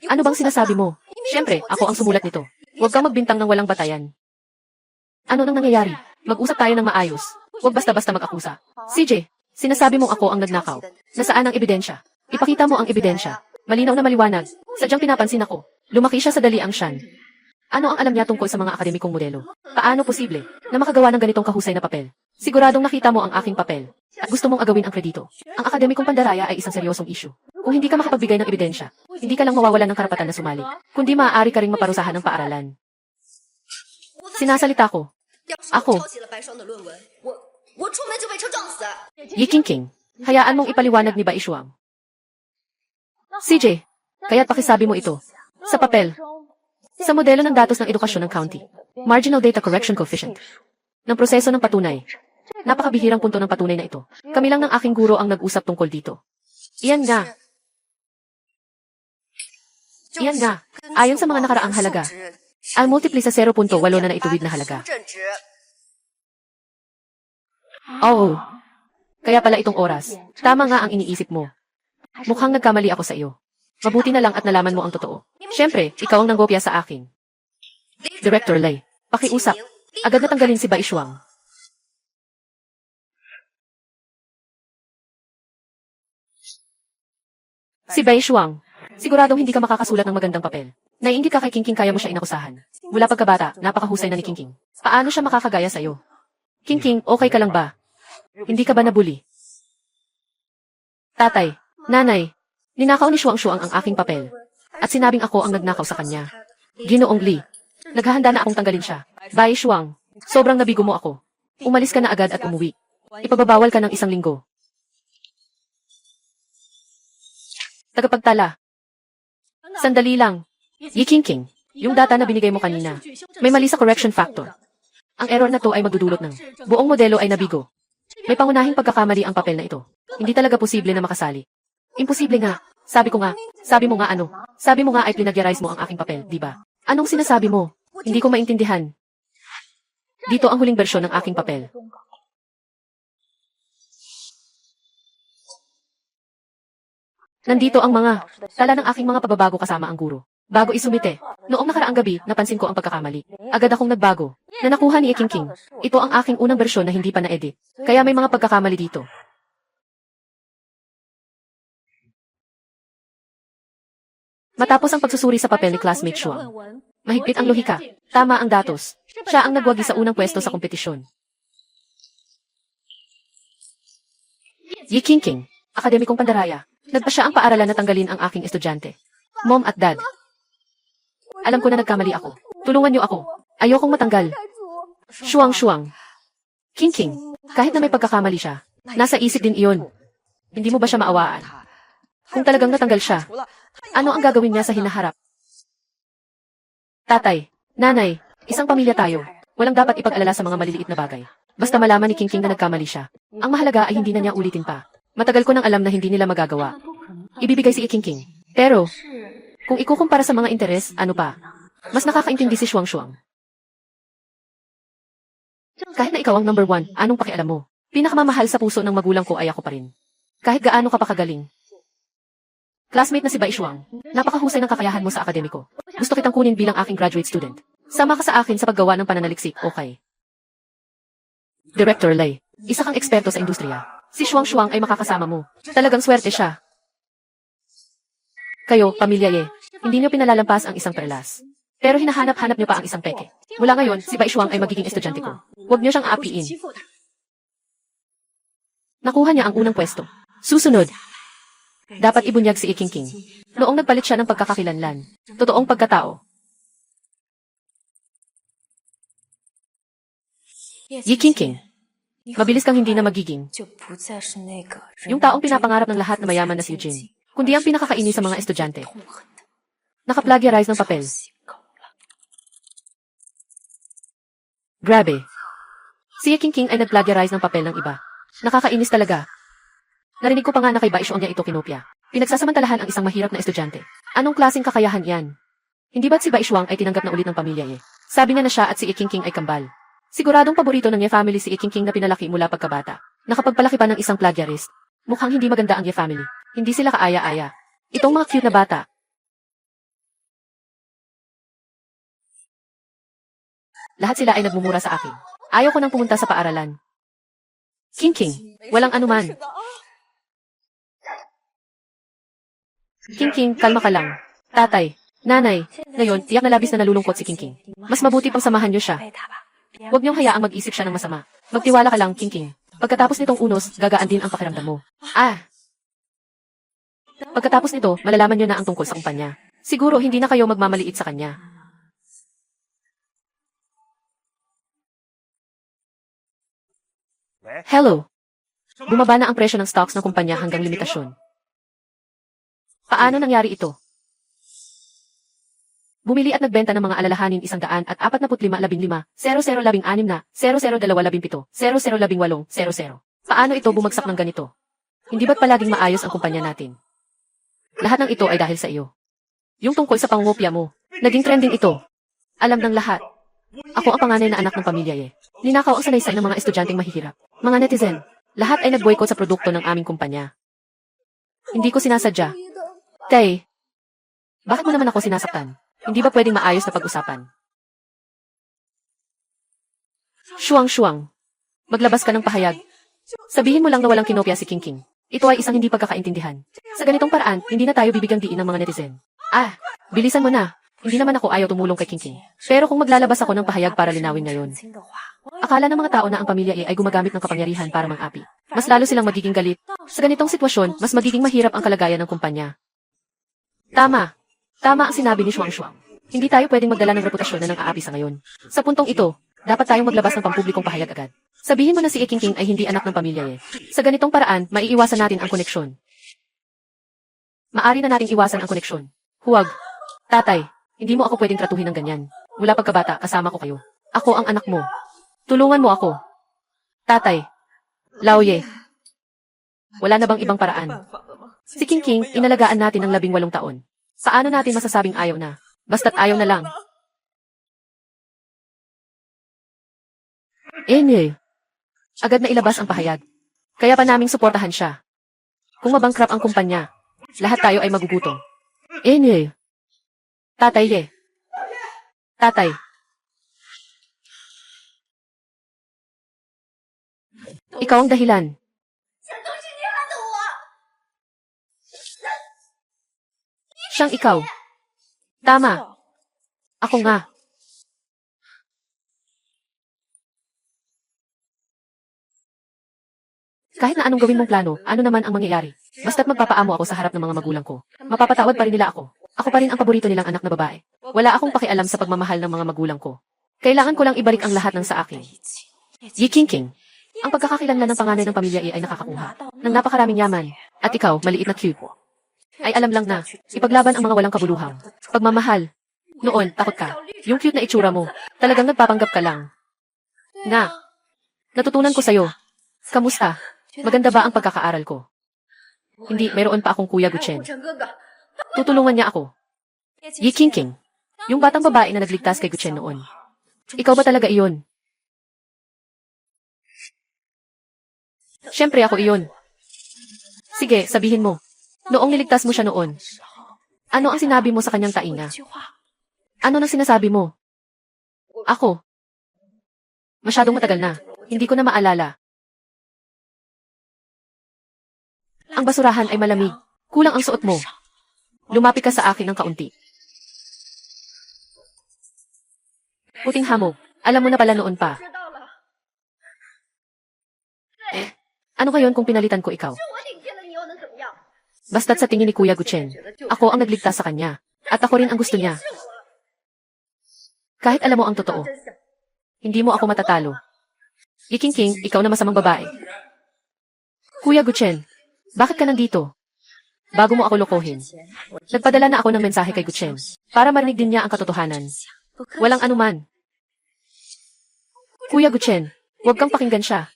Ano bang sinasabi mo? Siyempre, ako ang sumulat nito. Huwag kang magbintang ng walang batayan. Ano nang nangyayari? Mag-usap tayo ng maayos. Huwag basta-basta mag-akusa. CJ, sinasabi mong ako ang nagnakaw. Nasaan ang ebidensya? Ipakita mo ang ebidensya. Malinaw na maliwanag. Sadyang pinapansin ako. Lumaki siya sa daliang siyan. Ano ang alam niya tungkol sa mga akademikong modelo? Paano posible na makagawa ng ganitong kahusay na papel? Siguradong nakita mo ang aking papel at gusto mong agawin ang kredito. Ang akademikong pandaraya ay isang seryosong issue. Kung hindi ka makapagbigay ng ebidensya, hindi ka lang mawawalan ng karapatan na sumali, kundi maaari ka ring maparusahan ng paaralan. Sinasalita ko. Ako. Yi Qingqing, hayaan mong ipaliwanag ni Bai Shuang. CJ, kaya't pakisabi mo ito. Sa papel. Sa modelo ng datos ng edukasyon ng county. Marginal Data Correction Coefficient. Ng proseso ng patunay. Napakabihirang punto ng patunay na ito. Kami lang ng aking guro ang nag-usap tungkol dito. Iyan nga. Iyan nga. Ayon sa mga nakaraang halaga. Ang multiply sa 0.8 na naituwid na halaga. Oh. Kaya pala itong oras. Tama nga ang iniisip mo. Mukhang nagkamali ako sa iyo. Mabuti na lang at nalaman mo ang totoo. Siyempre, ikaw ang nanggopya sa akin. Director Lay, pakiusap. Agad na tanggalin si Bai Shuang. Si Bai Shuang, siguradong hindi ka makakasulat ng magandang papel. Naiinggit ka kay Qingqing, kaya mo siya inakusahan. Mula pagkabata, napakahusay na ni Qingqing. Paano siya makakagaya sa'yo? Qingqing, okay ka lang ba? Hindi ka ba nabuli? Tatay, nanay, ninakaw ni Shuang ang aking papel. At sinabing ako ang nagnakaw sa kanya. Ginoong Li, naghahanda na akong tanggalin siya. Bai Shuang, sobrang nabigo mo ako. Umalis ka na agad at umuwi. Ipababawal ka ng 1 linggo. Tagapagtala. Sandali lang. Yi Qingqing, yung data na binigay mo kanina, may mali sa correction factor. Ang error na to ay magdudulot ng buong modelo ay nabigo. May pangunahing pagkakamali ang papel na ito. Hindi talaga posible na makasali. Imposible nga. Sabi ko nga. Sabi mo nga ano? Sabi mo nga ay plinagyarize mo ang aking papel, di ba? Anong sinasabi mo? Hindi ko maintindihan. Dito ang huling bersyon ng aking papel. Nandito ang mga tala ng aking mga pababago kasama ang guro. Bago isumite, noong nakaraang gabi, napansin ko ang pagkakamali. Agad akong nagbago. Na nakuha ni Qingqing. Ito ang aking unang bersyon na hindi pa na-edit. Kaya may mga pagkakamali dito. Matapos ang pagsusuri sa papel ni classmate Shuang, mahigpit ang lohika. Tama ang datos. Siya ang nagwagi sa unang pwesto sa kompetisyon. Yi Qingqing, akademikong pandaraya. Nagpa siya ang paaralan na tanggalin ang aking estudyante. Mom at Dad. Alam ko na nagkamali ako. Tulungan niyo ako. Ayokong matanggal. Shuang. Qingqing, kahit na may pagkakamali siya, nasa isip din iyon. Hindi mo ba siya maawaan? Kung talagang natanggal siya, ano ang gagawin niya sa hinaharap? Tatay, nanay, isang pamilya tayo. Walang dapat ipag-alala sa mga maliliit na bagay. Basta malaman ni Qingqing na nagkamali siya. Ang mahalaga ay hindi na niya ulitin pa. Matagal ko nang alam na hindi nila magagawa. Ibibigay si Qingqing. Pero, kung ikukumpara sa mga interes, ano pa? Mas nakakaintindi si Shuang. Kahit na ikaw ang number 1, anong pakialam mo? Pinakamamahal sa puso ng magulang ko ay ako pa rin. Kahit gaano ka pa kagaling. Classmate na si Bai Shuang, napakahusay ng kakayahan mo sa akademiko. Gusto kitang kunin bilang aking graduate student. Sama ka sa akin sa paggawa ng pananaliksik, okay? Director Lay, isa kang eksperto sa industriya. Si Shuang ay makakasama mo. Talagang swerte siya. Kayo, pamilya Ye, hindi niyo pinalalampas ang isang perlas. Pero hinahanap-hanap niyo pa ang isang peke. Mula ngayon, si Bai Shuang ay magiging estudyante ko. Huwag niyo siyang aapiin. Nakuha niya ang unang pwesto. Susunod, dapat ibunyag si Qingqing. Noong nagpalit siya ng pagkakakilanlan. Totoong pagkatao. Yi Qingqing, mabilis kang hindi na magiging yung taong pinapangarap ng lahat na mayaman na si Eugene. kundi ang pinakakainis sa mga estudyante. Nakaplagiarize ng papel. Grabe. Si Ye King ay nagplagiarize ng papel ng iba. Nakakainis talaga. Narinig ko pa nga na kay Baishuang niya ito kinopya. Pinagsasamantalahan ang isang mahirap na estudyante. Anong klaseng kakayahan yan? Hindi ba't si Baishuang ay tinanggap na ulit ng pamilya Ye? Sabi niya na siya at si Ye King ay kambal. Siguradong paborito ng Ye family si Ye King na pinalaki mula pagkabata. Nakapagpalaki pa ng isang plagiarist. Mukhang hindi maganda ang Ye family. Hindi sila kaaya-aya. Itong mga cute na bata. Lahat sila ay nagmumura sa akin. Ayaw ko nang pumunta sa paaralan. King, walang anuman. King, kalma ka lang. Tatay, nanay, ngayon, tiyak na labis na nalulungkot si King. Mas mabuti pang samahan niyo siya. Huwag niyong hayaang mag-isip siya ng masama. Magtiwala ka lang, King. Pagkatapos nitong unos, gagaan din ang pakiramdam mo. Pagkatapos nito, malalaman niyo na ang tungkol sa kumpanya. Siguro hindi na kayo magmamaliit sa kanya. Hello. Bumaba na ang presyo ng stocks ng kumpanya hanggang limitasyon. Paano nangyari ito? Bumili at nagbenta ng mga alalahanin 145-15-0016 na 0027 0018-00. Paano ito bumagsak ng ganito? Hindi ba't palaging maayos ang kumpanya natin? Lahat ng ito ay dahil sa iyo. Yung tungkol sa pangungopia mo, naging trending ito. Alam ng lahat. Ako ang panganay na anak ng pamilya Ye. Ninakaw ang sanaysay ng mga estudyanteng mahihirap. Mga netizen, lahat ay nag-boycott sa produkto ng aming kumpanya. Hindi ko sinasadya. Tay, bakit mo naman ako sinasaktan? Hindi ba pwedeng maayos na pag-usapan? Shuang, maglabas ka ng pahayag. Sabihin mo lang na walang kinopya si King. Ito ay isang hindi pagkakaintindihan. Sa ganitong paraan, hindi na tayo bibigyang diin ng mga netizen. Bilisan mo na. Hindi naman ako ayaw tumulong kay King. Pero kung maglalabas ako ng pahayag para linawin ngayon, akala ng mga tao na ang pamilya ay gumagamit ng kapangyarihan para mang-api. Mas lalo silang magiging galit. Sa ganitong sitwasyon, mas magiging mahirap ang kalagayan ng kumpanya. Tama ang sinabi ni Shuang. Hindi tayo pwedeng magdala ng reputasyon na nang-aapi sa ngayon. Sa puntong ito, dapat tayong maglabas ng pampublikong pahayag agad. Sabihin mo na si Ye King ay hindi anak ng pamilya Ye. Sa ganitong paraan, maiiwasan natin ang koneksyon. Maari na nating iwasan ang koneksyon. Huwag. Tatay, hindi mo ako pwedeng tratuhin ng ganyan. Mula pagkabata, kasama ko kayo. Ako ang anak mo. Tulungan mo ako. Tatay. Laoye. Wala na bang ibang paraan? Si King, inalagaan natin ng 18 taon. Paano natin masasabing ayaw na? Basta't ayaw na lang. Agad na ilabas ang pahayag. Kaya pa naming suportahan siya. Kung mabangkrap ang kumpanya, lahat tayo ay magugutom. Tatay Ye. Tatay. Ikaw ang dahilan. Siyang ikaw. Tama. Ako nga. Kahit na anong gawin mong plano, ano naman ang mangyayari? Basta't magpapaamo ako sa harap ng mga magulang ko. Mapapatawad pa rin nila ako. Ako pa rin ang paborito nilang anak na babae. Wala akong pakialam sa pagmamahal ng mga magulang ko. Kailangan ko lang ibalik ang lahat ng sa akin. Ye King. Ang pagkakakilanlan ng panganay ng pamilya ay nakakakuha ng napakaraming yaman. At ikaw, maliit na cute. Ay alam lang na, ipaglaban ang mga walang kabuluhang. Pagmamahal. Noon, takot ka. Yung cute na itsura mo, talagang nagpapanggap ka lang. Natutunan ko sa'yo. Kamusta? Maganda ba ang pagkakaaral ko? Hindi, mayroon pa akong Kuya Guchen. Tutulungan niya ako. Ye King. Yung batang babae na nagligtas kay Guchen noon. Ikaw ba talaga iyon? Siyempre ako iyon. Sige, sabihin mo. Noong niligtas mo siya noon, ano ang sinabi mo sa kanyang tainga? Ano nang sinasabi mo? Ako. Masyadong matagal na. Hindi ko na maalala. Ang basurahan ay malamig. Kulang ang suot mo. Lumapit ka sa akin ng kaunti. Puting hamog. Alam mo na pala noon pa. Ano ngayon kung pinalitan ko ikaw? Basta't sa tingin ni Kuya Guchen, ako ang nagligtas sa kanya. At ako rin ang gusto niya. Kahit alam mo ang totoo, hindi mo ako matatalo. Ye King, ikaw na masamang babae. Kuya Guchen, bakit ka nandito? bago mo ako lokohin. Nagpadala na ako ng mensahe kay Guchen para marinig din niya ang katotohanan. Walang anuman. Kuya Guchen, huwag kang pakinggan siya.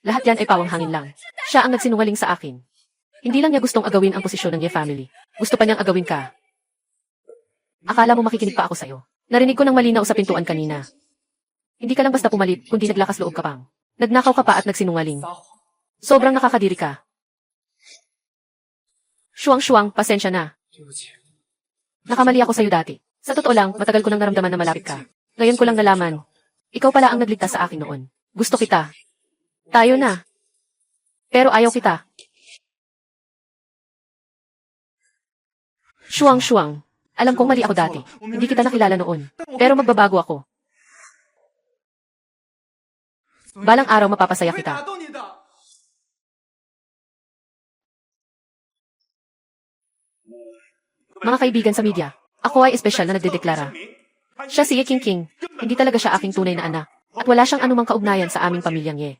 Lahat yan ay pawang hangin lang. Siya ang nagsinungaling sa akin. Hindi lang niya gustong agawin ang posisyon ng Ye family. Gusto pa niyang agawin ka. Akala mo makikinig pa ako sa'yo. Narinig ko ng malinaw sa pintuan kanina. Hindi ka lang basta pumalit, kundi naglakas loob ka pang. Nagnakaw ka pa at nagsinungaling. Sobrang nakakadiri ka. Shuang-shuang, pasensya na. Nakamali ako sa'yo dati. Sa totoo lang, matagal ko nang naramdaman na malapit ka. Ngayon ko lang nalaman. Ikaw pala ang nagligtas sa akin noon. Gusto kita. Tayo na. Pero ayaw kita. Shuang-shuang. Alam kong mali ako dati. Hindi kita nakilala noon. Pero magbabago ako. Balang araw mapapasaya kita. Mga kaibigan sa media, ako ay espesyal na nagdedeklara. Siya si Ye Qingqing. Hindi talaga siya aking tunay na anak. At wala siyang anumang kaugnayan sa aming pamilyang Ye.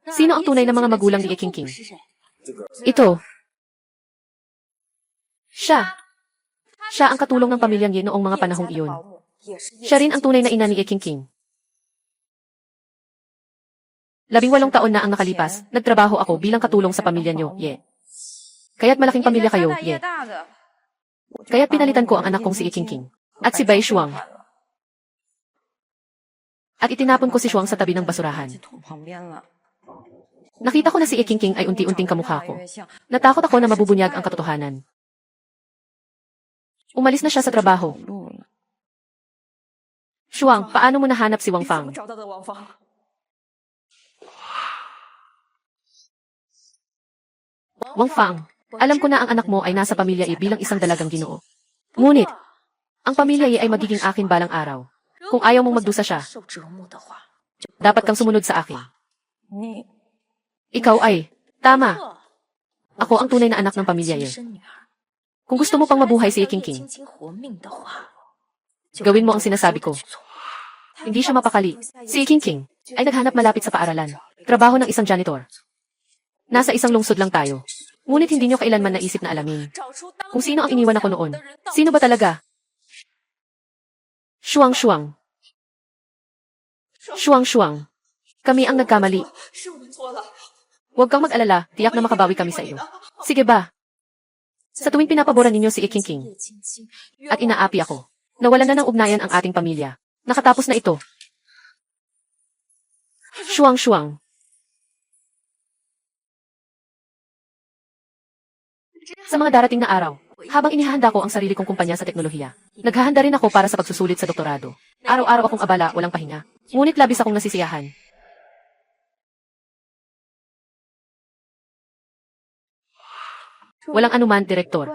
Sino ang tunay na mga magulang ni Ye Qingqing? Ito. Siya. Siya ang katulong ng pamilyang Ye noong mga panahong iyon. Siya rin ang tunay na ina ni Ye Qingqing. 18 taon na ang nakalipas, nagtrabaho ako bilang katulong sa pamilya niyo, Ye. Kaya't malaking pamilya kayo, Ye. Kaya't pinalitan ko ang anak kong si Ye Qingqing. At si Bai Shuang. At itinapon ko si Shuang sa tabi ng basurahan. Nakita ko na si Ye Qingqing ay unti-unting kamukha ko. Natakot ako na mabubunyag ang katotohanan. Umalis na siya sa trabaho. Shuang, paano mo nahanap si Wang Fang? Wang Fang, alam ko na ang anak mo ay nasa pamilya I bilang isang dalagang Ginoo. Ngunit, ang pamilya I ay magiging akin balang araw. Kung ayaw mong magdusa siya, dapat kang sumunod sa akin. Ikaw ay, tama. Ako ang tunay na anak ng pamilya I. Kung gusto mo pang mabuhay si Ye Qingqing, gawin mo ang sinasabi ko. Hindi siya mapakali. Si Ye Qingqing ay naghanap malapit sa paaralan. Trabaho ng isang janitor. Nasa isang lungsod lang tayo. Ngunit hindi niyo kailanman naisip na alamin kung sino ang iniwan ako noon. Sino ba talaga? Shuang-shuang. Shuang-shuang. Kami ang nagkamali. Huwag kang mag-alala, tiyak na makabawi kami sa iyo. Sige ba? Sa tuwing pinapaboran ninyo si Ye Qingqing at inaapi ako, nawalan na ng ugnayan ang ating pamilya. Nakatapos na ito. Shuang-shuang. Sa mga darating na araw, habang inihahanda ko ang sarili kong kumpanya sa teknolohiya, naghahanda rin ako para sa pagsusulit sa doktorado. Araw-araw akong abala, walang pahinga. Ngunit labis akong nasisiyahan. Walang anuman, Direktor.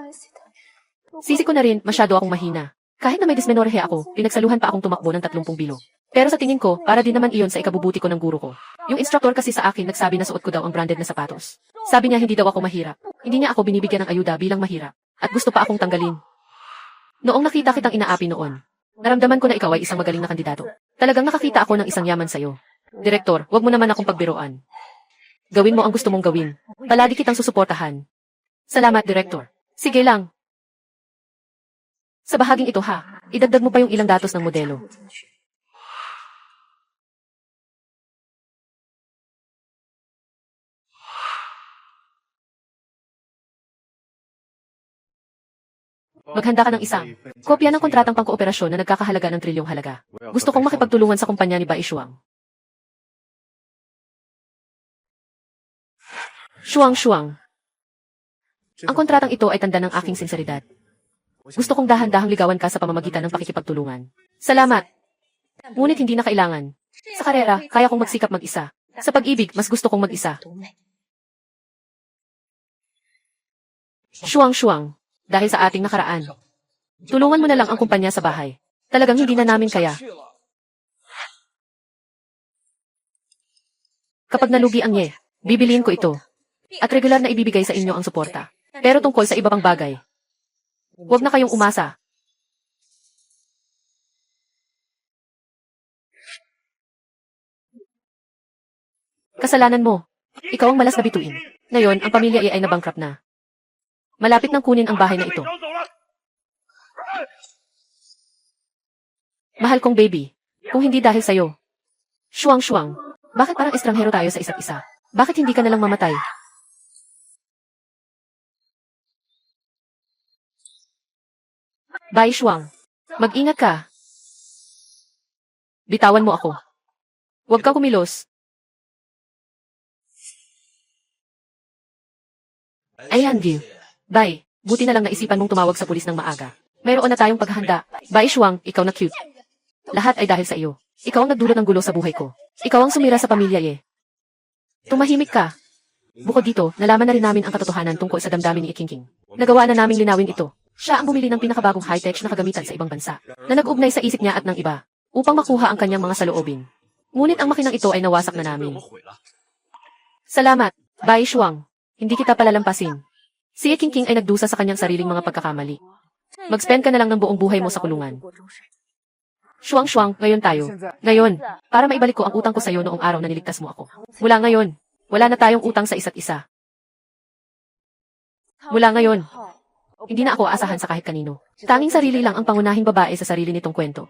Sisi ko na rin, masyado akong mahina. Kahit na may dysmenorrhea ako, pinagsaluhan pa akong tumakbo ng 30 bilog. Pero sa tingin ko, para din naman iyon sa ikabubuti ko ng guro ko. Yung instructor kasi sa akin nagsabi na suot ko daw ang branded na sapatos. Sabi niya hindi daw ako mahirap. Hindi niya ako binibigyan ng ayuda bilang mahirap. At gusto pa akong tanggalin. Noong nakita kitang inaapi noon, naramdaman ko na ikaw ay isang magaling na kandidato. Talagang nakakita ako ng isang yaman sa'yo. Direktor, wag mo naman akong pagbiroan. Gawin mo ang gusto mong gawin. Palagi kitang susuportahan. Salamat, Direktor. Sige lang. Sa bahaging ito ha, idagdag mo pa yung ilang datos ng modelo. Maghanda ka ng isang kopya ng kontratang pangkooperasyon na nagkakahalaga ng trilyong halaga. Gusto kong makipagtulungan sa kumpanya ni Bai Shuang. Shuang-shuang. Ang kontratang ito ay tanda ng aking sinseridad. Gusto kong dahan-dahang ligawan ka sa pamamagitan ng pakikipagtulungan. Salamat. Ngunit hindi na kailangan. Sa karera, kaya kong magsikap mag-isa. Sa pag-ibig, mas gusto kong mag-isa. Shuang-shuang. Dahil sa ating nakaraan. Tulungan mo na lang ang kumpanya sa bahay. Talagang hindi na namin kaya. Kapag nalugi ang Ye, bibiliin ko ito. At regular na ibibigay sa inyo ang suporta. Pero tungkol sa iba pang bagay, huwag na kayong umasa. Kasalanan mo. Ikaw ang malas na bituin. Ngayon, ang pamilya ay nabankrupt na. Malapit nang kunin ang bahay na ito. Mahal kong baby, kung hindi dahil sa'yo. Shuang. Bakit parang estranghero tayo sa isa't isa? Bakit hindi ka nalang mamatay? Bai Shuang, mag-ingat ka. Bitawan mo ako. Huwag ka kumilos. Ayan, Gil. Bai, buti na lang naisipan mong tumawag sa pulis ng maaga. Mayroon na tayong paghahanda. Bai Shuang, ikaw na cute. Lahat ay dahil sa iyo. Ikaw ang nagdulot ng gulo sa buhay ko. Ikaw ang sumira sa pamilya ye. Tumahimik ka. Bukod dito, nalaman na rin namin ang katotohanan tungkol sa damdamin ni Ikingking. Nagawa na naming linawin ito. Siya ang bumili ng pinakabagong high-tech na kagamitan sa ibang bansa, na nag-ugnay sa isip niya at ng iba, upang makuha ang kanyang mga saloobin. Ngunit ang makinang ito ay nawasak na namin. Salamat, Bai Shuang. Hindi kita palalampasin. Si Ikingking ay nagdusa sa kanyang sariling mga pagkakamali. Mag-spend ka na lang ng buong buhay mo sa kulungan. Shuang, ngayon tayo. Ngayon, para maibalik ko ang utang ko sa iyo noong araw na niligtas mo ako. Mula ngayon, wala na tayong utang sa isa't isa. Mula ngayon, hindi na ako aasahan sa kahit kanino. Tanging sarili lang ang pangunahing babae sa sarili nitong kwento.